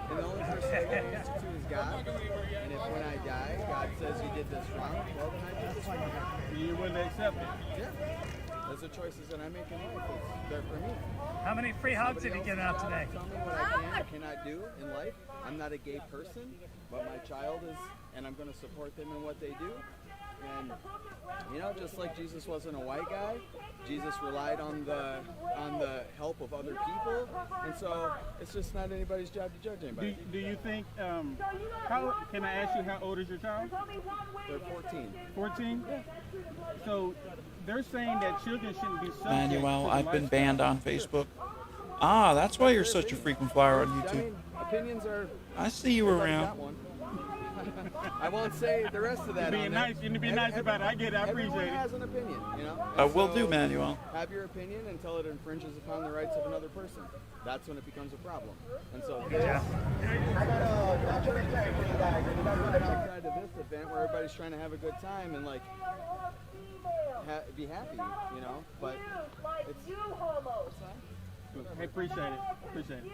and the only person I can answer to is God. And if when I die, God says you did this wrong, well then I did this wrong. You wouldn't accept it. Yeah. Those are choices that I make in life. They're for me. How many free hugs did you get out today? Tell me what I can or cannot do in life. I'm not a gay person, but my child is, and I'm going to support them in what they do. And you know, just like Jesus wasn't a white guy, Jesus relied on the help of other people, and so it's just not anybody's job to judge anybody. Do you think? How can I ask you? How old is your child? They're 14. 14. Yeah. So they're saying that children shouldn't be subject Manuel, to the I've been lifestyle. banned on Facebook. Ah, that's why you're such a frequent flyer on I YouTube. mean, opinions are. I see you everybody's around. got one. I won't say the rest of that. You're being nice. You're being nice about it. I get it. I appreciate Everyone it. has an opinion, you know. I And will so do, Manuel. Have your opinion until it infringes upon the rights of another person. That's when it becomes a problem. And so, Yeah. outside of this event where everybody's trying to have a good time and like be happy, you know. But it's. I appreciate it. Appreciate it.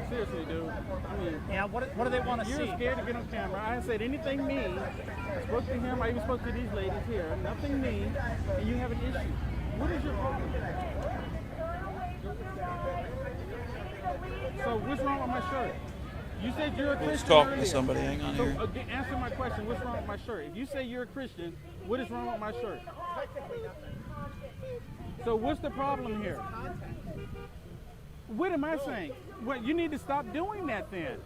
Seriously, dude. I mean, Yeah, what do they want to see? you're scared to get on camera. I haven't said anything mean. I spoke to him. I even spoke to these ladies here. Nothing mean. And you have an issue. What is your problem? So what's wrong with my shirt? You said you're a Christian. Let's talk to earlier. somebody. Hang on So here. answer my question. What's wrong with my shirt? If you say you're a Christian, what is wrong with my shirt? So what's the problem here? What am I saying? Well, you need to stop doing that then.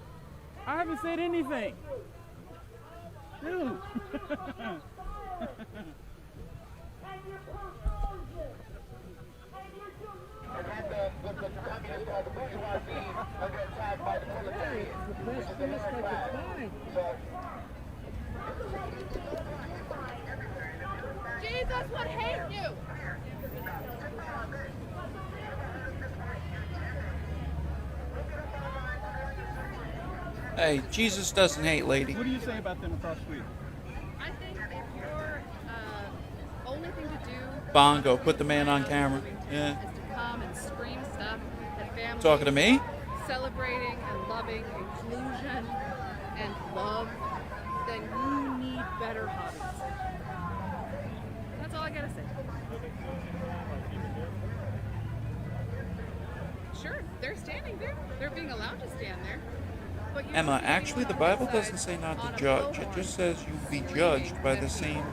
I haven't said anything. Dude. Jesus would hate you. Hey, Jesus doesn't hate, lady. What do you say about them across the street? I think if your only thing to do Bongo, put the man on camera. Yeah. is to come and scream stuff at families, Talking to me? celebrating and loving inclusion and love, then you need better hobbies. That's all I gotta say. Sure, they're standing there. They're being allowed to stand there. Emma, actually, the Bible doesn't say not to judge. It just says you'll be judged by the same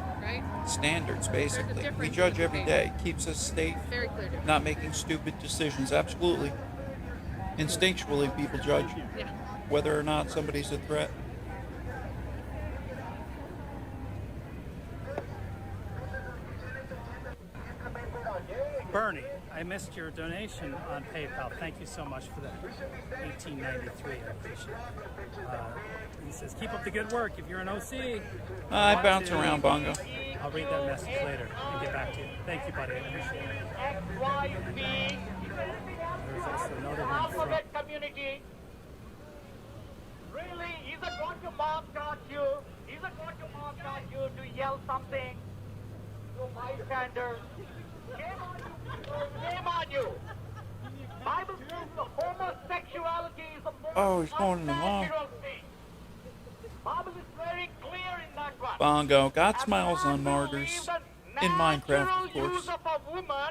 standards, basically. We judge every day. Keeps us safe, Very clear difference. not making stupid decisions. Absolutely. Instinctually, people judge Yeah. whether or not somebody's a threat. Bernie, I missed your donation on PayPal. Thank you so much for that. $18.93. I appreciate it. He says, keep up the good work. If you're an OC, I bounce around, Bongo. I'll read that message later and get back to you. Thank you, buddy. I appreciate it. There's also another one from Alphabet community. Really? Isn't what your mom taught you? Isn't what your mom taught you to yell something to bystanders? Shame on you. Shame on you. Bible says the homosexuality is the most Oh, he's going in the mall. unnatural thing. Bible is very clear in that one. Bongo. God smiles on martyrs. In Minecraft, of course.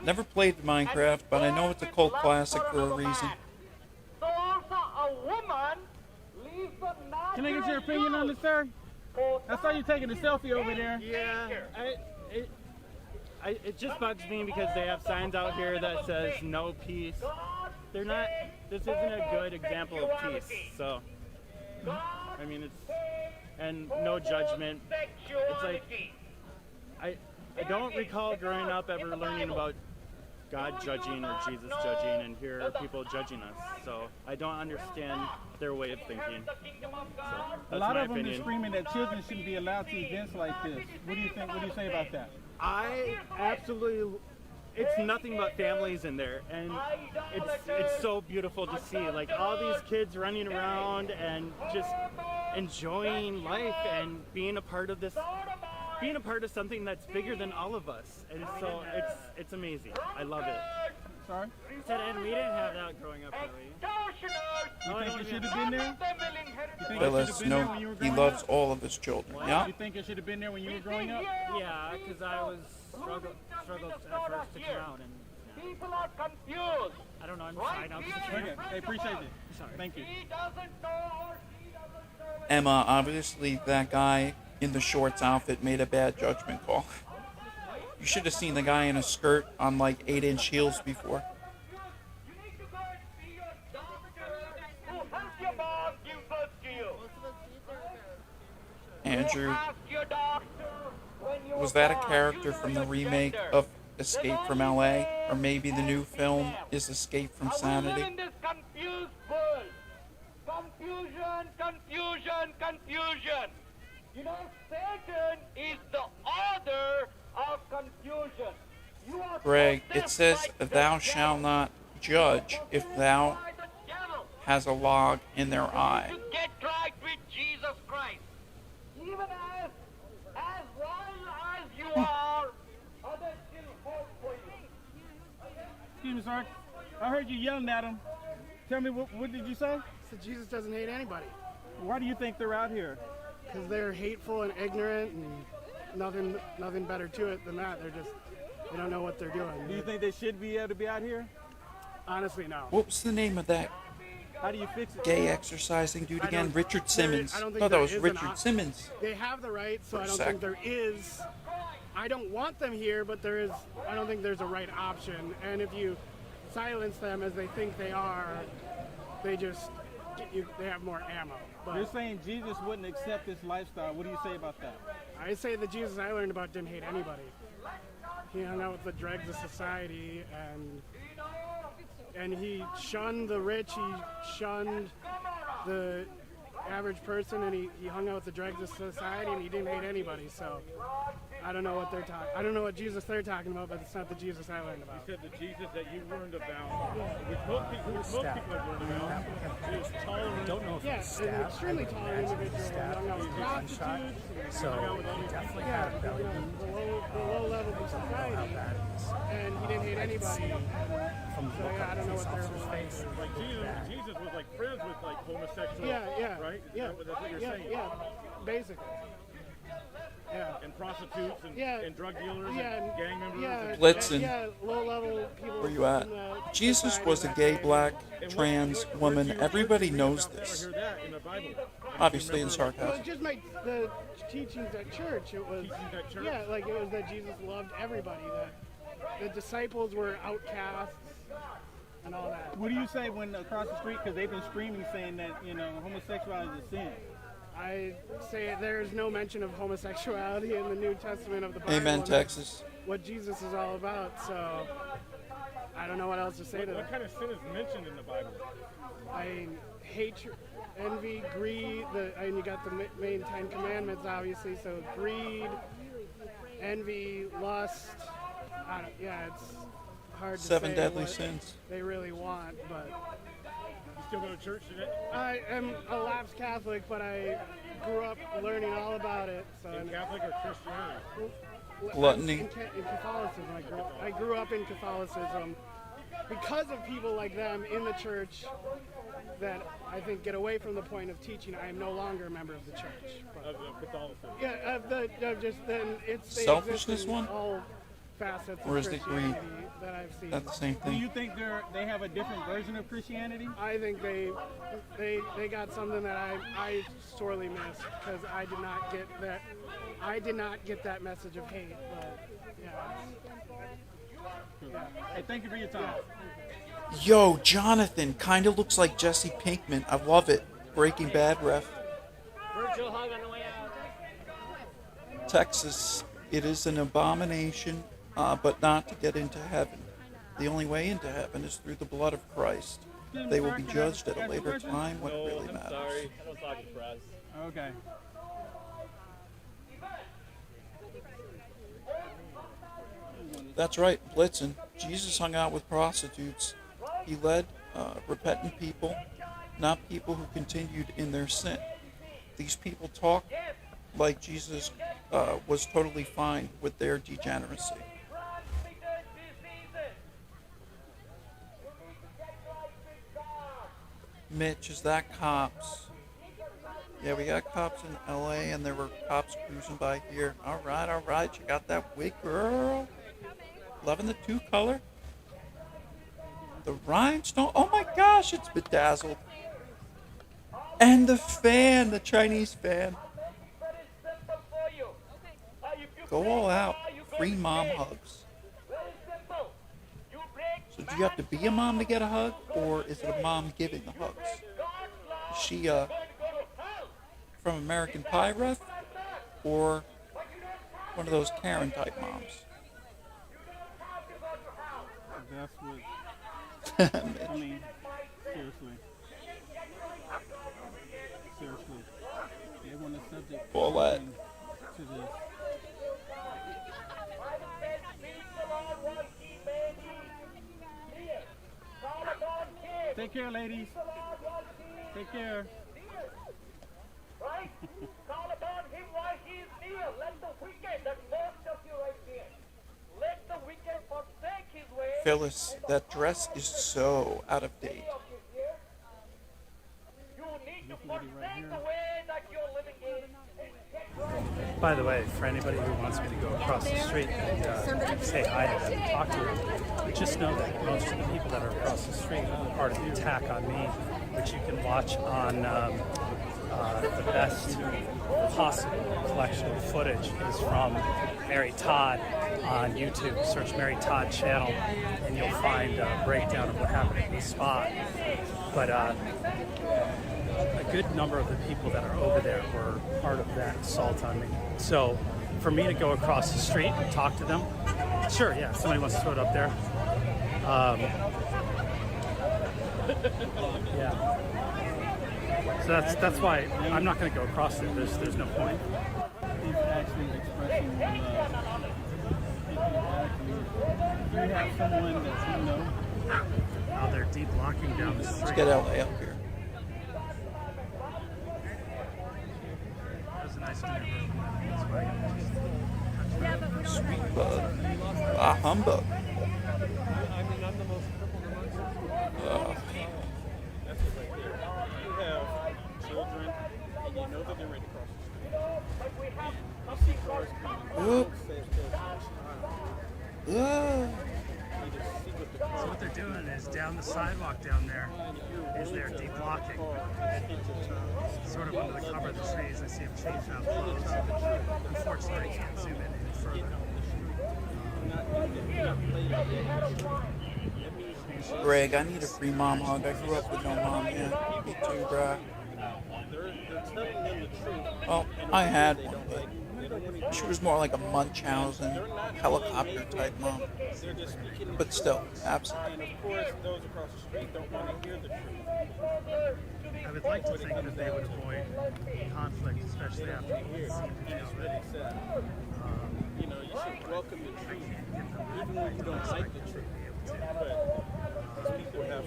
Never played Minecraft, but I know it's a cult classic for a reason. So also a woman leaves the Can I get your opinion on this, sir? I saw you taking a selfie over there. Yeah, it just bugs me because they have signs out here that says no peace. They're not. This isn't a good example of peace. So, I mean, and no judgment. It's like I don't recall growing up ever learning about God judging or Jesus judging, and here are people judging us. So I don't understand their way of thinking. So A lot that's of my them are opinion. screaming that children shouldn't be allowed to events like this. What do you think? What do you say about that? I absolutely. It's nothing but families in there, and it's so beautiful to see. Like all these kids running around and just enjoying life and being a part of this. Being a part of something that's bigger than all of us. And it's amazing. I love it. Sorry? And we didn't have that growing up, really. You think it should have been there? You think it should Phyllis, have been there no, when you were he growing loves up? all of his children. Yeah. You think it should have been there when you were growing up? Yeah, because I was struggled at first to come out. And people are confused. I don't know, I'm fine. Okay, I appreciate it. Sorry. Thank you. He doesn't know or she doesn't know. Emma, obviously that guy in the shorts outfit made a bad judgment call. You should have seen the guy in a skirt on like 8-inch heels before. Andrew, was that a character from the remake of Escape from LA? Or maybe the new film is Escape from Sanity? In this confused world. Confusion, confusion, confusion. You know, Satan is the author of confusion. You are Greg, so it says, like thou shalt not judge if thou has a log in their eye. to get right with Jesus Christ. Even as wild as you are, others still hope for you. Excuse me, sir. I heard you yelling at him. Tell me, what did you say? So Jesus doesn't hate anybody. Why do you think they're out here? Because they're hateful and ignorant and nothing better to it than that. They don't know what they're doing. Do you think they should be able to be out here? Honestly, no. What was the name of that How do you fix it? gay exercising dude again? Richard Simmons. I don't think thought that there was is an Richard Simmons. They have the right, so For a I don't sec. think there is. I don't want them here, but there is. I don't think there's a right option. And if you silence them as they think they are, they just they have more ammo. But You're saying Jesus wouldn't accept this lifestyle. What do you say about that? I say the Jesus I learned about didn't hate anybody. He hung out with the dregs of society, and he shunned the rich. He shunned the average person, and he hung out with the dregs of society, and he didn't hate anybody. So I don't know what they're talking. I don't know what Jesus they're talking about, but it's not the Jesus I learned about. You said the Jesus that you learned about, which most people have learned about, is tolerant. Don't know if Yeah, he an stabbed. extremely I would tolerant imagine he individual. stabbed Hung out with maybe one shot. prostitutes. So he definitely had a belly wound. The low levels of society, and he didn't hate anybody. From the So look yeah, I on don't know his what their officer's whole face. Like Jesus was like friends with like homosexuals, Yeah, right? yeah, That's what you're yeah, saying. yeah, basically. Yeah. And prostitutes and, and drug dealers and gang members. Blitzen. Low-level people. Where you at? Jesus was a gay, black, trans woman. Everybody knows this. Obviously in Well, sarcasm. just the teachings at church. It was yeah, like it was that Jesus loved everybody. That the disciples were outcasts and all that. What do you say when across the street, because they've been screaming saying that, you know, homosexuality is a sin? I say there's no mention of homosexuality in the New Testament of the Bible. Amen, Texas. What Jesus is all about, so I don't know what else to say to that. What kind of sin is mentioned in the Bible? I mean, hatred, envy, greed, and you got the main 10 commandments, obviously, so greed, envy, lust, it's hard to say 7 deadly what sins. they really want, but... You still go to church today? I am a lapsed Catholic, but I grew up learning all about it. So in Catholic or Christianity? Gluttony. In Catholicism. I grew up in Catholicism because of people like them in the church that I think get away from the point of teaching. I am no longer a member of the church. Of Catholicism? Yeah, of just then it's the Selfishness one? all facets Or of is it Christianity greed? that I've seen. That's the same Do thing. you think they have a different version of Christianity? I think they got something that I sorely missed because I did not get that. I did not get that message of hate. But yeah. Hey, thank you for your time. Yo, Jonathan kind of looks like Jesse Pinkman. I love it. Breaking Bad ref. Virtual hug on the way out. Texas, it is an abomination, but not to get into heaven. The only way into heaven is through the blood of Christ. They will be judged at a later time when it really matters. Sorry, I don't talk to press. Okay. That's right, Blitzen. Jesus hung out with prostitutes. He led repentant people, not people who continued in their sin. These people talk like Jesus was totally fine with their degeneracy. Mitch, is that cops? Yeah, we got cops in LA and there were cops cruising by here. All right, you got that wig, girl. Loving the 2 color. The rhinestone. Oh my gosh, it's bedazzled. And the fan, the Chinese fan. Go all out. Free mom hugs. So do you have to be a mom to get a hug, or is it a mom giving the hugs? Is she from American Pie ref, or one of those Karen type moms? That's what. I mean, seriously. They want a subject Paulette. to this. Take care, ladies. Take care. Right? Call upon him while he is near. Let the wicked, that first of you right here. Let the wicked forsake his way. Phyllis, that dress is so out of date. You need to forsake the way that you're living in. By the way, for anybody who wants me to go across the street and say hi to them and talk to them, just know that most of the people that are across the street are part of the attack on me, which you can watch on the best possible collection of footage is from Mary Todd on YouTube. Search Mary Todd channel and you'll find a breakdown of what happened in the spot. But a good number of the people that are over there were part of that assault on me. So for me to go across the street and talk to them, sure, yeah, somebody wants to throw it up there. Yeah. So that's why I'm not going to go across there. There's no point. He's actually expressing love. You have someone that you know. Oh, they're deep locking down the street. Let's get LA up here. That was a nice dinner. Sweet bug. Ah, humbug. I'm the most crippled amongst them. That's it right there. You have children, and you know that they're ready to cross the street. You see cars coming. is down the sidewalk down there. Is there deblocking? Sort of under the cover of the trees. I see him change out clothes. Unfortunately, I can't zoom in any further. Greg, I need a free mom hug. I grew up with no mom. Yeah, me too, bruh. Well, I had one, but she was more like a Munchausen helicopter type mom. But still, absolutely. And of course, those across the street don't want to hear the truth. I would like to think that they would avoid conflict, especially after you see already said, you know, you should welcome the truth, even when you don't like the truth. But people have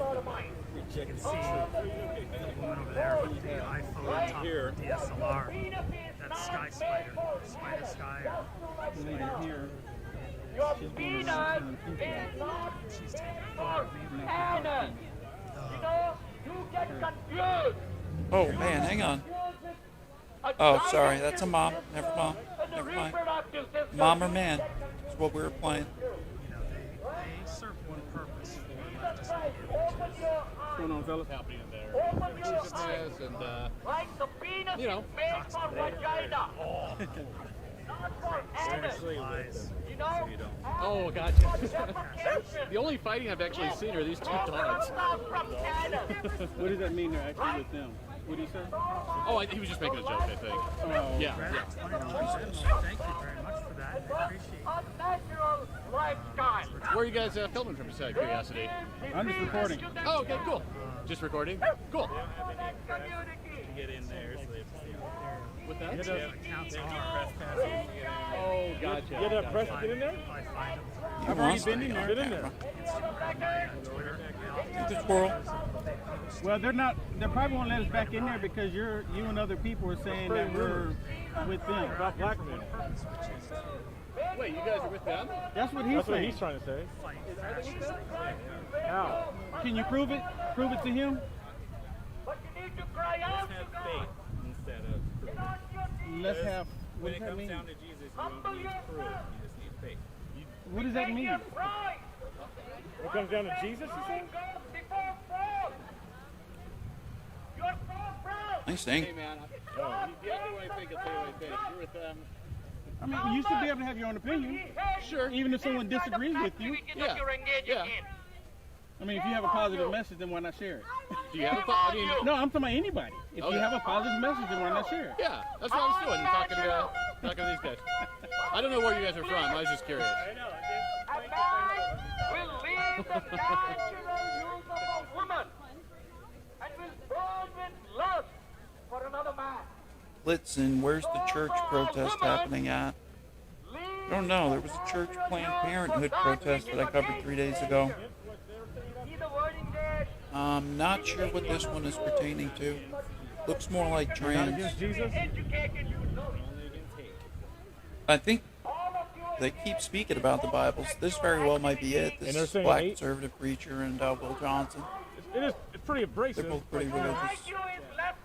rejected the truth. The woman over there with the iPhone on top of the DSLR. That's Sky Spider. Spider Sky. Right here. She's taking a photo of me right now. Oh man, hang on. Oh, sorry, that's a mom. Never mind. Never mind. Mom or man? That's what we were playing. They serve one purpose for leftist media, What's going on, fellas? Happening there. And, you know, oh, gotcha. The only fighting I've actually seen are these two dogs. What does that mean they're actually with them? What do you say? Oh, he was just making a joke, I think. Oh. Yeah. Thank you very much for that. I appreciate it. Where are you guys filming from, just out of curiosity? I'm just recording. Oh, okay, cool. Just recording? Cool. Get in there, so they have to see. With that? Oh, gotcha. You have press to get in there? I've already been in there. Get in there. The squirrel. Well, they probably won't let us back in there because you and other people are saying that we're with them. About black men. Wait, you guys are with them? That's what he's saying. What he's trying to say. How? Can you prove it? Prove it to him? But you need to cry out to God. Instead of let's have. When it comes down to Jesus, you don't need proof. You just need faith. What does that mean? It comes down to Jesus, you say? Nice thing. Hey, man. You have to think it's you're with them. I mean, you should be able to have your own opinion. Sure. Even if someone disagrees with you. Yeah. Yeah. I mean, if you have a positive message, then why not share it? Do you have a No, I'm talking about anybody. If you have a positive message, then why not share it? Yeah, that's what I was doing, talking to these guys. I don't know where you guys are from. I was just curious. Will leave the natural use of a woman and will burn with lust for another man. Blitzen, where's the church protest happening at? I don't know. There was a church Planned Parenthood protest that I covered 3 days ago. Not sure what this one is pertaining to. Looks more like trans. I think they keep speaking about the Bibles. This very well might be it. This is black conservative preacher and Will Johnson. It's pretty abrasive. They're both pretty religious.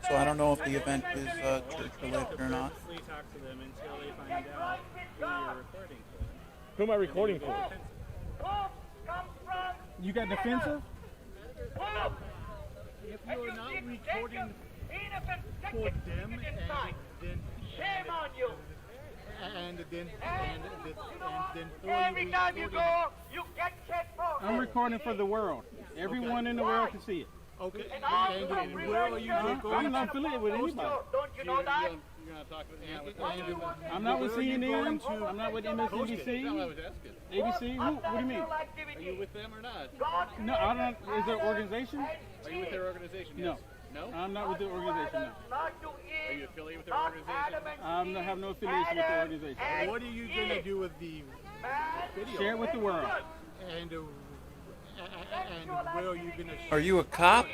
So I don't know if the event is church related or not. Who am I recording for? You got defensive? If you are not recording for them, shame on you. And then Every time you go, you get checked for. I'm recording for the world. Everyone in the world can see it. Okay. And where are you going? I'm not affiliated with anybody. Don't you know that? You're not talking I'm not with CNN. I'm not with MSNBC. ABC. What do you mean? Are you with them or not? No, I don't. Is there an organization? Are you with their organization? No. No? I'm not with the organization. No. Are you affiliated with their organization? I have no affiliation with the organization. What are you going to do with the video? Share it with the world. And where are you going to share? Are you a cop?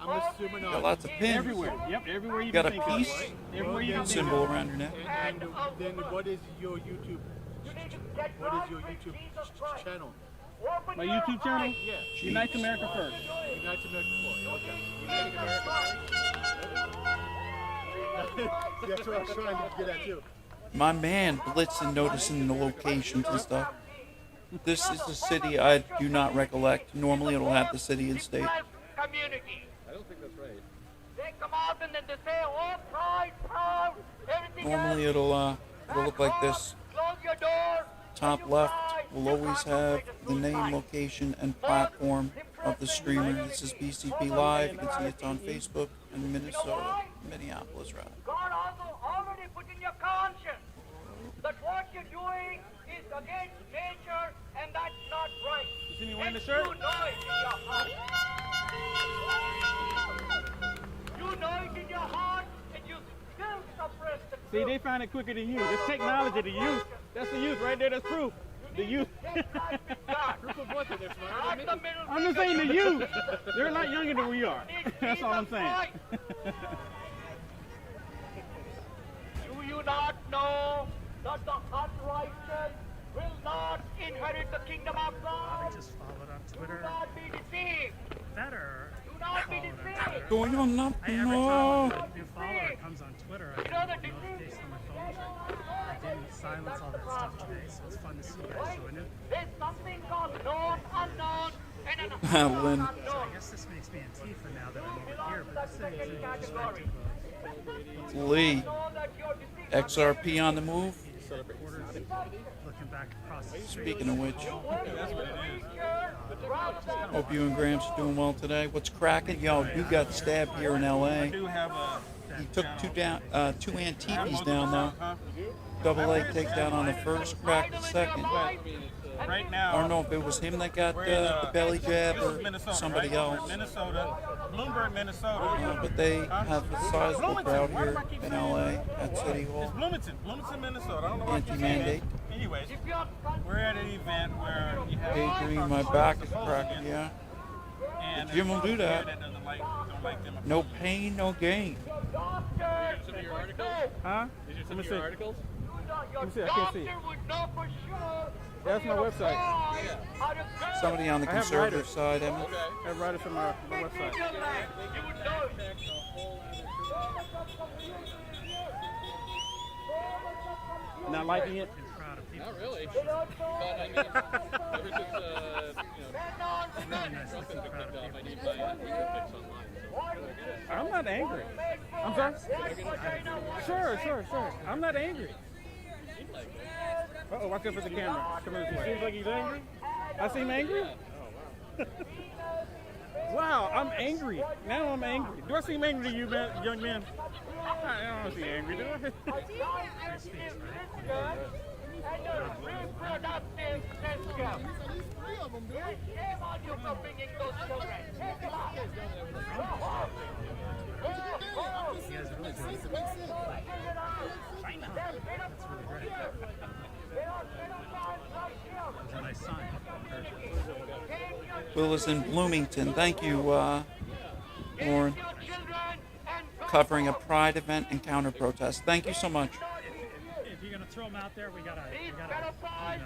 I'm assuming Got lots of pins. Everywhere. Yep, everywhere you got a can think peace of. Everywhere you can think symbol of. around your neck. And then what is your YouTube? What is your YouTube channel? My YouTube channel? Yeah. Unite America First. Unite America First. Okay. Unite America First. That's what I was trying to get at too. My man Blitzen noticing the locations and stuff. This is the city I do not recollect. Normally it'll have the city and state. Community. I don't think that's right. They come out and then they say, oh, pride, proud, everything Normally else. it'll look like this. Close your door. Top left will always have the name, location, and platform of the streamer. This is BCP Live. You can see it's on Facebook in Minnesota, Minneapolis, rather. God also already put in your conscience that what you're doing is against nature and that's not right. You see me wearing the shirt? You know it in your heart. You know it in your heart and you still suppress the See, truth. they find it quicker than you. It's technology, the youth. That's the youth right there, that's proof. The youth. Proof of what? That they're smarter than me? I'm just saying the youth. They're a lot younger than we are. That's all I'm saying. Do you not know that the unrighteous will not inherit the kingdom of God? I just followed on Do Twitter. not be deceived. Better. Do not be deceived. Going on up, Every time no. a new follower comes on Twitter, I get a notification on my phone. I didn't silence all that stuff today, so it's fun to see you guys doing it. There's something called known unknown and an Lynn. So I guess this makes me Antifa now that I'm over here, but this thing is perspective of Lee. XRP on the move. looking back across the street. Speaking of which, hope you and Gramps are doing well today. What's cracking? Yo, you got stabbed here in LA. He took two Antifas down though. Double A takedown on the first, cracked the second. Right now, I don't know if it was him that got the belly jab or somebody else. Minnesota, Bloomington, Minnesota. But they have a sizable crowd here in LA at City Hall. It's Bloomington, Minnesota. I don't know what you're Anti-mandate. saying. Anyways, we're at an event where you have Daydream, my back is cracking, yeah. and The gym will do that. don't like them. No pain, no gain. Huh? Did you send me your articles? Let me see. I can't see. That's my website. Somebody on the I have conservative writers. side, Emma. I have writers from my website. Not liking it? Not really. But I mean, ever since Trump has been kicked off, I need my ego fix online. So I'm not angry. I'm sorry? Sure. I'm not angry. Uh-oh, watch out for the camera. Come this way. Seems like he's angry. I seem angry? Wow, I'm angry. Now I'm angry. Do I seem angry to you, man, young man? I don't seem angry, do I? That's a nice sign. Will is in Bloomington. Thank you, Lauren. Covering a pride event and counter protest. Thank you so much. If you're gonna throw them out there, we gotta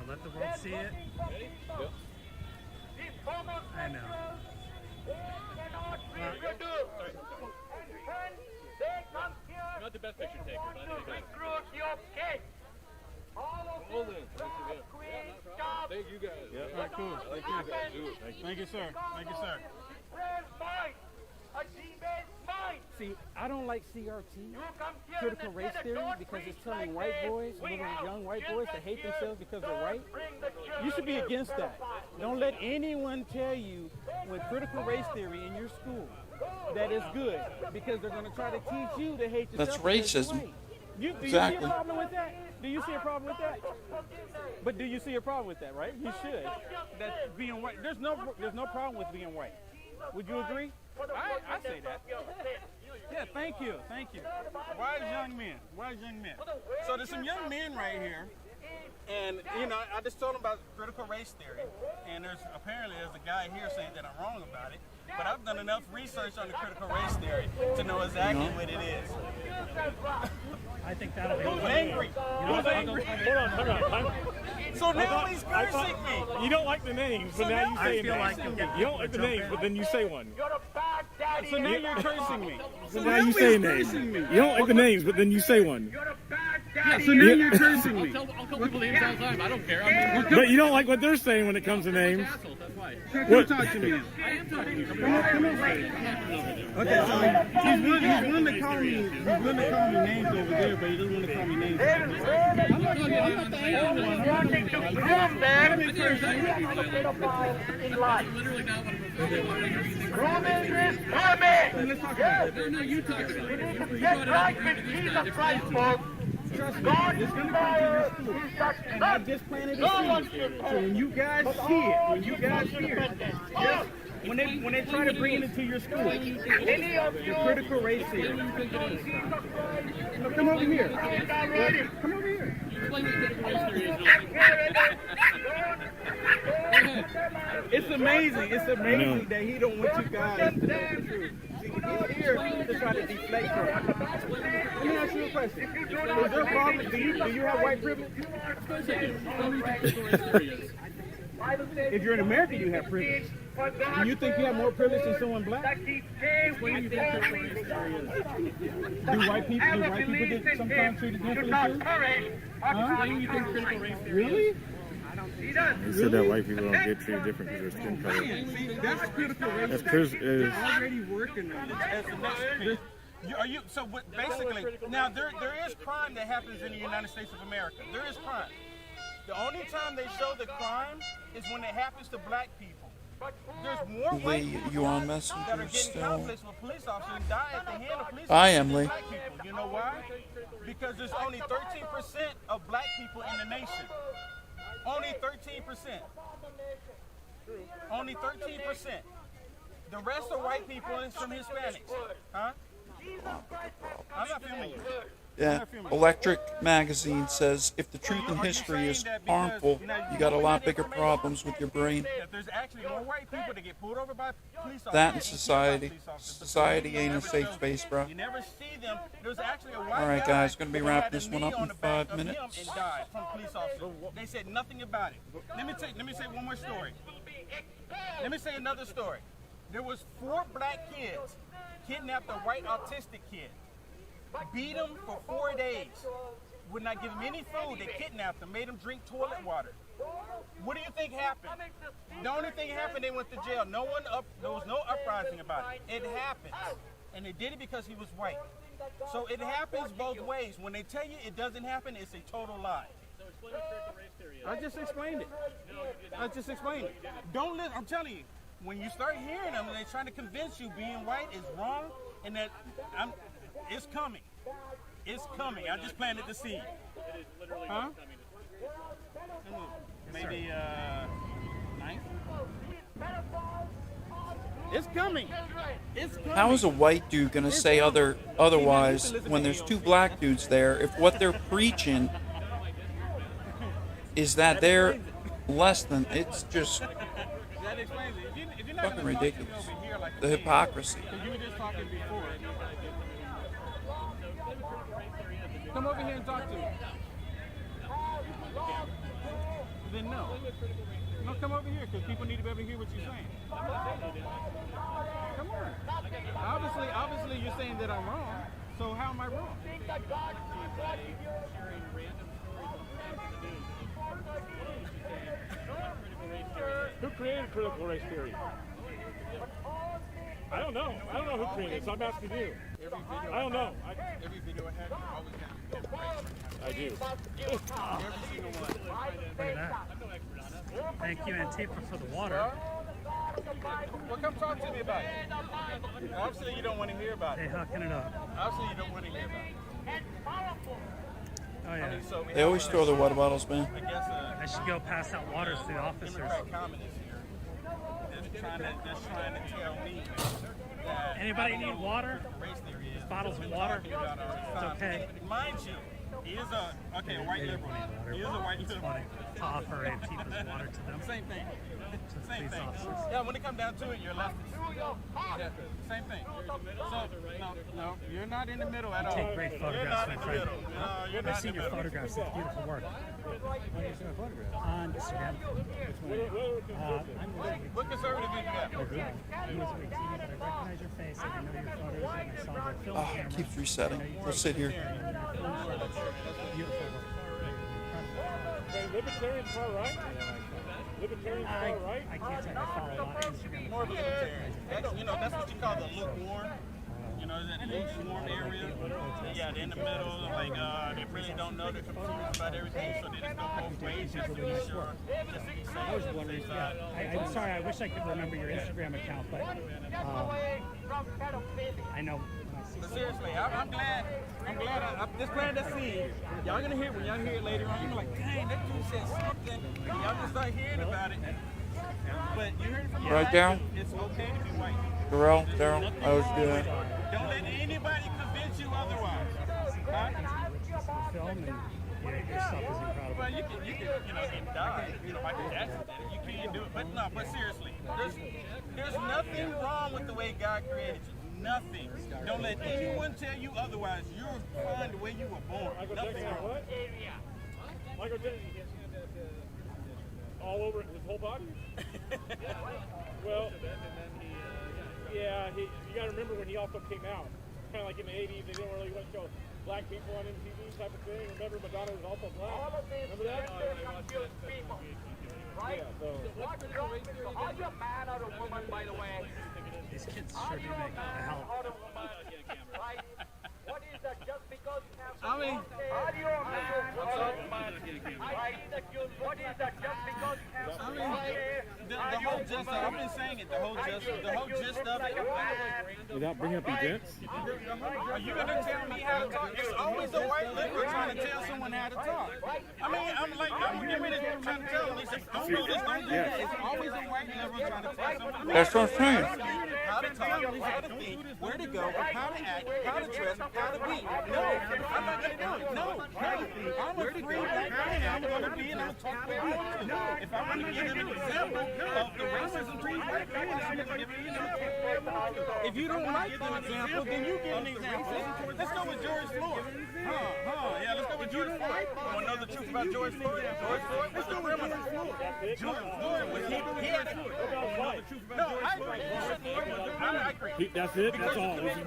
let the world see it. I know. not the best picture taker, but I think thank you guys. Yeah, all right, cool. Thank you, sir. Thank you, sir. See, I don't like CRT, critical race theory, because it's telling white boys, little young white boys, to hate themselves because they're white. You should be against that. Don't let anyone tell you with critical race theory in your school that is good, because they're going to try to teach you to hate yourself. That's racism. Do you see Exactly. a problem with that? Do you see a problem with that? But do you see a problem with that, right? You should. That being white, there's no problem with being white. Would you agree? I say that. Yeah, thank you. Wise young men. So there's some young men right here, and I just told them about critical race theory, and there's a guy here saying that I'm wrong about it, but I've done enough research on the critical race theory to know exactly what it is. I think that'll be Who's angry? Who's angry? Hold on. So now he's cursing me. You don't like the names, but now you say names. You don't like the names, but then you say one. So now you're cursing me. So now you say names. You don't like the names, but then you say one. Yeah, so now you're cursing me. I'll call people names all the time. I don't care. I mean, But you don't like what they're saying when it comes to names. asshole, that's why. Come talk to me. I am talking to you. Come on. Okay, so he's willing to call me names over there, but he doesn't want to call me names. I'm not the angry one. Let's talk about it. No, you talk about it. Get right with Jesus Christ, folks. God is fire. And I just planted the seed. So when you guys hear it, when they try to bring it into your school, the critical race theory. No, come over here. Come over here. It's amazing. It's amazing that he don't want you guys to know the truth. See, he's here to try to deflect from it. Let me ask you a question. Is there a problem? Do you have white privilege? If you're in America, you have privilege. Do you think you have more privilege than someone black? Do white people get sometimes treated differently too? Huh? Really? He said that white people don't get treated different because their skin color. That's critical race. That's Chris is already working on it. Are you so? Basically, now there is crime that happens in the United States of America. There is crime. The only time they show the crime is when it happens to black people. There's more white people you on that are Messenger getting still? conflicts with police officers and die at the hand of police I officers am, than Lee. black people. You know why? Because there's only 13% of black people in the nation. Only 13%. Only 13%. The rest are white people and some Hispanics. Huh? I'm not filming you. Yeah, Electric Magazine says if the truth in history is harmful, you got a lot bigger problems with your brain. That there's actually more white people that get pulled over by police officers. That in society. Society ain't a safe space, bro. You never see them. There's actually a white All right, guy guys, gonna be who wrapping had a this one knee up on in the back 5 of him minutes. and died from police officers. They said nothing about it. Let me say one more story. Let me say another story. There was 4 black kids kidnapped a white autistic kid. Beat him for 4 days. Would not give him any food. They kidnapped him, made him drink toilet water. What do you think happened? The only thing happened, they went to jail. There was no uprising about it. It happened. And they did it because he was white. So it happens both ways. When they tell you it doesn't happen, it's a total lie. I just explained it. Don't listen. I'm telling you, when you start hearing them and they're trying to convince you being white is wrong and that it's coming. It's coming. I just planted the seed. Huh? Maybe 9th? It's coming. It's coming. How is a white dude gonna say otherwise when there's 2 black dudes there if what they're preaching is that they're less than? It's just That explains it. If you're not fucking gonna talk to me ridiculous. over here like The a hypocrisy. kid, 'cause you were just talking before. Come over here and talk to me. Then no. No, come over here because people need to be able to hear what you're saying. Come on. Obviously you're saying that I'm wrong. So how am I wrong? Who created critical race theory? I don't know. I don't know who created it, so I'm asking you. I don't know. Every video I had, you always have. I do. Every single one. Look at that. Thank you, Antifa, for the water. Well, come talk to me about it. Obviously, you don't want to hear about They it. hooking it up. Obviously, you don't want to hear about it. Oh, yeah. They always throw their water bottles, man. I guess I should go pass out waters to the officers. Democrat communists here. They're trying to tell me that Anybody need water? race theory is. Just bottles of water? It's okay. Mind you, he is a white liberal. He is a white It's liberal. funny to offer Antifa's water to them. Same thing. To the Same police thing. officers. Yeah, when it comes down to it, you're leftist. Yeah, same thing. So, no, you're not in the middle at all. Take great You're photographs, not my in the friend. middle. No, you're I've not seen in the your middle. photographs. It's beautiful work. On Instagram. What conservative did you have? I recognize your face. I know your photos, and I saw the film Oh, it keeps resetting. We'll sit here. Beautiful. Libertarian far right? Libertarian far right? I can't say I follow a lot of Instagram. More of a libertarian. That's what you call the lukewarm. That lukewarm area. Yeah, they're in the middle. Like, they really don't know. They're confused about everything, so they just go both ways just to be sure. I was wondering. I'm sorry. I wish I could remember your Instagram account, but I know. But seriously, I'm glad. I'm just glad to see it. Y'all gonna hear it when y'all hear it later on. You're like, dang, that dude said something. Y'all just start hearing about it. But you heard it from Right down. It's okay to be white. Darrell, I was good. Don't let anybody convince you otherwise. Huh? Film and your stuff is incredible. Well, you can die. Michael Jackson did it. You can't do it. But seriously, there's nothing wrong with the way God created you. Nothing. Don't let anyone tell you otherwise. You're fine the way you were born. Nothing wrong. Michael Jackson. All over his whole body? Well, yeah, you got to remember when he also came out. Kind of like in the 80s, they didn't really want to show black people on MTV type of thing. Remember, Madonna was also black. Remember that? Right? Yeah, so. Are you a man or a woman, by the way? These kids sure do make a hell. Right? What is that? Just because you have I mean, are you a man or a woman? I see that you. What is that? Just because you have I mean, the whole gist, I've been saying it, the whole gist of it. Without bringing up events? Are you going to tell me how to talk? It's always a white liberal trying to tell someone how to talk. I mean, I'm getting ready to try to tell them, don't do this, don't do that. It's always a white liberal trying to tell someone That's what I'm saying. how to talk, how to think, where to go, how to act, how to dress, how to be. No, I'm not going to do it. No. I'm a free black man. I'm going to be and I'm going to talk the way I want to. If I want to give them an example of the racism towards white people, I'm going to give you an example. If you don't like the example, then you give an example. Let's go with George Floyd. Yeah, let's go with George Floyd. You want to know the truth about George Floyd? George Floyd was a criminal. George Floyd was he had a... No, I agree. I agree. That's it? That's all? What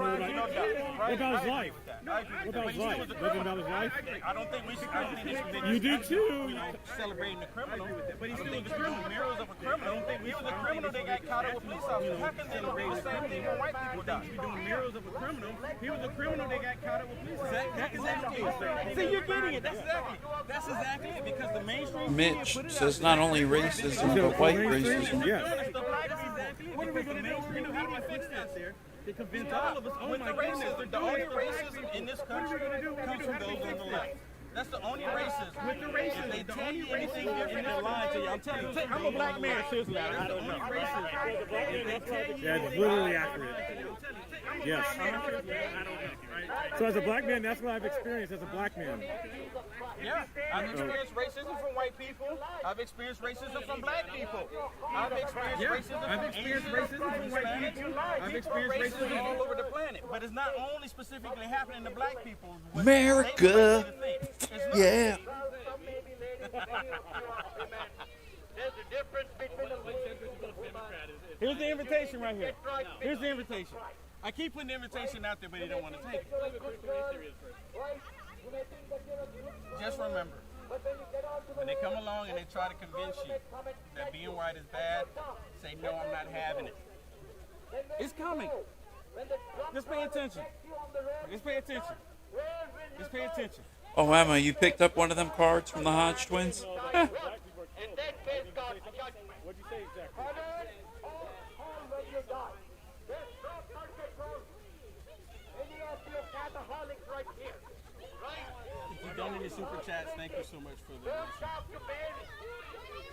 about his life? What about his life? Nothing about his life? I don't think we should. I think they should make You do too. Celebrating the criminal. But he's still doing mirrors of a criminal. He was a criminal that got caught up with police officers. How can they do the same thing when white people die? He's doing mirrors of a criminal. He was a criminal that got caught up with police officers. Exactly. See, you're getting it. That's exactly it. Because the mainstream Mitch says not only racism, but white racism. Yes. What are we going to do? We're going to how do we fix that there? To convince all of us, oh with my the goodness, racism, the only racism in this country comes from those on the left. That's the only racism. With the racism, if they tell you anything different, they're lying to you. I'm telling you, I'm a black man, seriously. That's the only racism. That's literally accurate. Yes. So as a black man, that's what I've experienced as a black man. Yeah, I've experienced racism from white people. I've experienced racism from black people. I've experienced racism from white people. I've experienced racism all over the planet. But it's not only specifically happening to black people. America. Yeah. Here's the invitation right here. Here's the invitation. I keep putting the invitation out there, but they don't want to take it. Just remember, when they come along and they try to convince you that being white is bad, say, no, I'm not having it. It's coming. Just pay attention. Just pay attention. Just pay attention. Oh, Emma, you picked up one of them cards from the Hodge twins? What'd you say exactly? If you've done any super chats, thank you so much for the donation.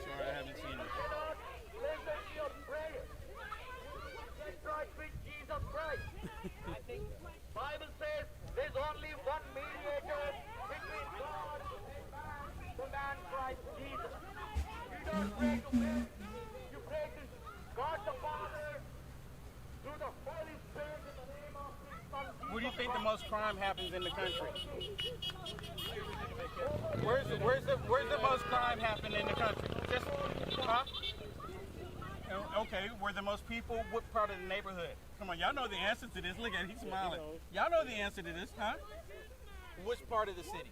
Sorry, I haven't seen it. Bible says there's only one mediator between God and man, the man Christ Jesus. You don't pray to man, you pray to God the Father through the Holy Spirit in the name of His Son Jesus. Where do you think the most crime happens in the country? Where's the most crime happen in the country? Just, huh? Okay, where the most people, what part of the neighborhood? Come on, y'all know the answer to this. Look at it, he's smiling. Y'all know the answer to this, huh? Which part of the city?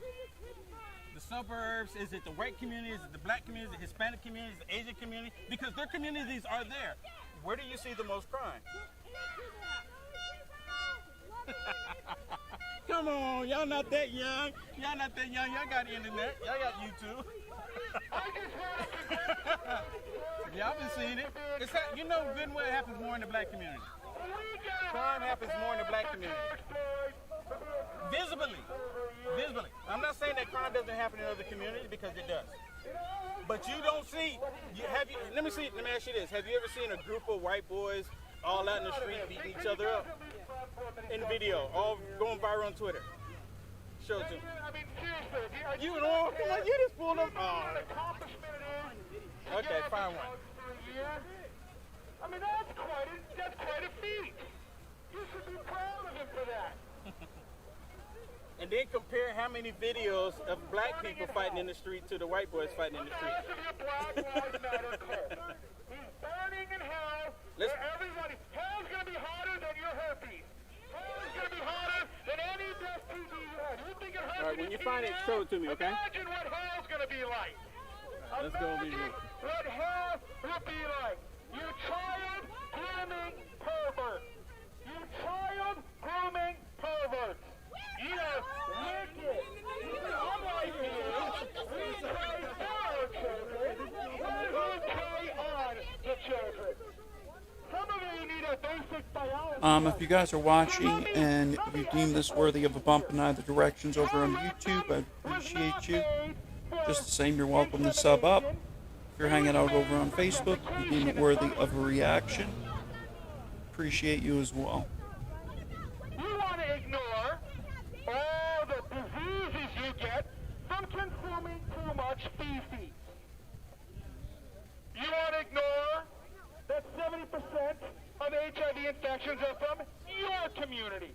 The suburbs? Is it the white community? Is it the black community? Is it the Hispanic community? Is it the Asian community? Because their communities are there. Where do you see the most crime? Come on, y'all not that young. Y'all not that young. Y'all got internet. Y'all got YouTube. Y'all been seeing it. It's that, you know good and well it happens more in the black community. Crime happens more in the black community. Visibly. I'm not saying that crime doesn't happen in other communities, because it does. But you don't see, let me ask you this. Have you ever seen a group of white boys all out in the street beating each other up? In the video, all going viral on Twitter. Show it to me. You know, come on, you just pulled them. Oh. Okay, find one. I mean, that's quite a feat. You should be proud of him for that. And then compare how many videos of black people fighting in the street to the white boys fighting in the street. Black Lives Matter clip. He's burning in hell. Everybody, hell's gonna be hotter than your herpes. Hell's gonna be hotter than any breast TV you have. You think it hurts? All right, when you find it, show it to me, okay? Imagine what hell's gonna be like. Let's go over here. What hell will be like. You child grooming pervert. You child grooming pervert. You are wicked. Unlike you, we pray for our children. We pray on the children. Some of you need a basic biology. If you guys are watching and you deem this worthy of a bump in either directions over on YouTube, I appreciate you. Just the same, you're welcome to sub up. If you're hanging out over on Facebook, you deem it worthy of a reaction. Appreciate you as well. You want to ignore all the diseases you get from consuming too much feces. You want to ignore that 70% of HIV infections are from your community.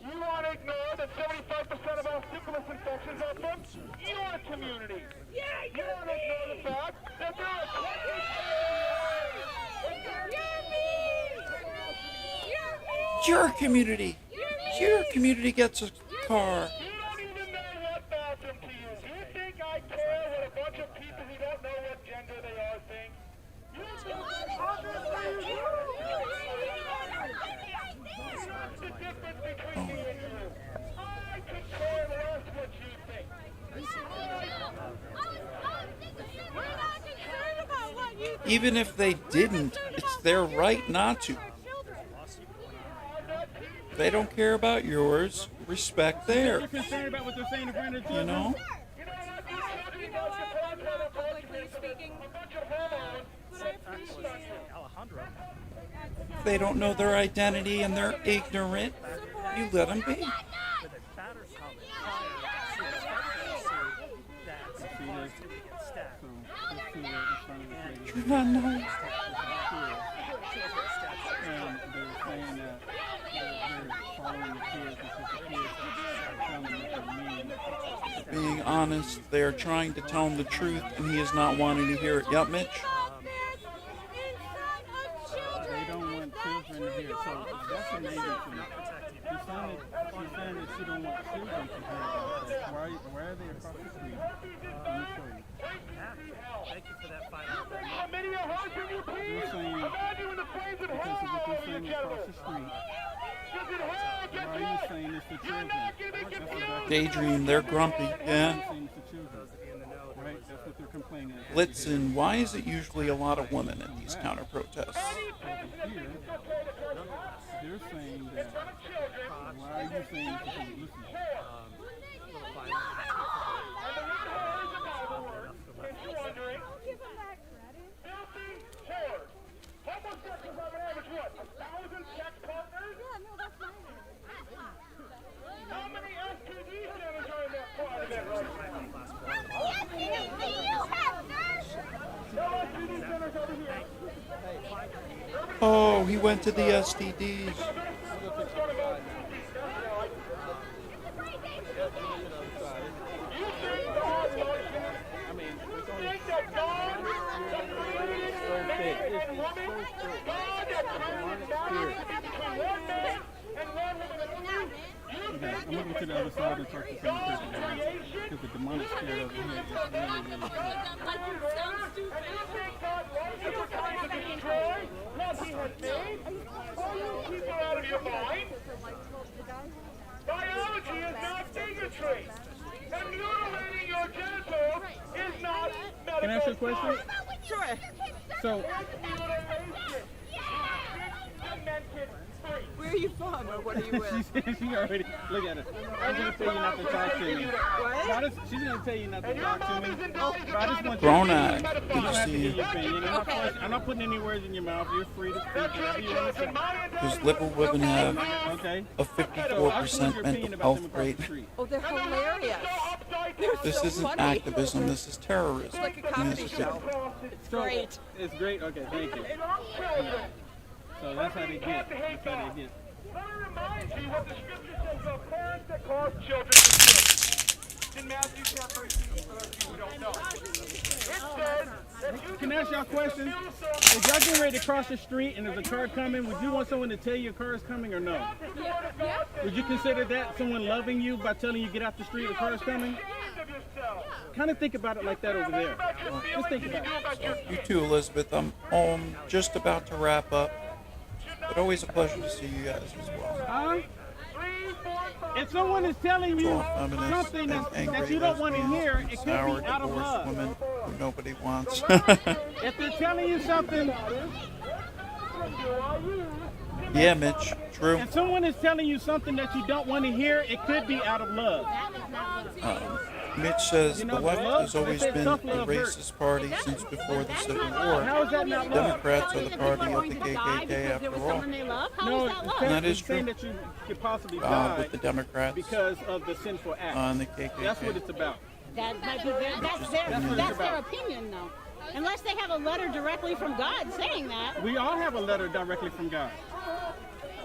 You want to ignore that 75% of all syphilis infections are from your community. You want to ignore the fact that there are Your community. Your community gets a car. You don't even know what bathroom to use. You think I care what a bunch of people who don't know what gender they are think? The difference between me and you. I could care less what you think. Even if they didn't, it's their right not to. If they don't care about yours, respect theirs. You're concerned about what they're saying in front of the You children? know? If they don't know their identity and they're ignorant, you let them be. You're not nice. And they're saying that they're following the kids because the kids are telling them what they mean. Being honest, they are trying to tell him the truth, and he is not wanting to hear it. Yup, Mitch? They don't want children to hear it, so that's amazing to me. She's saying that she don't want children to hear about this. Why are they across the street? Let me show you. Thank you for that fight. How many are hurting you, please? They're saying, Imagine when the flames of because of what hell they're saying across the street. Does it hell get Why are you saying this to children? That's exactly Daydream, they're grumpy. Yeah. saying this to children. Right? That's what they're complaining about. Blitzen, why is it usually a lot of women at these counter protests? Here, they're saying that, why are you saying this to listen? Homosexuals on average, what, 1,000 sex partners? How many STD centers are in that part of it right now? No STD centers over here. Oh, he went to the STDs. fake. It's so fake. Okay, I'm looking to the other side and talk to some of the people because the demonic spirit over here is really, really Biology is not bigotry. And mutilating your genitals is not medical. Can I ask you a question? Sure. So, Where are you from, or what are you with? she already, look at her. I'm going to tell you not to talk to me. What? She's going to tell you not to talk to me. But I just want Grown you eye. you Good don't to have to see give you. your opinion. I'm not putting any words in your mouth. You're free to speak whatever you want to say. Because liberal women have Okay. a 54% mental health rate. Oh, they're hilarious. This so isn't funny. activism, this is terrorism. It's like a And comedy this is show. It's great. It's great. Okay, thank you. So that's how they get. That's how they get. Let me remind you what the scripture says about parents that cause children to sin. In Matthew chapter 18, for those of you who don't know. It says that you Can I ask y'all a question? If y'all getting ready to cross the street and there's a car coming, would you want someone to tell you a car is coming or no? Yeah. Would you consider that someone loving you by telling you get out the street, the car is coming? Kind of think about it like that over there. Just think about it. You too, Elizabeth. I'm just about to wrap up. But always a pleasure to see you guys as well. Huh? If someone is telling you Feminists something and that angry you don't want to lesbians hear, and it could sour be out of divorced love. women who nobody wants. If they're telling you something, Yeah, Mitch. True. if someone is telling you something that you don't want to hear, it could be out of love. Mitch says You the know, left love- has always they say been a self-love hurts. racist party since before the Civil War. How is that not love? Democrats are the party of the KKK after all. No, That is it's saying true. that you could possibly die With the Democrats because of the sinful act. on the KKK. That's what it's about. That's That's their about. opinion, though. Unless they have a letter directly from God saying that. We all have a letter directly from God.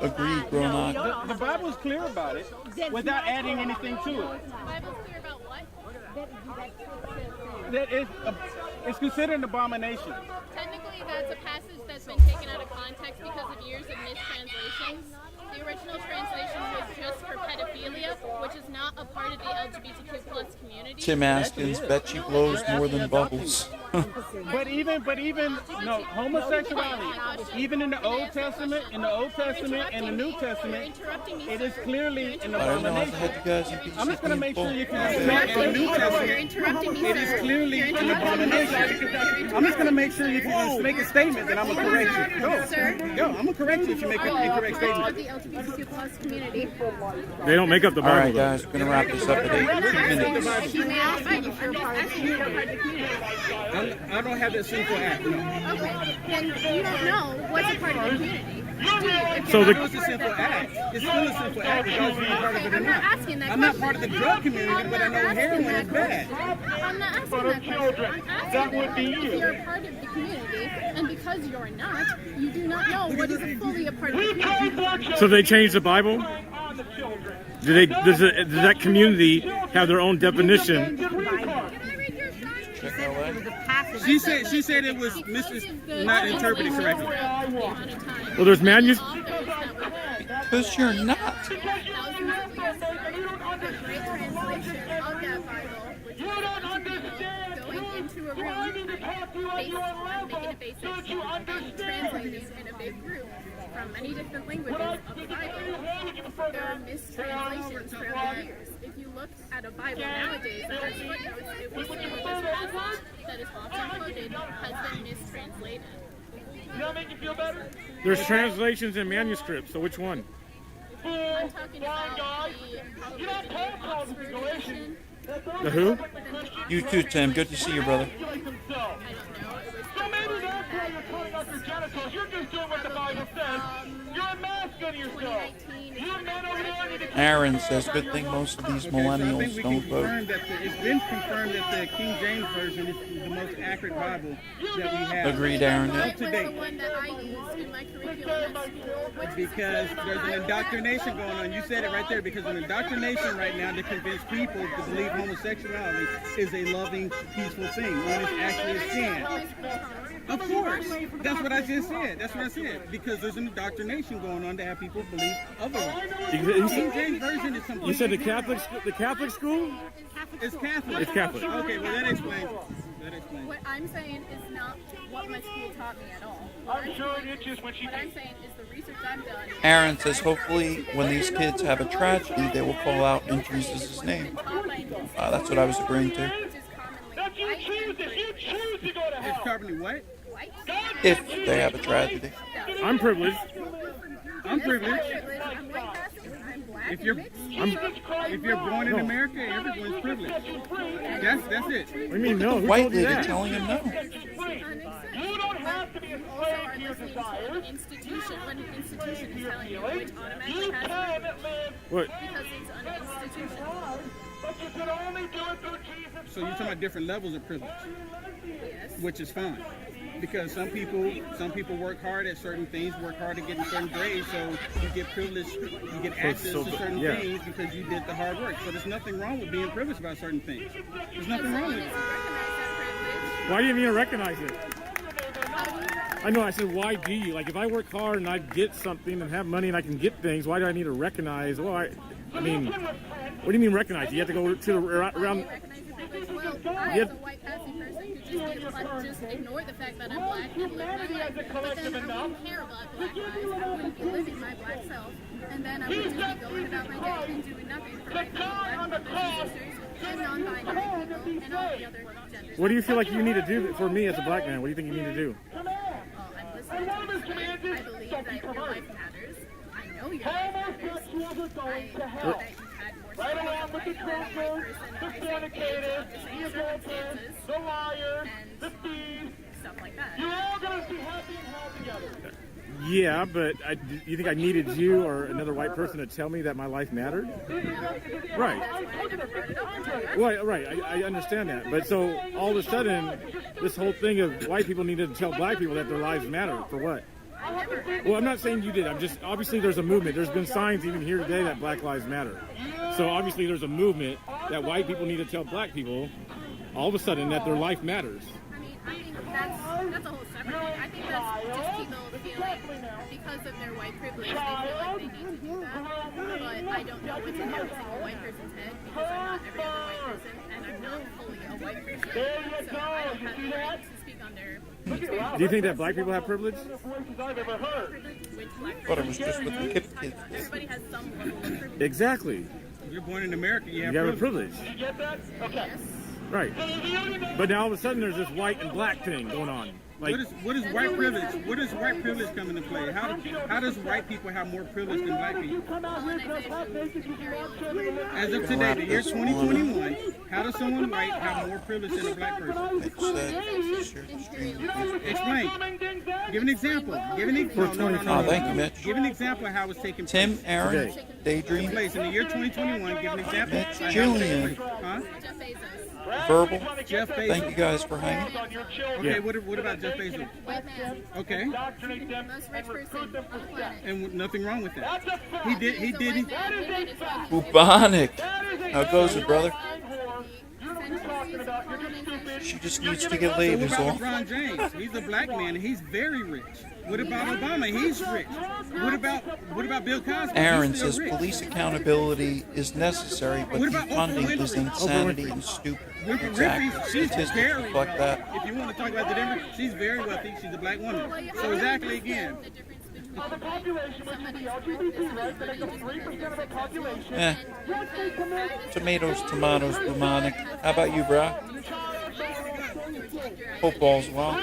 Agreed, Gronach. The Bible is clear about it without adding anything to it. Bible's clear about what? That it's considered an abomination. Technically, that's a passage that's been taken out of context because of years of mistranslations. The original translation was just for pedophilia, which is not a part of the LGBTQ plus community. Tim Askins, bet she blows more than bubbles. But even no homosexuality, even in the Old Testament, and the New Testament, it is clearly an I don't know how to abomination. head you guys in peace. I'm just going to make sure you can Okay. respect the New You're Testament. interrupting me, It is sir. clearly You're an interrupting me, abomination. sir. I'm just going to make sure you can make a statement, and I'm going to correct you. Go. Sir. Go. I'm going to correct you if you make an incorrect Of statement. the LGBTQ plus community. They don't make up the All Bible. right, guys, we're going to wrap this up at 8 minutes. I don't have that sinful act. No. Okay, then you don't know what's a part of the community. So the- It's a sinful act. It's still a sinful act, regardless of being part of it or I'm not not. asking that I'm not question. part of the drug community, but I know heroin is bad. I'm not asking that question. I'm asking if you're a part of the community, and because you're not, you do not know what is fully a part of the community. So they changed the Bible? Does that community have their own definition? She said it was not interpreted correctly. Well, there's manuscripts. Because you're not. Into a room based on making a basis and translating in a big group from many different languages of the Bible. There are mistranslations throughout the years. If you look at a Bible nowadays that has footnotes, it will say that this passage that is often quoted has been mistranslated. Does that make you feel better? There's translations and manuscripts. So which one? I'm talking about the Oxford edition. The who? You too, Tim. Good to see you, brother. So maybe that's why you're cutting up your genitals. You're just doing what the Bible says. You're a masculine. Aaron says, good thing most of these millennials don't vote. It's been confirmed that the King James Version is the most accurate Bible that we have. Agreed, Aaron. Up to The date. one that I used in my curriculum at school, which Because there's an indoctrination going on. You said it right there. Because an indoctrination right now to convince people to believe homosexuality is a loving, peaceful thing when it's actually a sin. Of course. That's what I just said. That's what I said. Because there's an indoctrination going on to have people believe otherwise. You King James Version is something. You said the Catholic school? It's Catholic. It's Catholic. Okay, well that explains. what I'm saying is not what my school taught me at all. What I'm saying is the research I've done. Aaron says, hopefully when these kids have a tragedy, they will call out in Jesus' name. That's what I was agreeing to. It's carbon what? If they have a tragedy. I'm privileged. I'm privileged. If you're born in America, everyone's privileged. That's it. What do you mean no? Who White told you lady that? telling him no. You don't have to be also are listening to an institution when an institution is telling you, which automatically has What? because it's an institution. So you're talking about different levels of privilege, which is fine. Because some people work hard at certain things, work hard at getting certain grades, so you get privileged, you get access to certain things because you did the hard work. So there's nothing wrong with being privileged about certain things. There's nothing wrong with it. Why do you even recognize it? I know, I said, why do you? Like, if I work hard and I get something and have money and I can get things, why do I need to recognize? Well, I mean, what do you mean recognize? You have to go to the, around... Well, I as a white passing person could just ignore the fact that I'm black and live my life. But then I wouldn't care about black lives. I wouldn't be living my black self. And then I would just be going about my day and doing nothing for my fellow black brothers and sisters and non-binary people and all the other genders. What do you feel like you need to do for me as a black man? What do you think you need to do? I'm listening to you. I believe that your life matters. I know your life matters. I know that you've had more right along with the drinkers, the fornicators, the circumstances, the liars, the thieves, stuff like that. You're all going to be happy and healthy together. Yeah, but you think I needed you or another white person to tell me that my life mattered? Right. Well, right. I understand that. But so all of a sudden, this whole thing of white people needed to tell black people that their lives matter. For what? Well, I'm not saying you did. I'm just, obviously there's a movement. There's been signs even here today that Black Lives Matter. So obviously there's a movement that white people need to tell black people all of a sudden that their life matters. I think that's a whole separate thing. I think that's just people feeling, because of their white privilege, they feel like they need to do that. But I don't know what's in every single white person's head because I'm not every other white person and I'm not fully a white person. So I don't have the right to speak on their experience. Do you think that black people have privilege? But it was just with the hip kids. Everybody has some level of privilege. Exactly. If you're born in America, you have a privilege. Did you get that? Okay. Right. But now all of a sudden there's this white and black thing going on. Like, what is white privilege? What does white privilege come into play? How does white people have more privilege than black people? As of today, the year 2021, how does someone white have more privilege than a black person? Explain. Give an example. Give an example. Oh, thank you, Mitch. Give an example of how it's taking place. Tim, Aaron, Daydream, Place in the year 2021. Give an example. Mitch, Jillian, Huh? Verbal. Jeff Bezos. Thank you guys for hanging. Okay, what about Jeff Bezos? White man. Okay. Most rich person on the planet. And nothing wrong with that. He did. Bubonic. How goes it, brother? She just needs to get laid, is all. LeBron James, he's a black man and he's very rich. What about Obama? He's rich. What about Bill Cosby? Aaron He's still says rich. police accountability is necessary, but defunding is insanity and stupid. Exactly. She's Statistics very reflect that. If you want to talk about the difference, she's very wealthy. She's a black woman. So exactly again. Tomatoes, bubonic. How about you, bro? Hope all's well.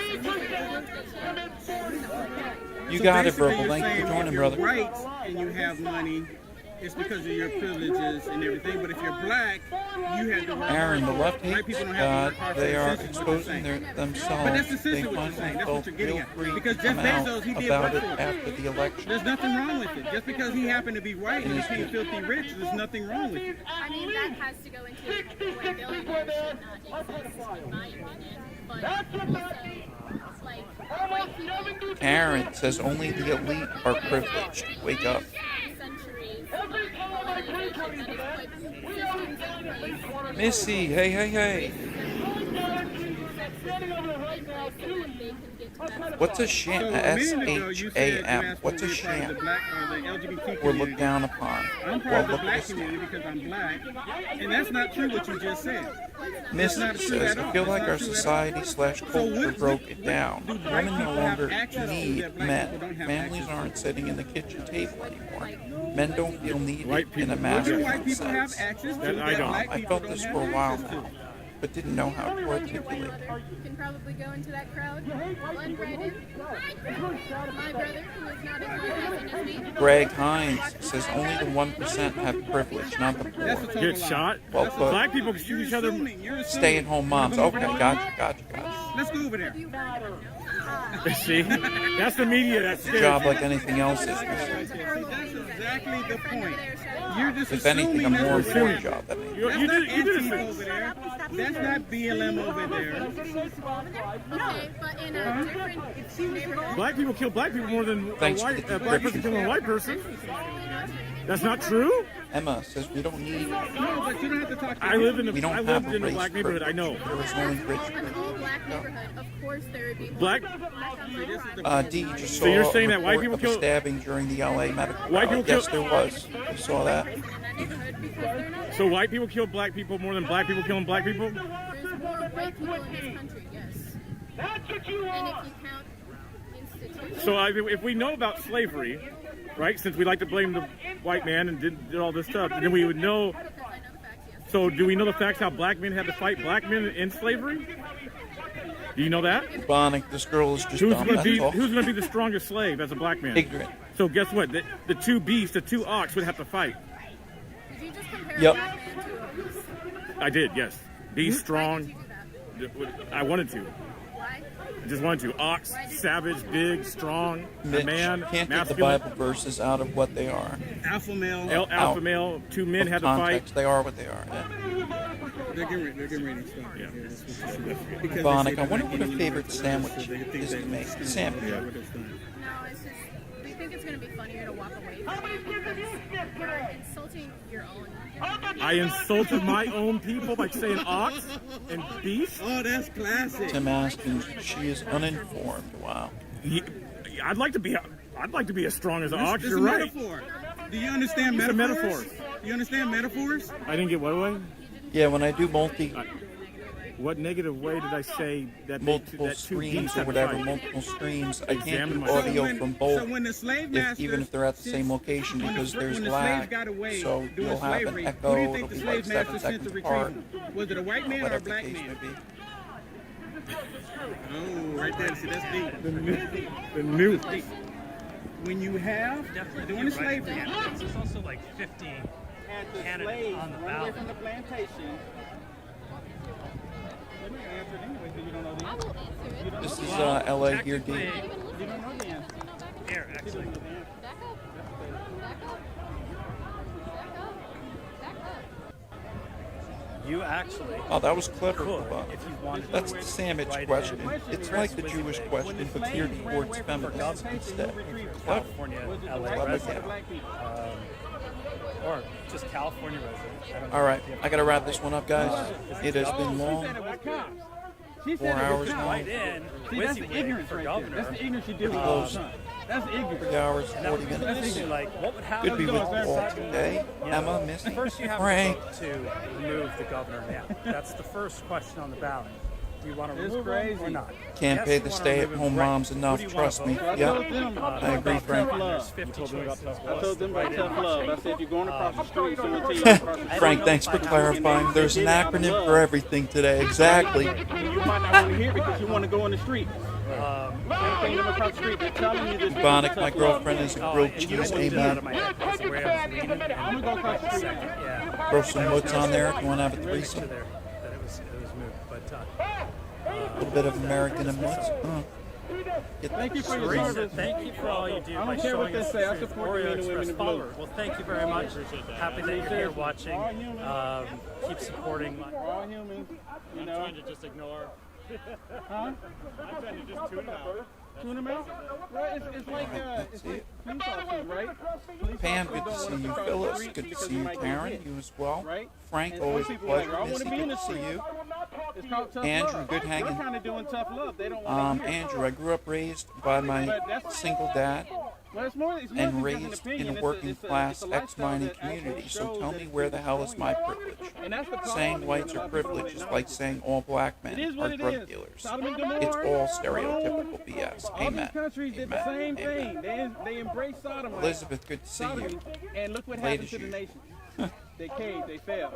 You got it, Verbal. Thank you for joining, brother. Rights and you have money it's because of your privileges and everything. But if you're black, you have to work Aaron, the hard. left White hates people don't have to work God. hard. They for are it. Essentially what you're exposing saying. themselves. But that's They essentially what you're finally saying. That's what felt you're getting real at. free Because to Jeff come out Bezos, he did about what it for? after the election. There's nothing wrong with it. Just because he happened to be white and he It is became filthy rich, there's nothing wrong with it. I mean, that has to go into where billionaires should not exist, in my opinion. But also, it's like, white people... Aaron says only the elite are privileged. Wake up. centuries of colonization that has put systems in place. Missy, hey, hey, hey. What's a sham? So a minute ago, you said you S-H-A-M. asked What's a me if I'm the sham? black or the LGBT We're community. looked down upon. I'm part Well, of the look at black this. community because I'm black, and that's not true what you just said. Missy not true says, at all. I feel It's like not our true at all. society / So culture what- broke it down. do black Women no people have longer access to need that black men. people don't have Families access to? aren't sitting in the kitchen table anymore. Men don't feel needed White in a people- What do masculine white people have sense. access to That I don't. black I people felt don't this have for a while access to? now, but didn't know how to articulate. You can probably go into that crowd, blend right in. My brother, who is not as well as me. Greg Hines says only the 1% have privilege, not the poor. Get shot. Well put. Black people can shoot each other. Stay-at-home moms. Okay, gotcha. Let's go over there. See, that's the media. That's Your job, like anything else, is That's exactly the point. You're just if anything, assuming I'm that's more what for your it is. job. That means. You That's did not it. You did Antifa it. over there. That's not BLM over there. Okay, but in a different neighborhood. Black people kill black people more than a Thanks for white the black person killing a white person. That's not true. Emma says we don't need. No, but you don't have to talk to I live in We a, don't I have lived a in a race black neighborhood. I know. There was only rich. An all-black neighborhood, of course there would be Black. D just So you're saw saying a that white report people of a kill- stabbing during the LA medical. White people Yes, kill- there was. You saw that. So white people kill black people more than black people killing black people. There's more white people in this country, yes. And if you count institutions. So if we know about slavery, right? Since we like to blame the white man and did all this stuff, then we would know. So do we know the facts how black men had to fight black men in slavery? Do you know that? Bonic, this girl is just Who's dumb. going to be That's all. Who's going to be the strongest slave as a black man? Ignorant. So guess what? The two beasts, the two ox would have to fight. Did you just compare Yep. a black man to a beast? I did, yes. Beast, strong. I wanted to. Why? I just wanted to. Ox, savage, big, strong, a Mitch, man, can't take the masculine. Bible verses out of what they are. Alpha male. Alpha male, two men Of had to fight. context, they are what they are. Yeah. They're getting ready to start. Yeah. Because Bonic, they I say wonder that what a they favorite need sandwich so they think is they to make. understand Sandwich. what it's done. No, it's just, we think it's going to be funnier to walk away from it because you're insulting your own. I insulted my own people by saying ox and beast. Oh, that's classic. Tim Askins, she is uninformed. Wow. I'd like to be as strong as an ox. This You're is a right. metaphor. Do you understand These are metaphors? metaphors. You understand metaphors? I didn't get what away. Yeah, when I do What negative way did I say that multiple that two streams beasts or had to whatever, fight? multiple streams, I can't Examine do myself. audio from both, So when the slave masters, even if they're at the same location, because there's when the lag, slaves got away so during you'll have slavery, an who do echo, you it'll think the be slave like 7 masters sent to seconds retrieve apart, them? Was it a white man or a whatever the black case man? may be. Oh, right there. See, that's deep. The new. When you have during slavery, There's also like 50 candidates on the ballot. from the plantation. Let me answer it anyway, because you don't know the answer. This is LA here, D. You don't know the answer. Here, actually. You actually. Oh, that was clever. could, Bob. if you wanted That's to, the sandwich write question. in It's like the Chris Jewish Wizard. question, but geared towards feminists instead. California, LA Clever, resident, yeah. or just California resident. I don't know All right, if you have I gotta wrap this one up, guys. It has been long. 4 hours long. Right in, See, that's the WYSIWYG ignorance for right governor. there. That's the ignorance you do. Close. That's ignorance. 3 hours, And that 40 was minutes. thinking, like, what would happen? Good to be with you all today. Emma, Missy, First, you have Frank. to vote to remove the governor now. That's the first question on the ballot. Do you want to It's remove him or crazy. not? Can't Yes, pay you the wanna stay-at-home remove him. Right. moms Who enough, do you trust wanna me. vote for? Yep. I told them I agree, Frank. There's 50 choices. I told them about tough love. I said if you're going across the street, someone tell you across the street. Frank, thanks for clarifying. There's an acronym for everything today. Exactly. You might not want to hear it because you want to go in the street. Bring them across the street. They're telling you this. Bonic, my girlfriend is a grilled and you cheese. don't want to get out of Amen. my head because the way I was leaning. I'm gonna go across the street. Yeah. Throw some mutts on there if you want to have a Really threesome. to there that it was moved, but A little bit of American and mutts. Thank you for your Teresa, service. thank you for all you do I by don't care what showing they us say. I the truth. support Oreo men and women Express in blue. follower. Well, thank you very much. Happy that you're here watching. All humans. Keep supporting. We're all humans. You know. to just ignore. Huh? I'm trying to just tune them out. Tune them out? Well, it's like police officers, right? Pam, good to see you. Phyllis, good to see you. Karen, you as well. Frank, always a pleasure. Missy, good to see you. It's called tough Andrew, love. good hanging. They're kind of doing tough love. They don't want to hear it. Andrew, I grew up raised by my single dad Well, it's more and than just an raised opinion. in a working class ex-mining community. So tell me, where the hell is my privilege? Saying whites are privileged is like saying all black men are drug dealers. It's all stereotypical BS. All these Amen. countries did the same thing. They embraced Sodom. Elizabeth, good to see you. And look what happened to the nations. They caved. They failed.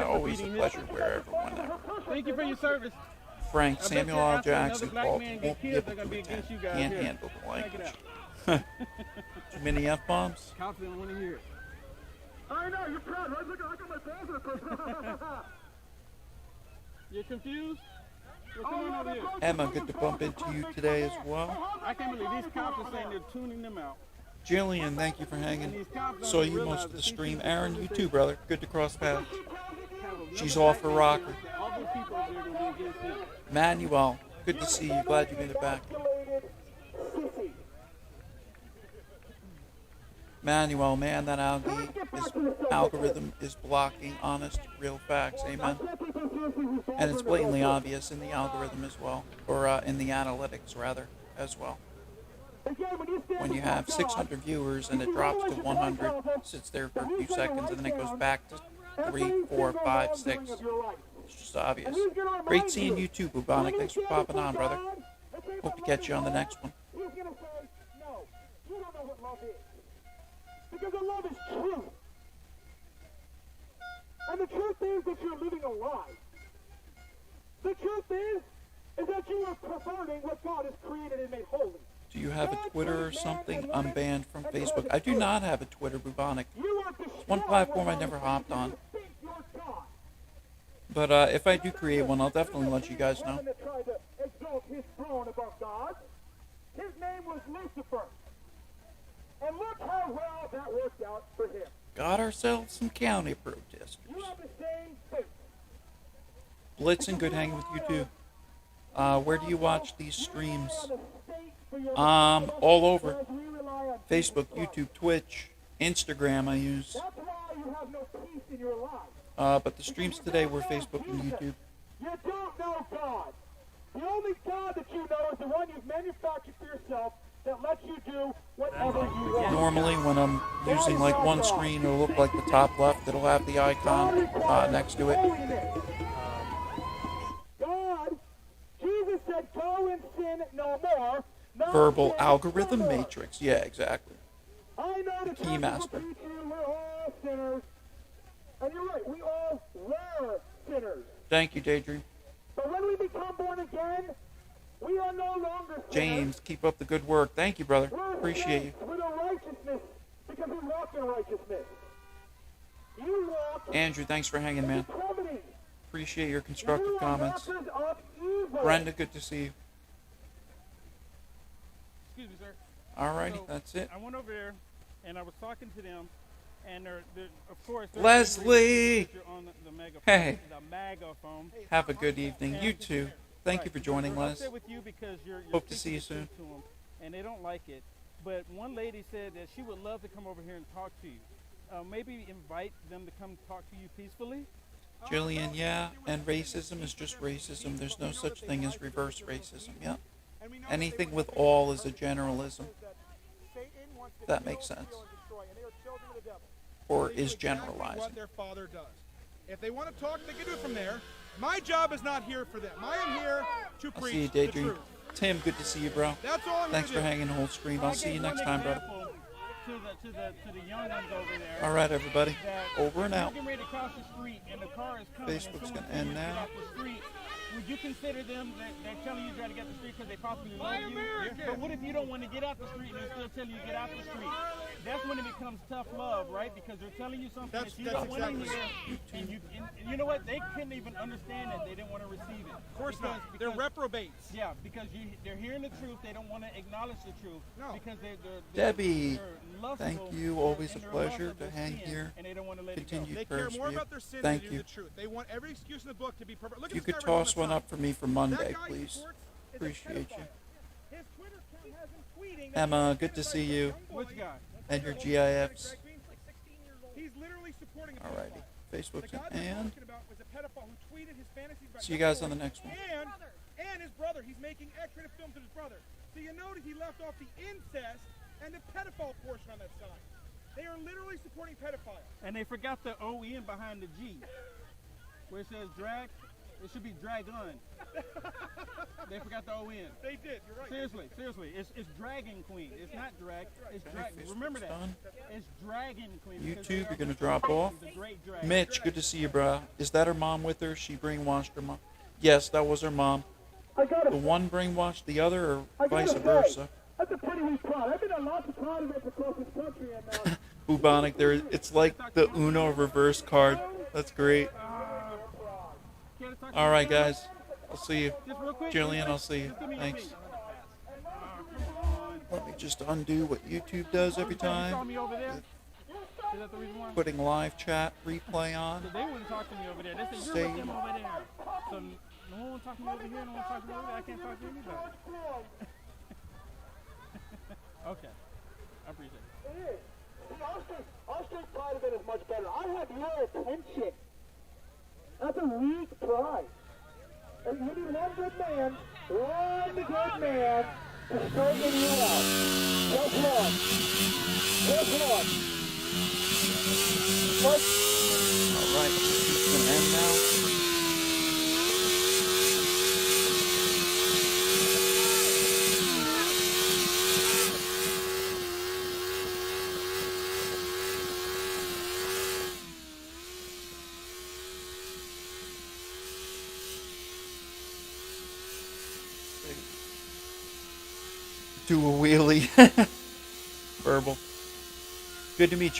Always a pleasure wherever, whenever. Thank you for your service. Frank, I bet Samuel you L. after another Jackson black called man won't get be killed, able they're gonna to be attend. against you guys Can't here. handle the Check it language. Too many F-bombs? Cops don't want to hear it. I know, you're proud, right? Look, I got my balls in the You're confused? What's going on over here? Emma, good to bump into you today as well. I can't believe these cops are saying they're tuning them out. Jillian, thank you for hanging. Saw you most of the stream. Aaron, you too, brother. Good to cross paths. She's off for rocker. All those people over there are going to be against them. Manuel, good to see you. Glad you made it back. Manuel, man, that algorithm is blocking honest, real facts. Amen. And it's blatantly obvious in the algorithm as well, or in the analytics rather, as well. When you have 600 viewers and it drops to 100, sits there for a few seconds, and then it goes back to 3, 4, 5, 6. It's just obvious. Great seeing you too, Bubonic. Thanks for popping on, brother. Hope to catch you on the next one. He's going to say, no, you don't know what love is. Because the love is truth. And the truth is that you're living a lie. The truth is that you are perverting what God has created and made holy. Do you have a Twitter or something? I'm banned from Facebook. I do not have a Twitter, Bubonic. It's one platform I never hopped on. But if I do create one, I'll definitely let you guys know. Tried to exalt his throne above God. His name was Lucifer. And look how well that worked out for him. Got ourselves some county protesters. You have the same fate. Blitzen, good hanging with you too. Where do you watch these streams? All over. Facebook, YouTube, Twitch, Instagram I use. That's why you have no peace in your life. But the streams today were Facebook and YouTube. You don't know God. The only God that you know is the one you've manufactured for yourself that lets you do whatever you want. Normally when I'm using like one screen, it'll look like the top left. It'll have the icon next to it. God, Jesus said, go and sin no more. Verbal algorithm matrix. Yeah, exactly. I know the Keymaster. we're all sinners. And you're right, we all were sinners. Thank you, Daydream. But when we become born again, we are no longer sinners. James, keep up the good work. Thank you, brother. We're Appreciate you. with a righteousness because we walk in righteousness. You walk Andrew, thanks for hanging, man. depravity. Appreciate your constructive You are comments. weapons of evil. Brenda, good to see you. Excuse me, sir. Alrighty, So, that's it. I went over there, and I was talking to them, and they're of course, they're Leslie! on the megaphone. Hey. The megaphone. Have a good evening. You too. Thank you for joining, I'm Les. upset with you because you're Hope to see you soon. to them, and they don't like it. But one lady said that she would love to come over here and talk to you. Maybe invite them to come talk to you peacefully. Jillian, yeah, and racism is just racism. There's no such thing as reverse racism, yeah? Anything with all is a generalism. That makes sense. Or is generalizing. What their father does. If they want to talk, they can do it from there. My job is not here for them. I am here to I'll preach see you, the Daydream. truth. Tim, good to see you, bro. That's all I'm Thanks gonna for do. hanging the whole stream. I'll see you next time, brother. To the young ones over there. All right, everybody. that Over and you're out. getting ready to cross the street, and the car is coming. and Facebook's someone's gonna end getting ready to now. get off the street. Would you consider them? They're telling you to try to get the street because they possibly love you. But what if you don't want to get out the street and they're still telling you to get out the street? That's when it becomes tough love, right? Because they're telling you something that you don't want to hear. And you know what? They couldn't even understand it. They didn't want to receive it. Of course not. They're reprobates. Yeah, because they're hearing the truth. They don't want to acknowledge the truth. No. Because they're Debbie, lustful, thank you. Always a and they're pleasure lustful to for hang sin, here. and they don't want to let it go. Continued They prayers care more for you. about their sin Thank than they you. do the truth. They want every excuse in the book to be perfect. Look If at you this could guy right toss on the one top. up for me for That Monday, guy please. supports is a Appreciate you. pedophile. His Twitter account has him tweeting that Emma, good to see you. Which guy? And your GIFs. he's literally supporting a Alrighty. The Facebook's guy they're and talking about was a pedophile who tweeted his fantasies about see you guys on the next one. And his brother. He's making X-rated films with his brother. So you notice he left off the incest and the pedophile portion on that side. They are literally supporting pedophiles. And they forgot the O-N behind the G, where it says drag. It should be dragon. They forgot the O-N. They did. You're right. Seriously. It's Dragon Queen. It's not drag. It's dragon. Remember that. done. It's Dragon Queen. YouTube, you're gonna drop off. Mitch, good to see you, bro. Is that her mom with her? She brainwashed her mom. Yes, that was her mom. The one brainwashed the other, or vice versa. That's a pretty weak plot. I've been on lots of plot events across this country, and Bubonic, there. It's like the Uno reverse card. That's great. All right, guys. I'll see you. Jillian, I'll see you. Thanks. Let me just undo what YouTube does every time. Putting live chat replay on. So they wouldn't talk to me over there. They said, you're with them over there. So no one talking to me over here, no one talking to me over there. I can't talk to anybody. Okay. I appreciate it. it is. Our state pride event is much better. I have your attention. That's a weak pride. And you need one good man to straighten you out. Just one. All right, this is going to end now. Do a wheelie. Verbal. Good to meet you.